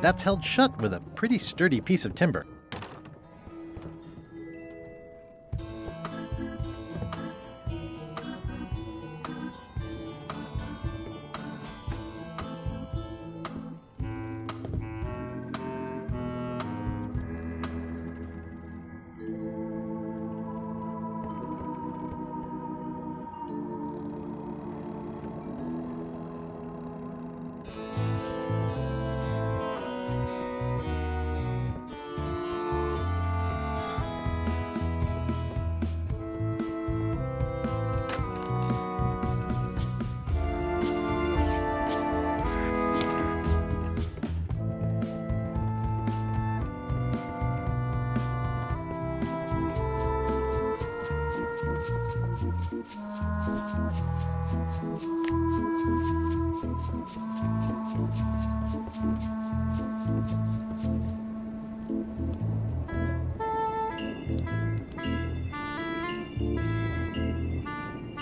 That's held shut with a pretty sturdy piece of timber.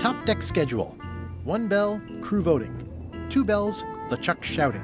Top deck schedule. 1 bell, crew voting. 2 bells, LeChuck shouting.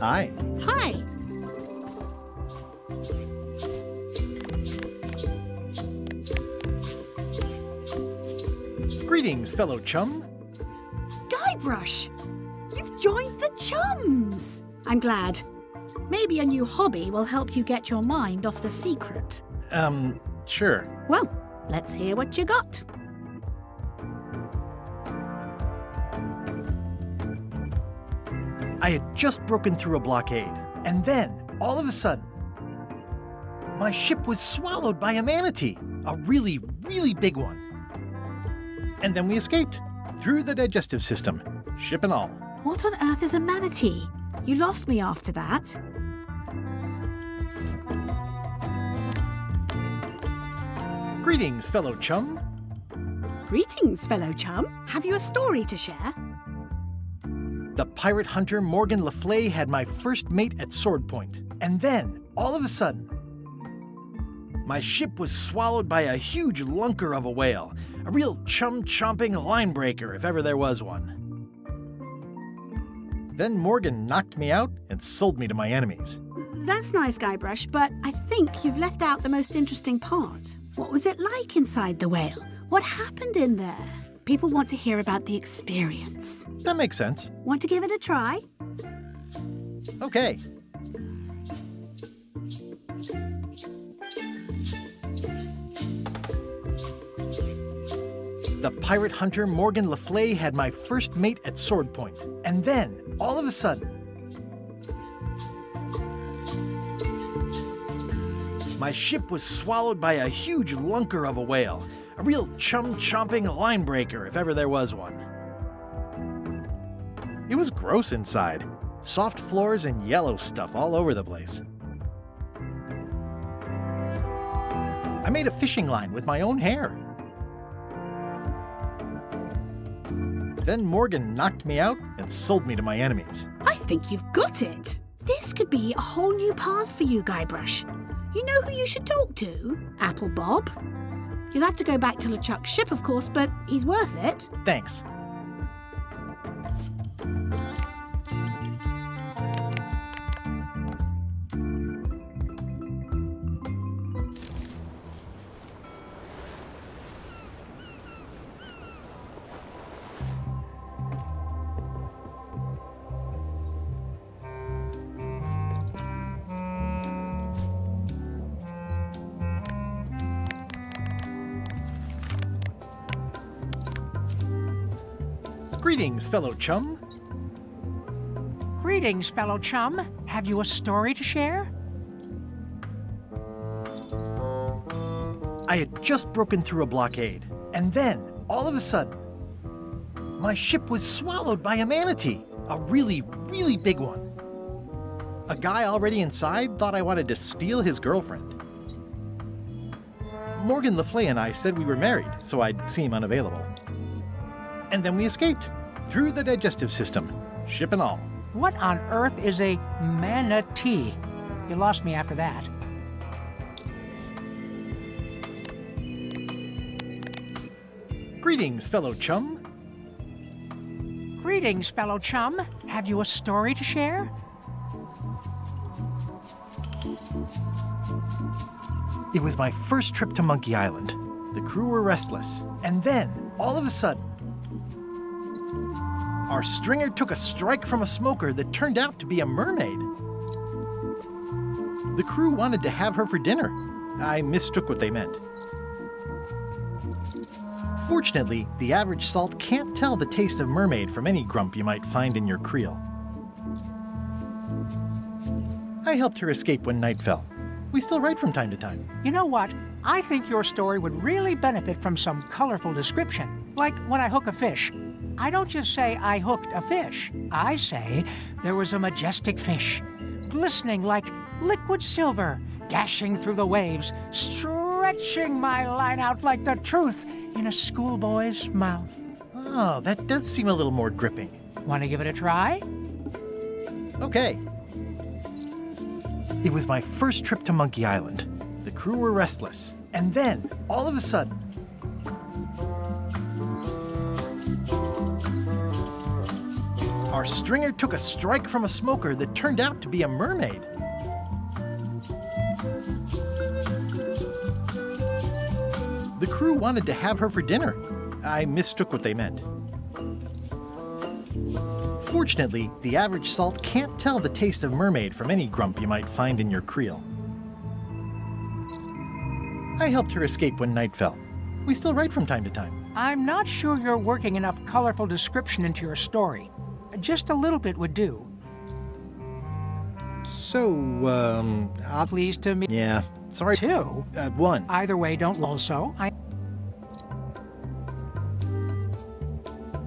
Hi. Hi. Greetings, fellow chum. Guybrush! You've joined the Chums! I'm glad. Maybe a new hobby will help you get your mind off the secret. Sure. Well, let's hear what you got. I had just broken through a blockade, and then, all of a sudden, my ship was swallowed by a manatee. A really, really big one. And then we escaped, through the digestive system, ship and all. What on earth is a manatee? You lost me after that. Greetings, fellow chum. Greetings, fellow chum. Have you a story to share? The pirate hunter Morgan Le Fay had my first mate at sword point. And then, all of a sudden, my ship was swallowed by a huge lunker of a whale. A real chum-chomping line breaker, if ever there was one. Then Morgan knocked me out and sold me to my enemies. That's nice, Guybrush, but I think you've left out the most interesting part. What was it like inside the whale? What happened in there? People want to hear about the experience. That makes sense. Want to give it a try? Okay. The pirate hunter Morgan Le Fay had my first mate at sword point. And then, all of a sudden, my ship was swallowed by a huge lunker of a whale. A real chum-chomping line breaker, if ever there was one. It was gross inside. Soft floors and yellow stuff all over the place. I made a fishing line with my own hair. Then Morgan knocked me out and sold me to my enemies. I think you've got it. This could be a whole new path for you, Guybrush. You know who you should talk to? Apple Bob. You'll have to go back to LeChuck's ship, of course, but he's worth it. Thanks. Greetings, fellow chum. Greetings, fellow chum. Have you a story to share? I had just broken through a blockade, and then, all of a sudden, my ship was swallowed by a manatee. A really, really big one. A guy already inside thought I wanted to steal his girlfriend. Morgan Le Fay and I said we were married, so I'd seem unavailable. And then we escaped, through the digestive system, ship and all. What on earth is a manatee? You lost me after that. Greetings, fellow chum. Greetings, fellow chum. Have you a story to share? It was my first trip to Monkey Island. The crew were restless, and then, all of a sudden, our stringer took a strike from a smoker that turned out to be a mermaid. The crew wanted to have her for dinner. I mistook what they meant. Fortunately, the average salt can't tell the taste of mermaid from any grump you might find in your creel. I helped her escape when night fell. We still write from time to time. You know what? I think your story would really benefit from some colorful description. Like when I hook a fish. I don't just say I hooked a fish. I say there was a majestic fish, glistening like liquid silver, dashing through the waves, stretching my line out like the truth in a schoolboy's mouth. Oh, that does seem a little more gripping. Want to give it a try? Okay. It was my first trip to Monkey Island. The crew were restless. And then, all of a sudden, our stringer took a strike from a smoker that turned out to be a mermaid. The crew wanted to have her for dinner. I mistook what they meant. Fortunately, the average salt can't tell the taste of mermaid from any grump you might find in your creel. I helped her escape when night fell. We still write from time to time. I'm not sure you're working enough colorful description into your story. Just a little bit would do. So, Pleased to meet. Yeah, sorry. 2? 1. Either way, don't also.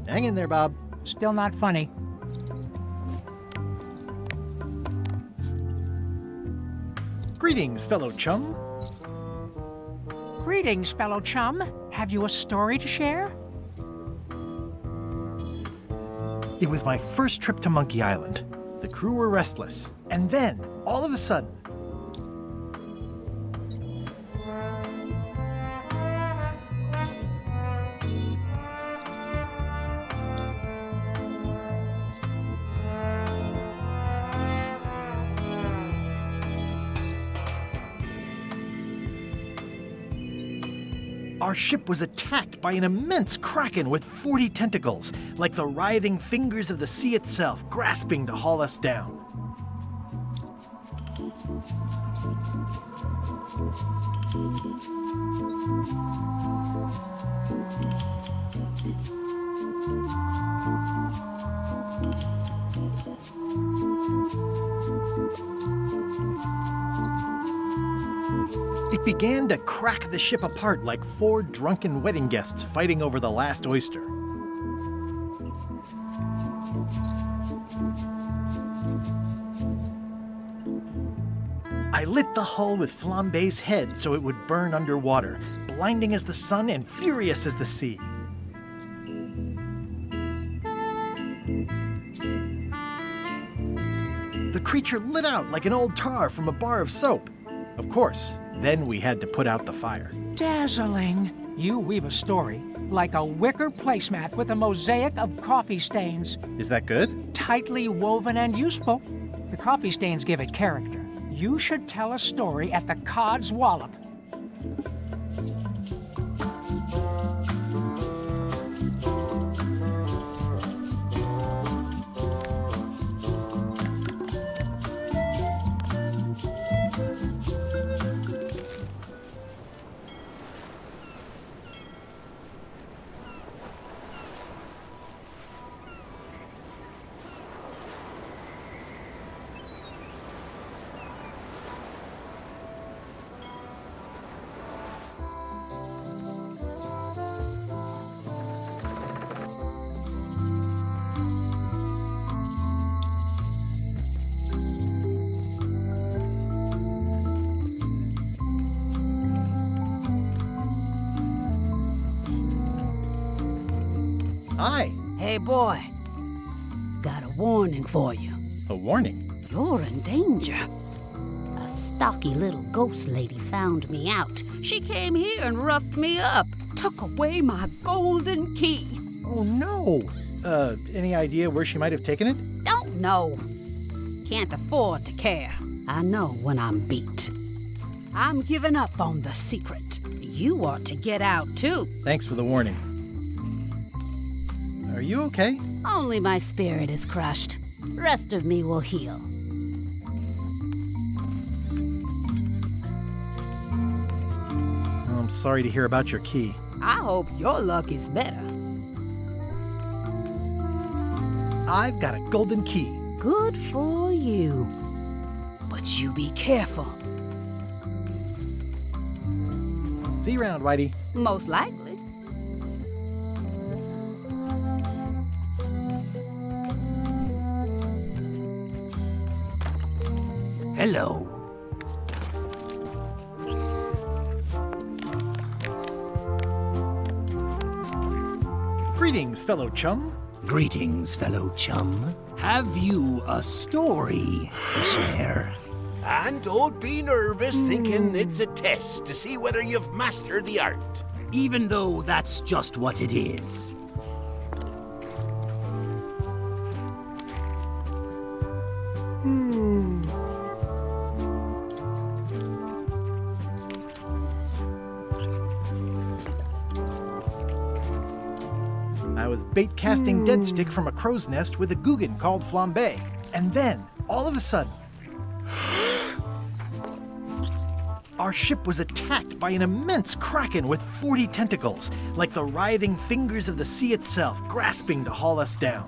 Hang in there, Bob. Still not funny. Greetings, fellow chum. Greetings, fellow chum. Have you a story to share? It was my first trip to Monkey Island. The crew were restless. And then, all of a sudden, our ship was attacked by an immense kraken with 40 tentacles, like the writhing fingers of the sea itself, grasping to haul us down. It began to crack the ship apart like 4 drunken wedding guests fighting over the last oyster. I lit the hull with Flambe's head so it would burn underwater, blinding as the sun and furious as the sea. The creature lit out like an old tar from a bar of soap. Of course, then we had to put out the fire. Dazzling. You weave a story like a wicker placemat with a mosaic of coffee stains. Is that good? Tightly woven and useful. The coffee stains give it character. You should tell a story at the Cod's Wallop. Hi. Hey, boy. Got a warning for you. A warning? You're in danger. A stocky little ghost lady found me out. She came here and roughed me up. Took away my golden key. Oh, no. Any idea where she might have taken it? Don't know. Can't afford to care. I know when I'm beat. I'm giving up on the secret. You ought to get out, too. Thanks for the warning. Are you okay? Only my spirit is crushed. Rest of me will heal. I'm sorry to hear about your key. I hope your luck is better. I've got a golden key. Good for you. But you be careful. See you around, Whitey. Most likely. Hello. Greetings, fellow chum. Greetings, fellow chum. Have you a story to share? And don't be nervous thinking it's a test to see whether you've mastered the art. Even though that's just what it is. I was bait casting dead stick from a crow's nest with a Guggen called Flambe. And then, all of a sudden, our ship was attacked by an immense kraken with 40 tentacles, like the writhing fingers of the sea itself, grasping to haul us down.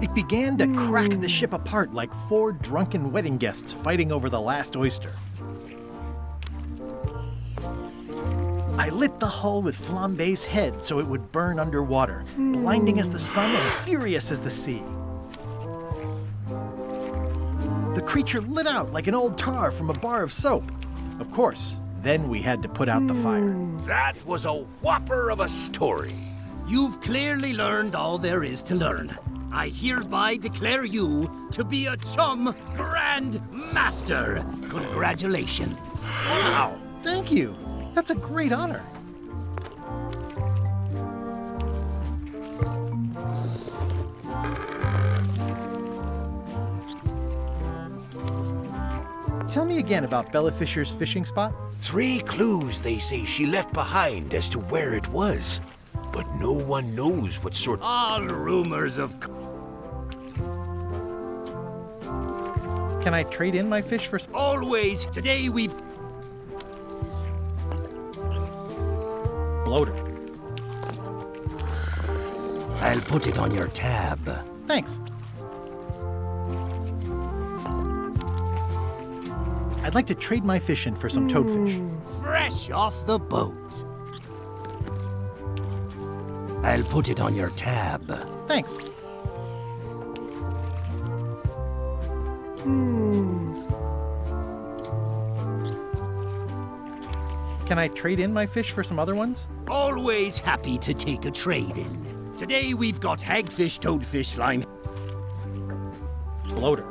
It began to crack the ship apart like 4 drunken wedding guests fighting over the last oyster. I lit the hull with Flambe's head so it would burn underwater, blinding as the sun and furious as the sea. The creature lit out like an old tar from a bar of soap. Of course, then we had to put out the fire. That was a whopper of a story. You've clearly learned all there is to learn. I hereby declare you to be a Chum Grand Master. Congratulations. Wow, thank you. That's a great honor. Tell me again about Bella Fisher's fishing spot. 3 clues they say she left behind as to where it was. But no one knows what sort... All rumors of... Can I trade in my fish for... Always. Today we've... Bloater. I'll put it on your tab. Thanks. I'd like to trade my fish in for some toadfish. Fresh off the boat. I'll put it on your tab. Thanks. Can I trade in my fish for some other ones? Always happy to take a trade-in. Today we've got hagfish, toadfish, slime... Bloater.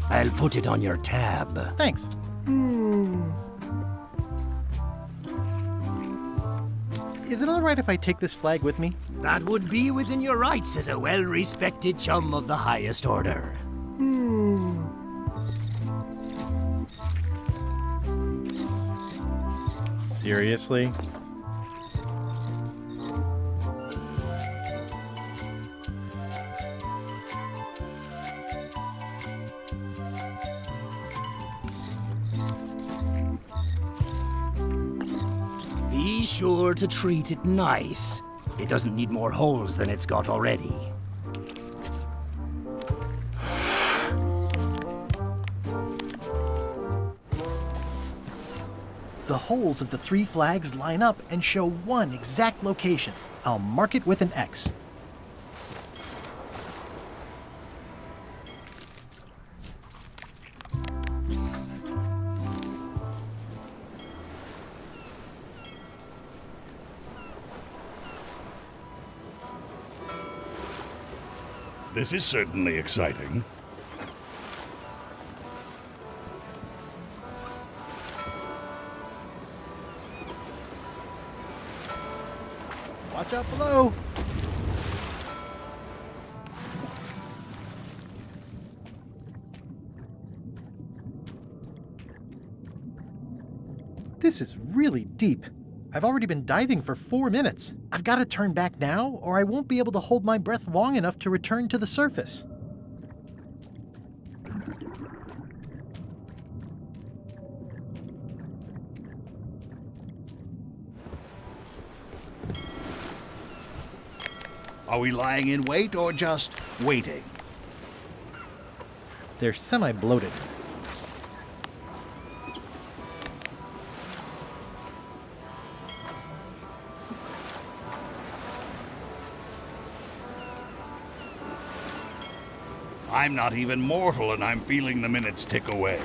I'll put it on your tab. Thanks. Is it all right if I take this flag with me? That would be within your rights as a well-respected chum of the highest order. Seriously? Be sure to treat it nice. It doesn't need more holes than it's got already. The holes of the 3 flags line up and show one exact location. I'll mark it with an X. This is certainly exciting. Watch out below! This is really deep. I've already been diving for 4 minutes. I've got to turn back now, or I won't be able to hold my breath long enough to return to the surface. Are we lying in wait or just waiting? They're semi-bloated. I'm not even mortal and I'm feeling the minutes tick away.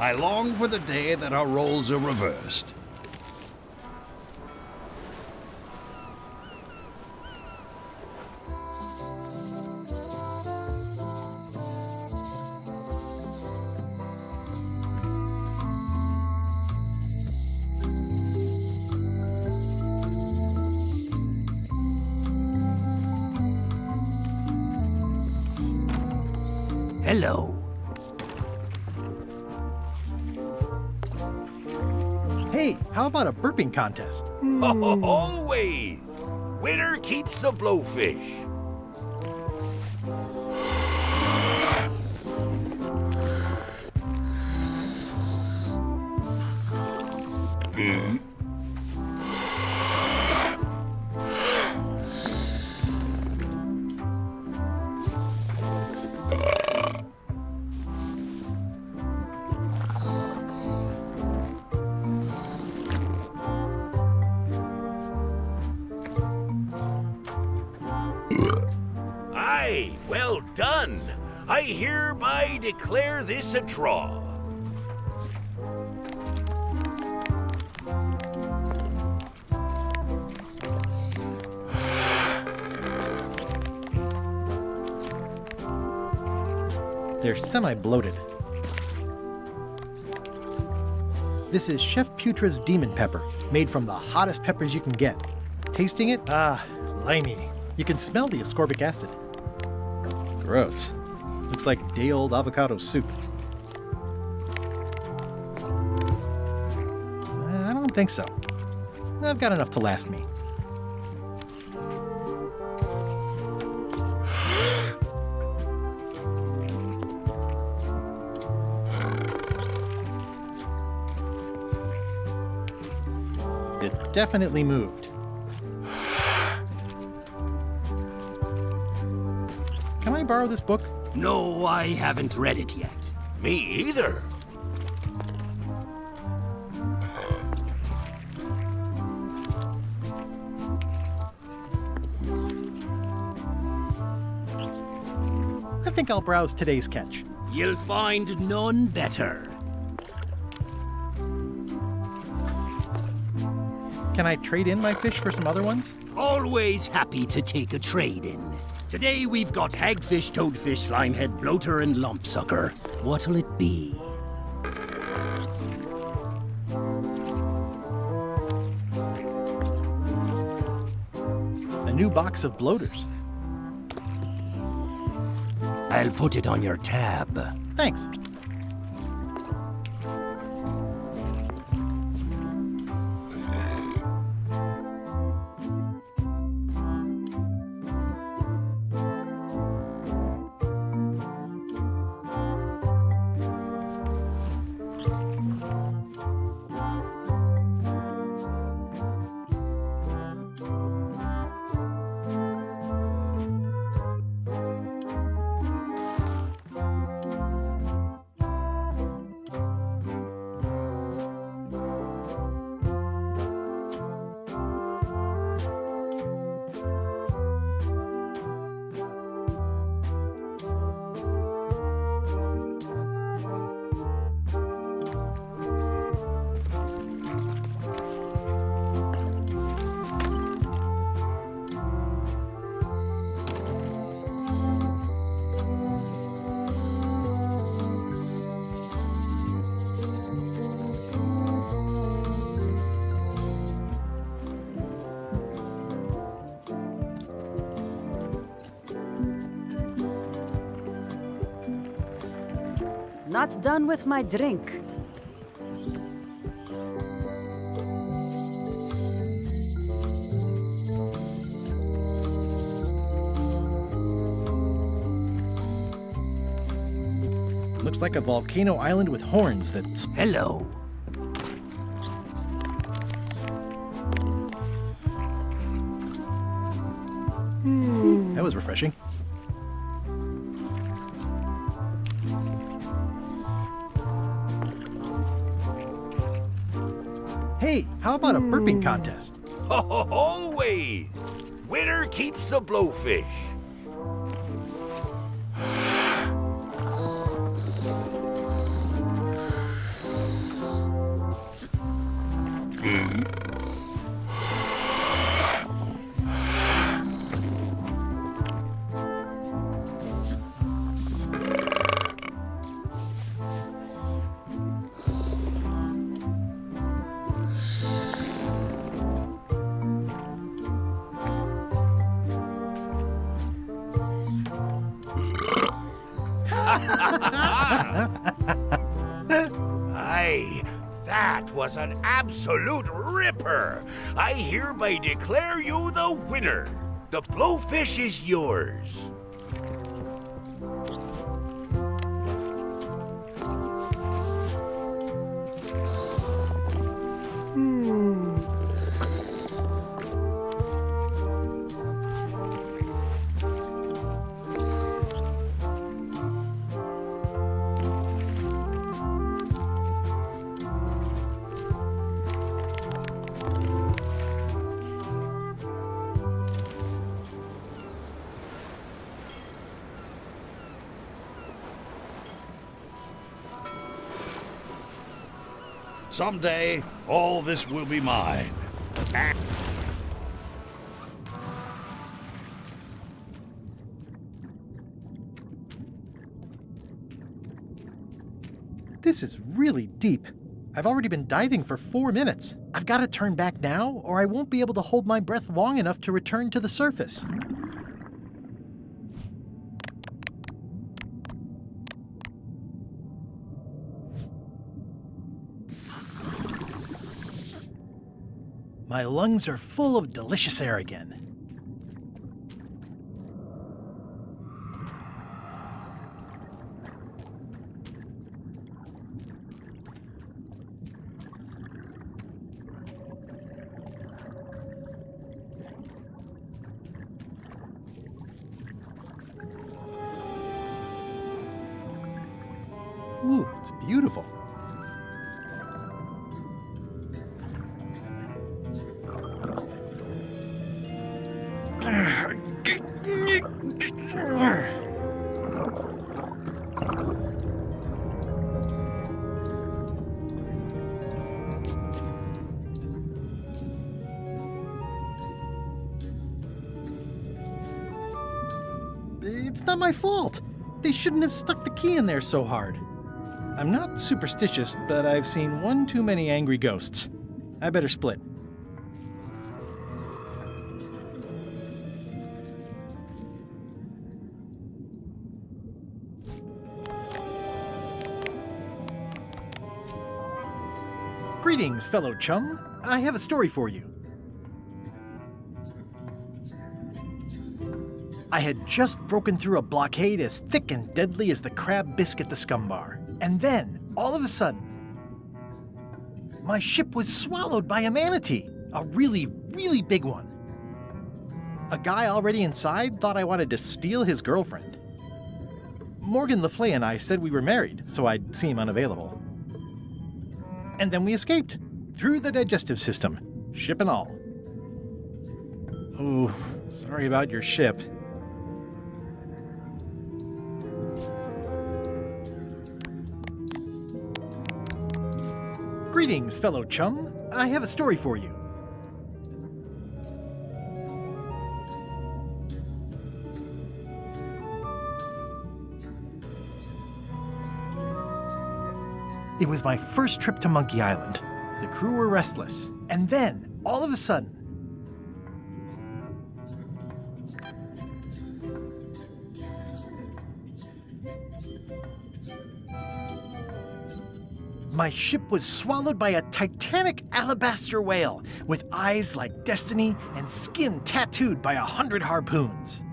I long for the day that our roles are reversed. Hello. Hey, how about a burping contest? Always! Winner keeps the blowfish. Aye, well done. I hereby declare this a draw. They're semi-bloated. This is Chef Putra's Demon Pepper, made from the hottest peppers you can get. Tasting it? Limey. You can smell the ascorbic acid. Gross. Looks like day-old avocado soup. I don't think so. I've got enough to last me. It definitely moved. Can I borrow this book? No, I haven't read it yet. Me either. I think I'll browse today's catch. You'll find none better. Can I trade in my fish for some other ones? Always happy to take a trade-in. Today we've got hagfish, toadfish, slimehead, bloater, and lumpsucker. What'll it be? A new box of bloaters. I'll put it on your tab. Thanks. Not done with my drink. Looks like a volcano island with horns that... Hello. That was refreshing. Hey, how about a burping contest? Always! Winner keeps the blowfish. Aye, that was an absolute ripper. I hereby declare you the winner. The blowfish is yours. Someday, all this will be mine. This is really deep. I've already been diving for 4 minutes. I've got to turn back now, or I won't be able to hold my breath long enough to return to the surface. My lungs are full of delicious air again. Ooh, it's beautiful. It's not my fault. They shouldn't have stuck the key in there so hard. I'm not superstitious, but I've seen one too many angry ghosts. I better split. Greetings, fellow chum. I have a story for you. I had just broken through a blockade as thick and deadly as the crab biscuit the scumbar. And then, all of a sudden, my ship was swallowed by a manatee. A really, really big one. A guy already inside thought I wanted to steal his girlfriend. Morgan LeFlay and I said we were married, so I'd seem unavailable. And then we escaped, through the digestive system, ship and all. Oh, sorry about your ship. Greetings, fellow chum. I have a story for you. It was my first trip to Monkey Island. The crew were restless. And then, all of a sudden, my ship was swallowed by a titanic alabaster whale with eyes like destiny and skin tattooed by 100 harpoons.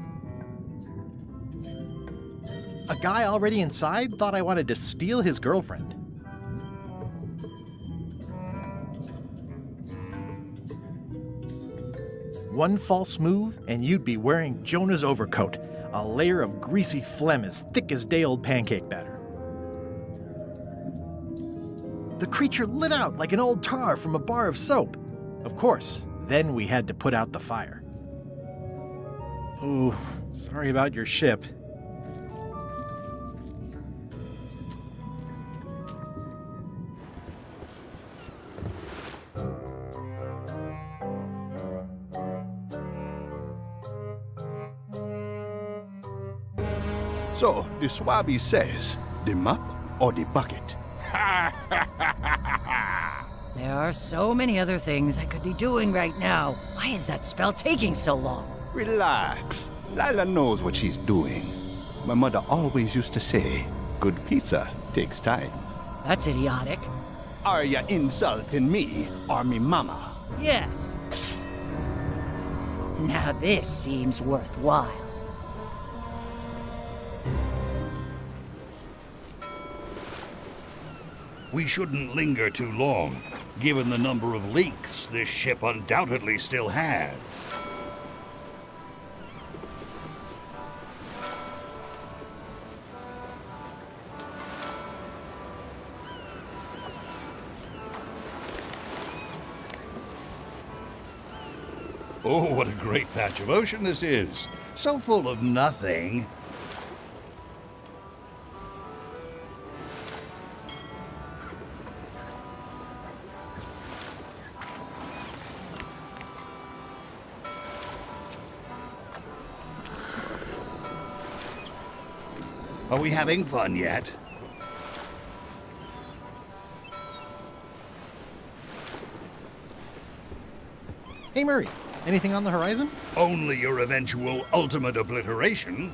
A guy already inside thought I wanted to steal his girlfriend. One false move, and you'd be wearing Jonah's overcoat, a layer of greasy phlegm as thick as day-old pancake batter. The creature lit out like an old tar from a bar of soap. Of course, then we had to put out the fire. Oh, sorry about your ship. So, the Swabby says, the mop or the bucket? There are so many other things I could be doing right now. Why is that spell taking so long? Relax. Lila knows what she's doing. My mother always used to say, good pizza takes time. That's idiotic. Are ya insulting me or me mama? Yes. Now this seems worthwhile. We shouldn't linger too long, given the number of leaks this ship undoubtedly still has. Oh, what a great patch of ocean this is. So full of nothing. Are we having fun yet? Hey, Murray. Anything on the horizon? Only your eventual ultimate obliteration.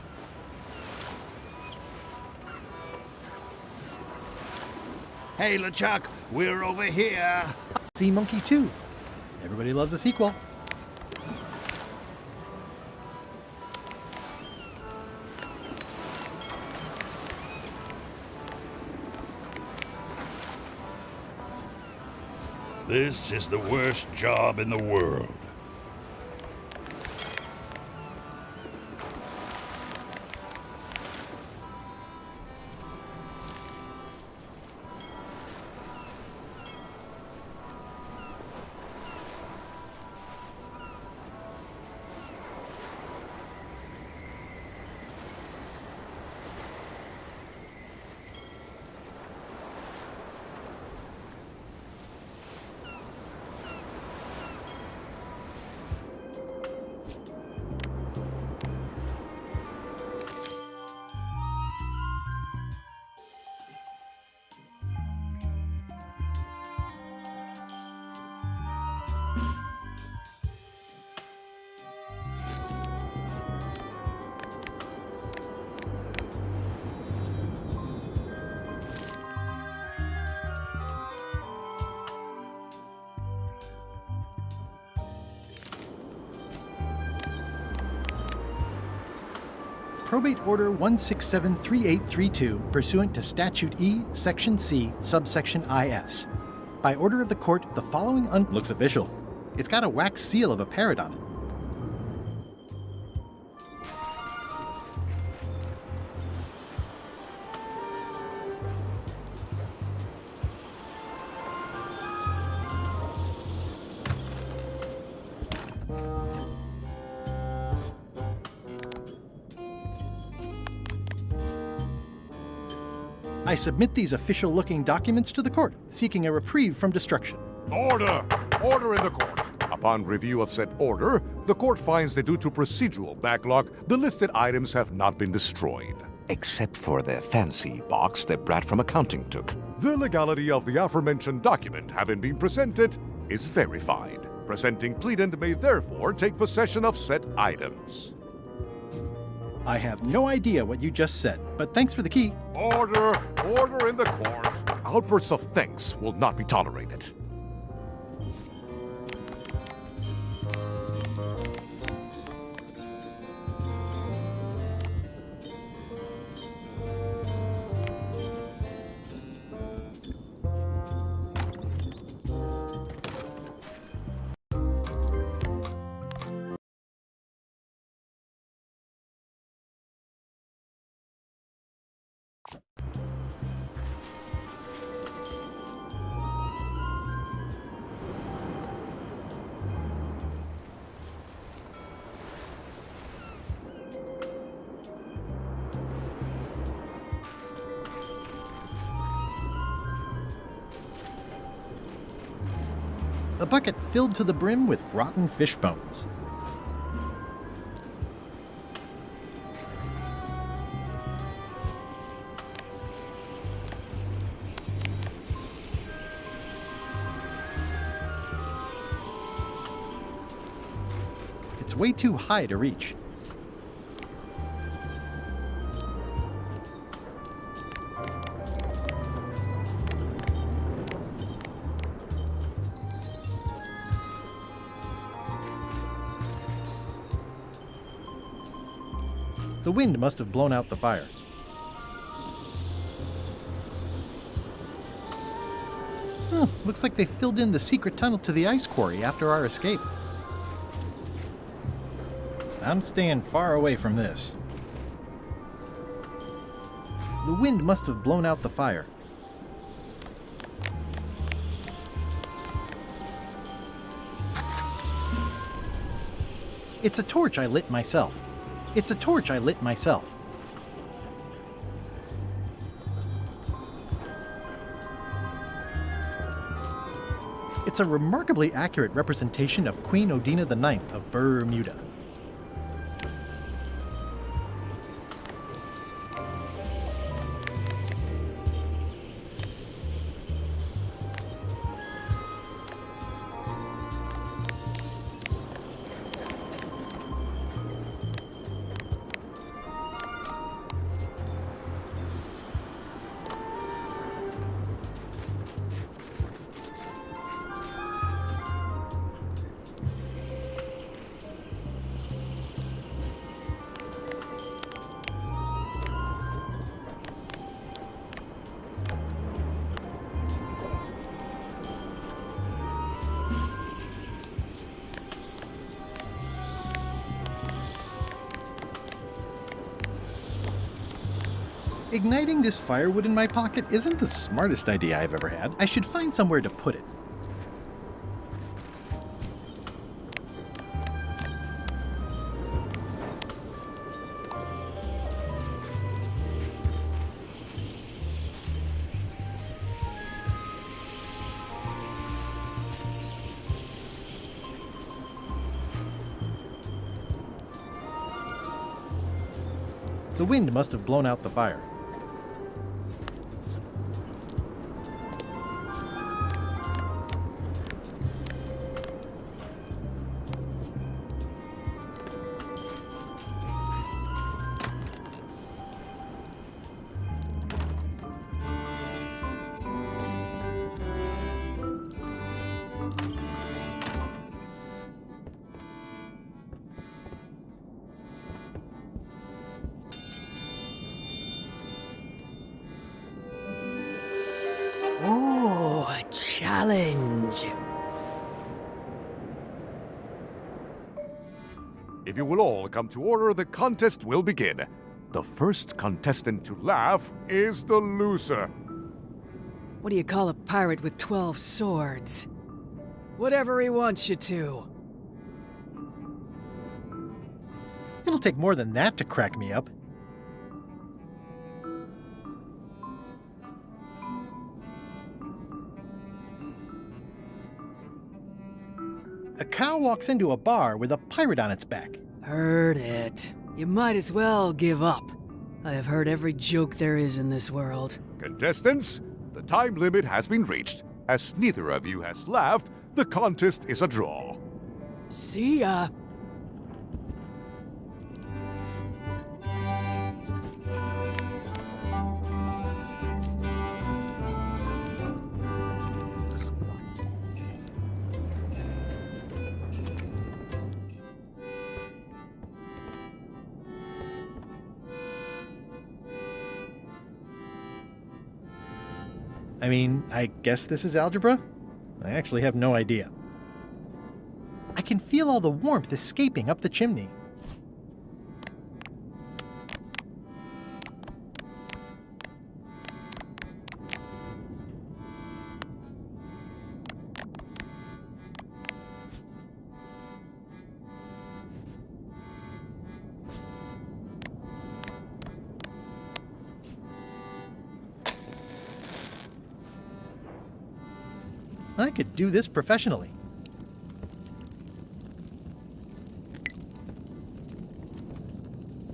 Hey, LeChuck, we're over here. Sea Monkey 2. Everybody loves a sequel. This is the worst job in the world. Probate Order 1673832, pursuant to Statute E, Section C, Subsection IS. By order of the court, the following looks official. It's got a wax seal of a parrot on it. I submit these official-looking documents to the court, seeking a reprieve from destruction. Order! Order in the court. Upon review of said order, the court finds that due to procedural backlog, the listed items have not been destroyed. Except for the fancy box that Brat from accounting took. The legality of the aforementioned document having been presented is verified. Presenting pleadant may therefore take possession of said items. I have no idea what you just said, but thanks for the key. Order! Order in the court! Outbursts of thanks will not be tolerated. A bucket filled to the brim with rotten fish bones. It's way too high to reach. The wind must have blown out the fire. Huh, looks like they filled in the secret tunnel to the ice quarry after our escape. I'm staying far away from this. The wind must have blown out the fire. It's a torch I lit myself. It's a torch I lit myself. It's a remarkably accurate representation of Queen Odina IX of Bermuda. Igniting this firewood in my pocket isn't the smartest idea I've ever had. I should find somewhere to put it. The wind must have blown out the fire. Ooh, a challenge. If you will all come to order, the contest will begin. The first contestant to laugh is the loser. What do you call a pirate with 12 swords? Whatever he wants you to. It'll take more than that to crack me up. A cow walks into a bar with a pirate on its back. Heard it. You might as well give up. I have heard every joke there is in this world. Contestants, the time limit has been reached. As neither of you has laughed, the contest is a draw. See ya. I mean, I guess this is algebra? I actually have no idea. I can feel all the warmth escaping up the chimney. I could do this professionally.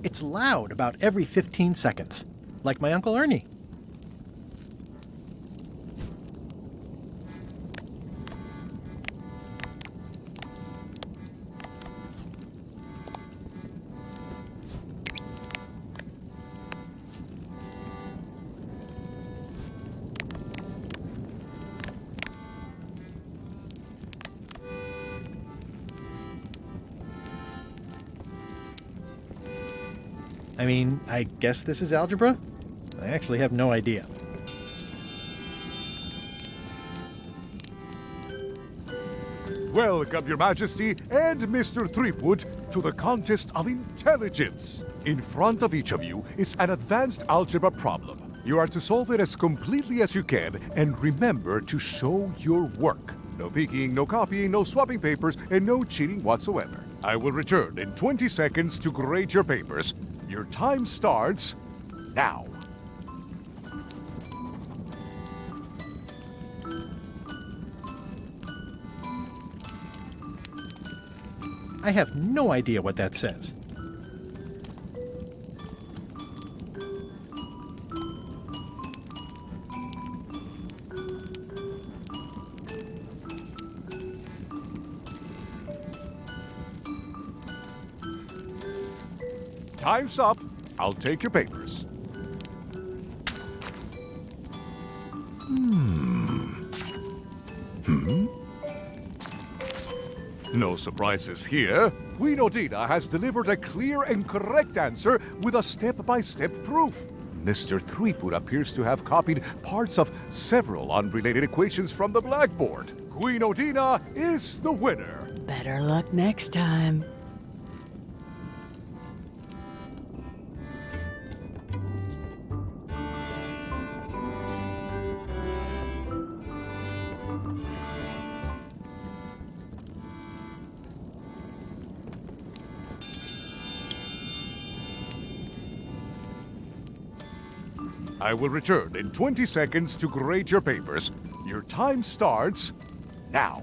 It's loud about every 15 seconds, like my Uncle Ernie. I mean, I guess this is algebra? I actually have no idea. Welcome, Your Majesty and Mr. Threepwood, to the contest of intelligence. In front of each of you is an advanced algebra problem. You are to solve it as completely as you can, and remember to show your work. No peeking, no copying, no swapping papers, and no cheating whatsoever. I will return in 20 seconds to grade your papers. Your time starts now. I have no idea what that says. Time's up. I'll take your papers. No surprises here. Queen Odina has delivered a clear and correct answer with a step-by-step proof. Mr. Threepwood appears to have copied parts of several unrelated equations from the blackboard. Queen Odina is the winner. Better luck next time. I will return in 20 seconds to grade your papers. Your time starts now.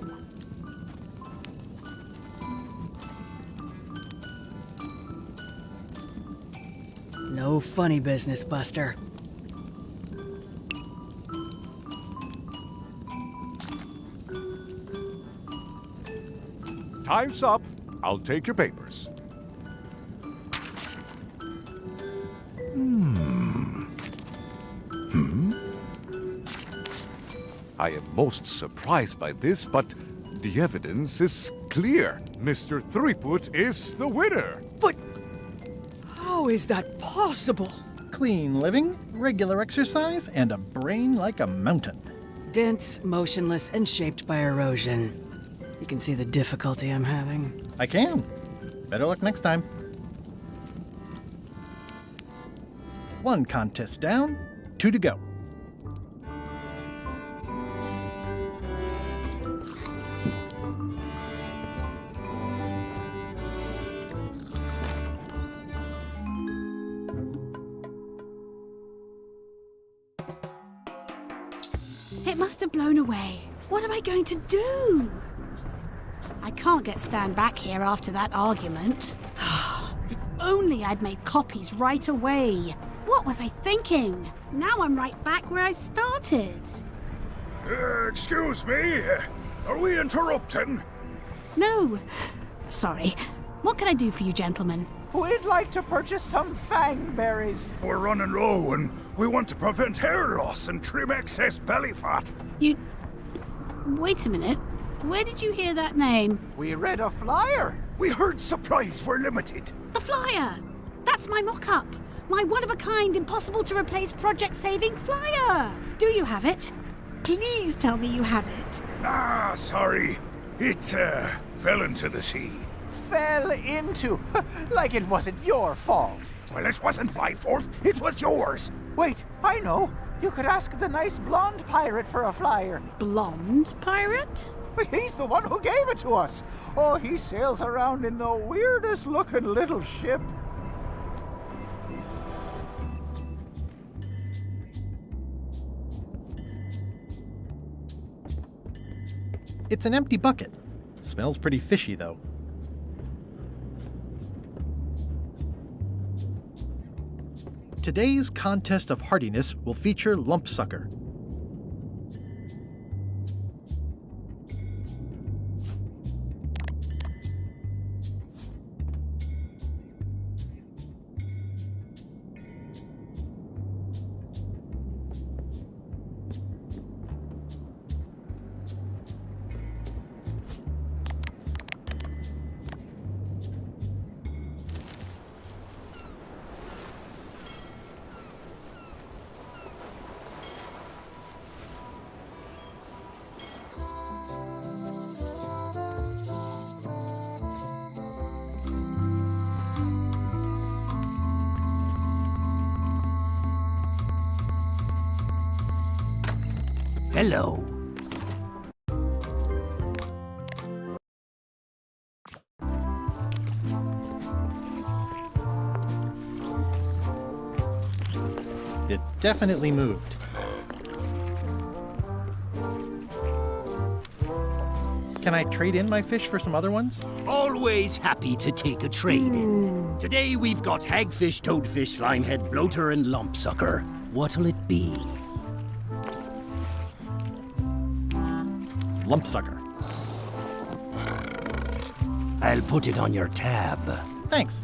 No funny business, Buster. Time's up. I'll take your papers. I am most surprised by this, but the evidence is clear. Mr. Threepwood is the winner. But how is that possible? Clean living, regular exercise, and a brain like a mountain. Dense, motionless, and shaped by erosion. You can see the difficulty I'm having. I can. Better luck next time. One contest down, 2 to go. It must have blown away. What am I going to do? I can't get Stan back here after that argument. If only I'd made copies right away. What was I thinking? Now I'm right back where I started. Excuse me? Are we interrupting? No. Sorry. What can I do for you, gentlemen? We'd like to purchase some Fang berries. We're running low and we want to prevent hair loss and trim excess belly fat. You... Wait a minute. Where did you hear that name? We read a flyer. We heard supplies were limited. The flyer! That's my mock-up. My one-of-a-kind, impossible-to-replace project-saving flyer. Do you have it? Please tell me you have it. Ah, sorry. It, fell into the sea. Fell into? Like it wasn't your fault. Well, it wasn't my fault. It was yours. Wait, I know. You could ask the nice blonde pirate for a flyer. Blonde pirate? He's the one who gave it to us. Oh, he sails around in the weirdest-looking little ship. It's an empty bucket. Smells pretty fishy, though. Today's contest of hardiness will feature Lumpsucker. Hello. It definitely moved. Can I trade in my fish for some other ones? Always happy to take a trade in. Today we've got hagfish, toadfish, slimehead, bloater, and lumpsucker. What'll it be? Lumpsucker. I'll put it on your tab. Thanks.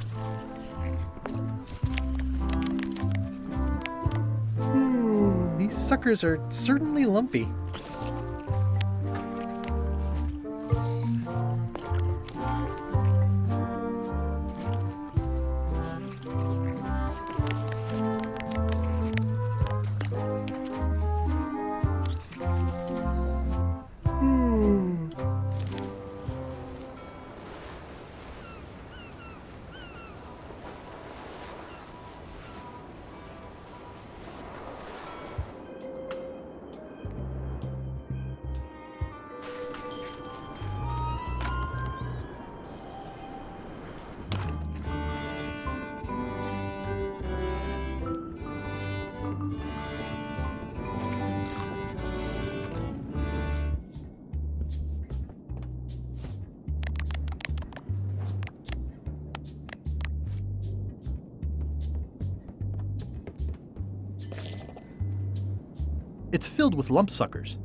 These suckers are certainly lumpy. It's filled with lumpsuckers.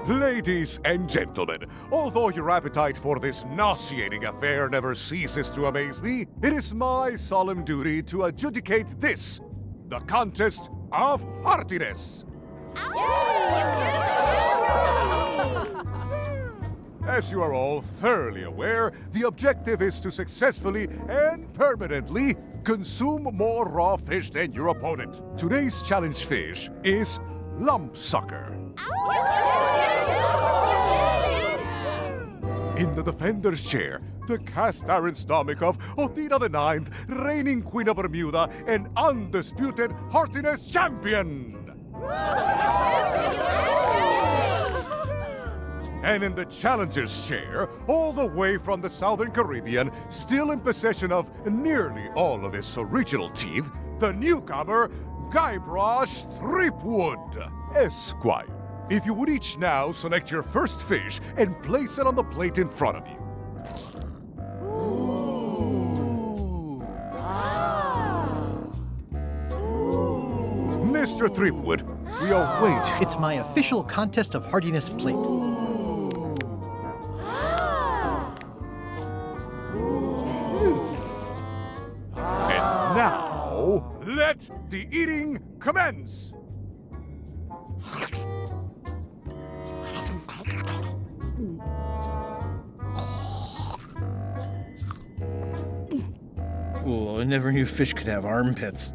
Ladies and gentlemen, although your appetite for this nauseating affair never ceases to amaze me, it is my solemn duty to adjudicate this, the contest of Hardiness. As you are all thoroughly aware, the objective is to successfully and permanently consume more raw fish than your opponent. Today's challenge fish is lumpsucker. In the defender's chair, the cast iron stomach of Othina IX, reigning Queen of Bermuda and undisputed Hardiness champion! And in the challenger's chair, all the way from the Southern Caribbean, still in possession of nearly all of his original teeth, the newcomer, Guybrush Threepwood, Esquire. If you would each now select your first fish and place it on the plate in front of you. Mr. Threepwood, we await. It's my official contest of hardiness plate. And now, let the eating commence. Oh, I never knew fish could have armpits.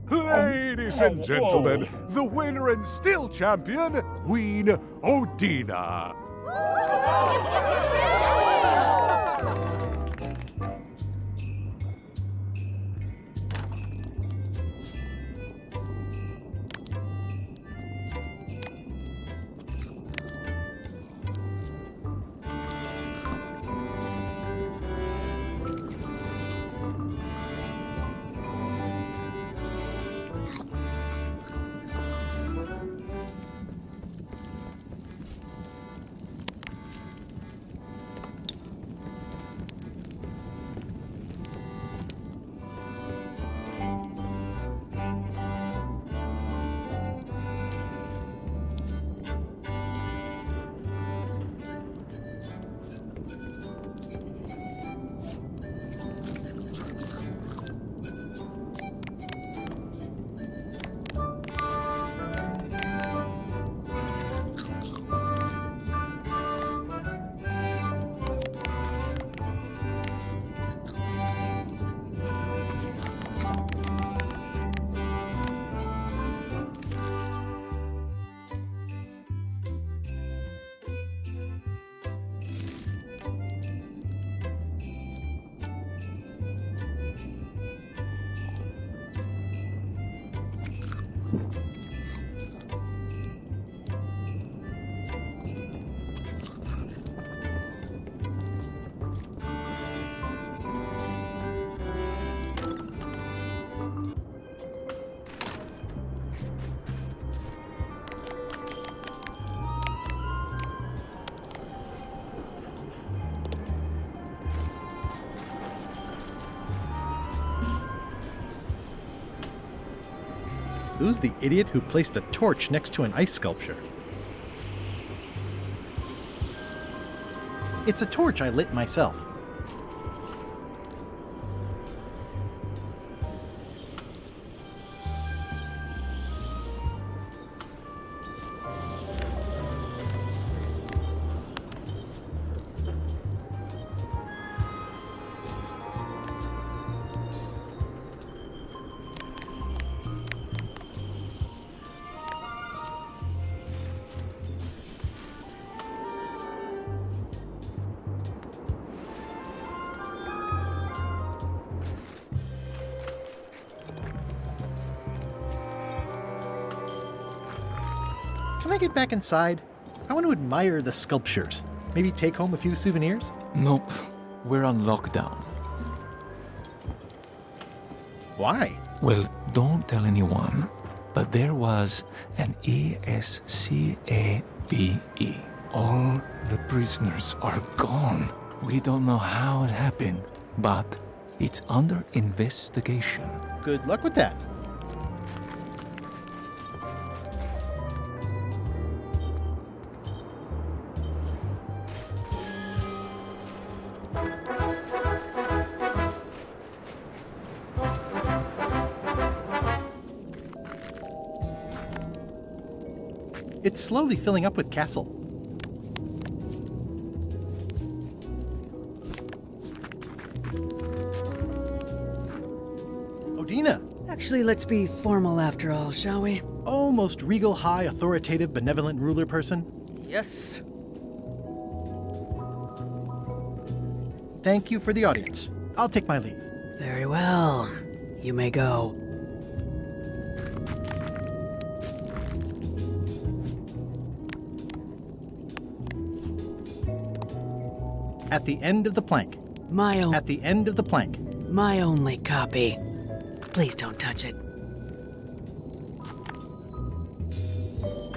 Ladies and gentlemen, the winner and still champion, Queen Othina. Who's the idiot who placed a torch next to an ice sculpture? It's a torch I lit myself. Can I get back inside? I want to admire the sculptures. Maybe take home a few souvenirs? Nope. We're on lockdown. Why? Well, don't tell anyone, but there was an ESCABE. All the prisoners are gone. We don't know how it happened, but it's under investigation. Good luck with that. It's slowly filling up with castle. Odina! Actually, let's be formal after all, shall we? Oh, most regal, high, authoritative, benevolent ruler person. Yes. Thank you for the audience. I'll take my leave. Very well. You may go. At the end of the plank. At the end of the plank. My only copy. Please don't touch it.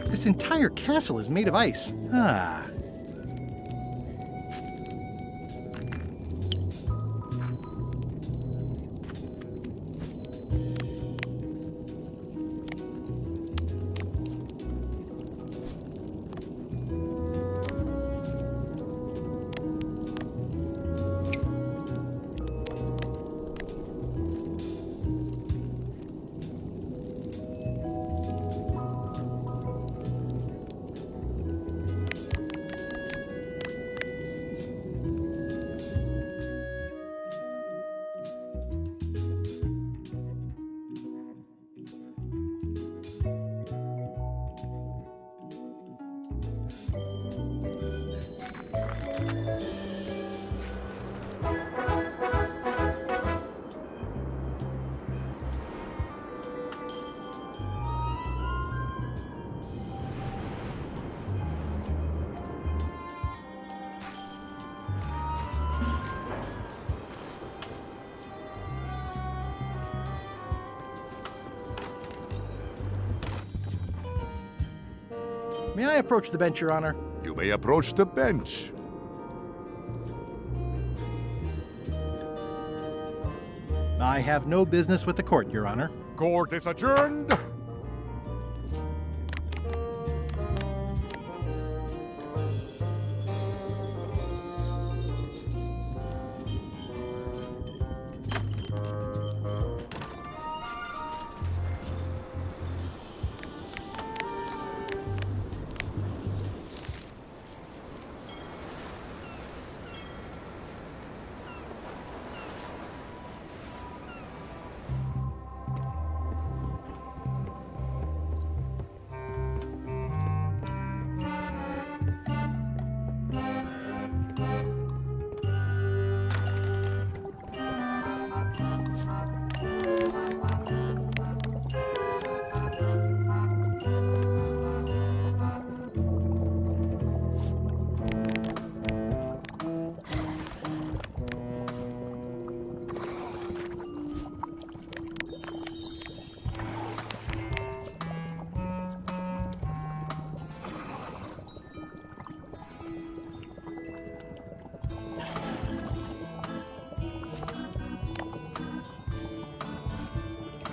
This entire castle is made of ice. Ah. May I approach the bench, Your Honor? You may approach the bench. I have no business with the court, Your Honor. Court is adjourned.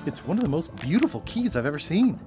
It's one of the most beautiful keys I've ever seen.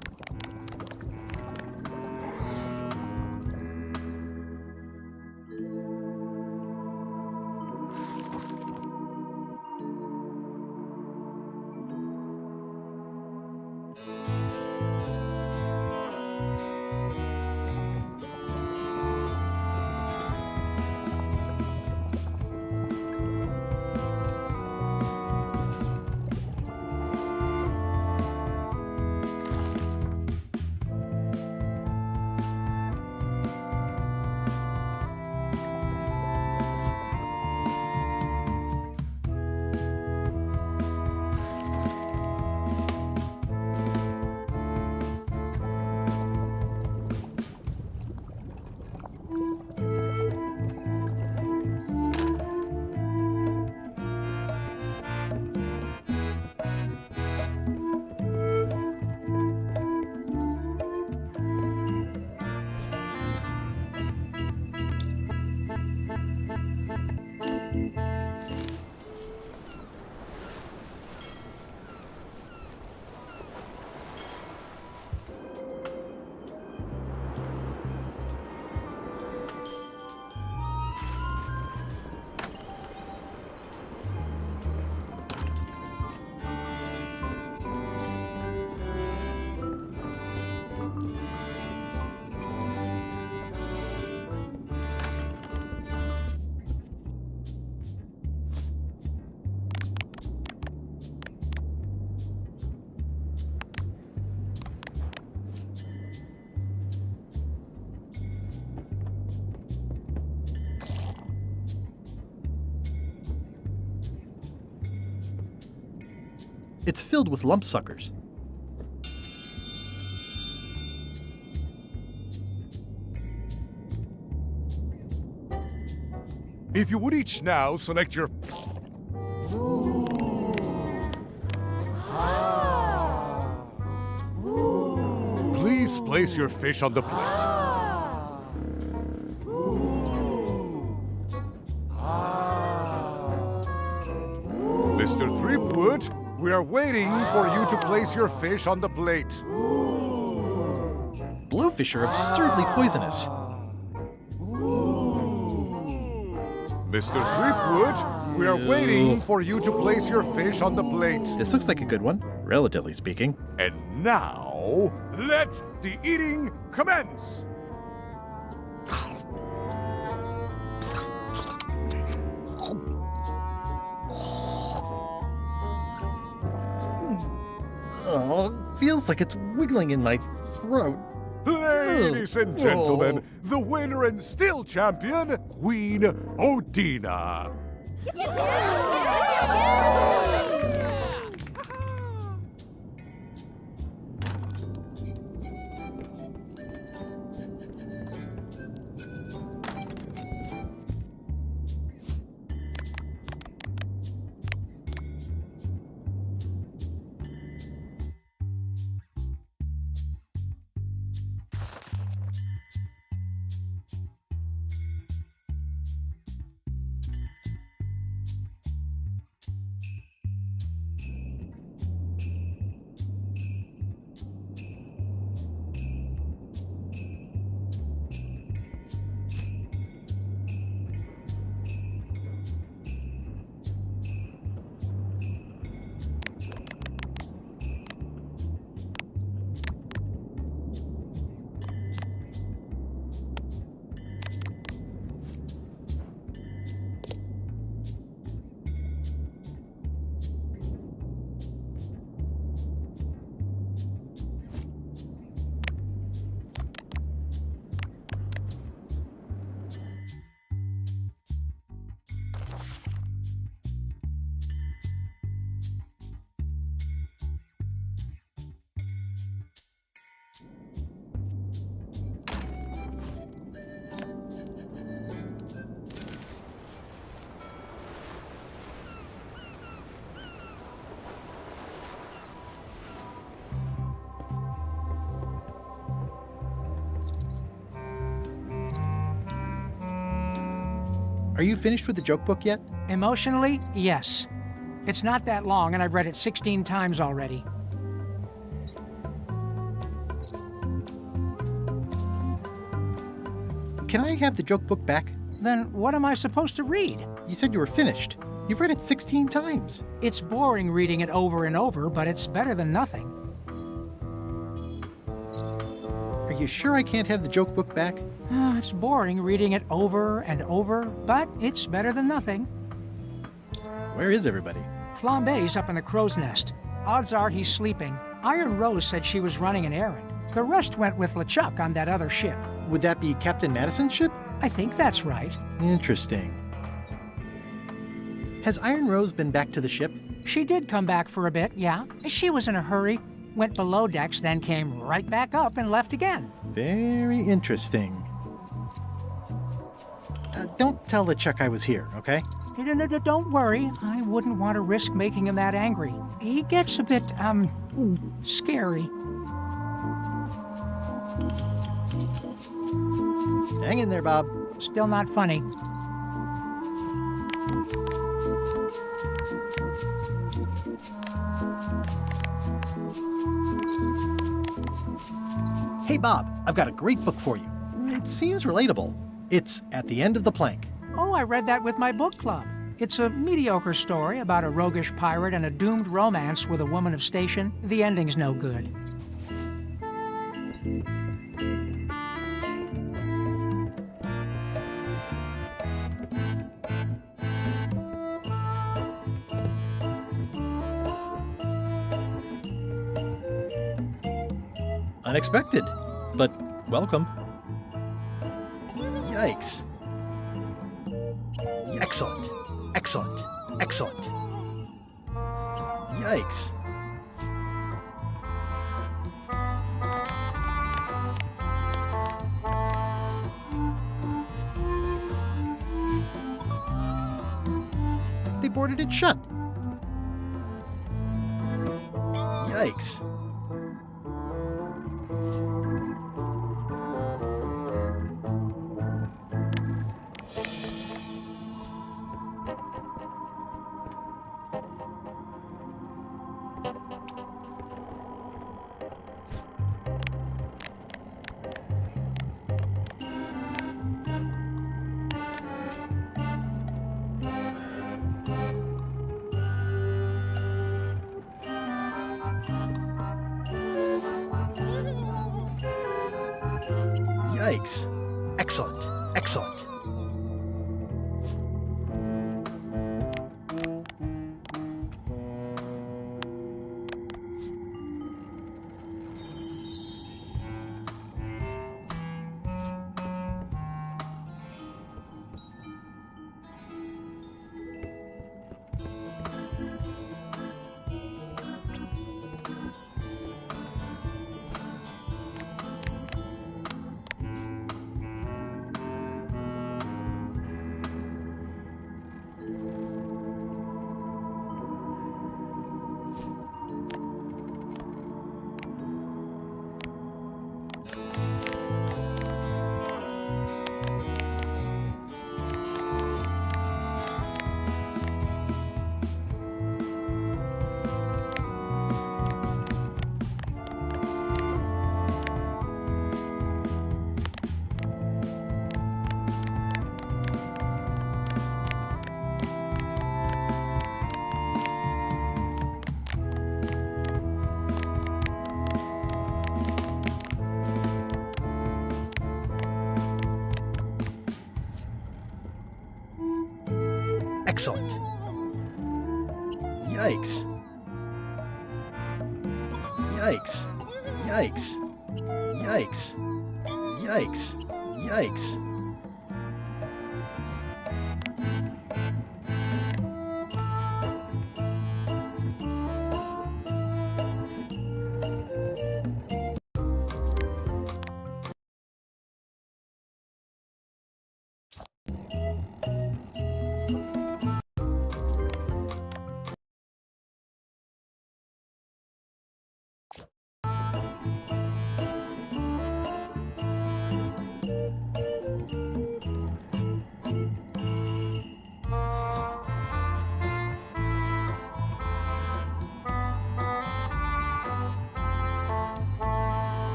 It's filled with lump suckers. If you would each now select your... Please place your fish on the plate. Mr. Threepwood, we are waiting for you to place your fish on the plate. Blowfish are absurdly poisonous. Mr. Threepwood, we are waiting for you to place your fish on the plate. This looks like a good one, relatively speaking. And now, let the eating commence! Oh, feels like it's wiggling in my throat. Ladies and gentlemen, the winner and still champion, Queen Odina. Are you finished with the joke book yet? Emotionally, yes. It's not that long, and I've read it 16 times already. can I have the joke book back? Then what am I supposed to read? You said you were finished. You've read it 16 times. It's boring reading it over and over, but it's better than nothing. Are you sure I can't have the joke book back? It's boring reading it over and over, but it's better than nothing. Where is everybody? Flambe's up in the crow's nest. Odds are he's sleeping. Iron Rose said she was running an errand. The rest went with LeChuck on that other ship. Would that be Captain Madison's ship? I think that's right. Interesting. Has Iron Rose been back to the ship? She did come back for a bit, yeah. She was in a hurry. Went below decks, then came right back up and left again. Very interesting. Don't tell LeChuck I was here, okay? Don't worry. I wouldn't want to risk making him that angry. He gets a bit, scary. Hang in there, Bob. Still not funny. Hey, Bob, I've got a great book for you. It seems relatable. It's At the End of the Plank. Oh, I read that with my book club. It's a mediocre story about a roguish pirate and a doomed romance with a woman of station. The ending's no good. Unexpected, but welcome. Yikes. Excellent. Excellent. Excellent. Yikes. They boarded it shut. Yikes. Yikes. Excellent. Excellent. Excellent. Yikes. Yikes. Yikes. Yikes. Yikes. Yikes.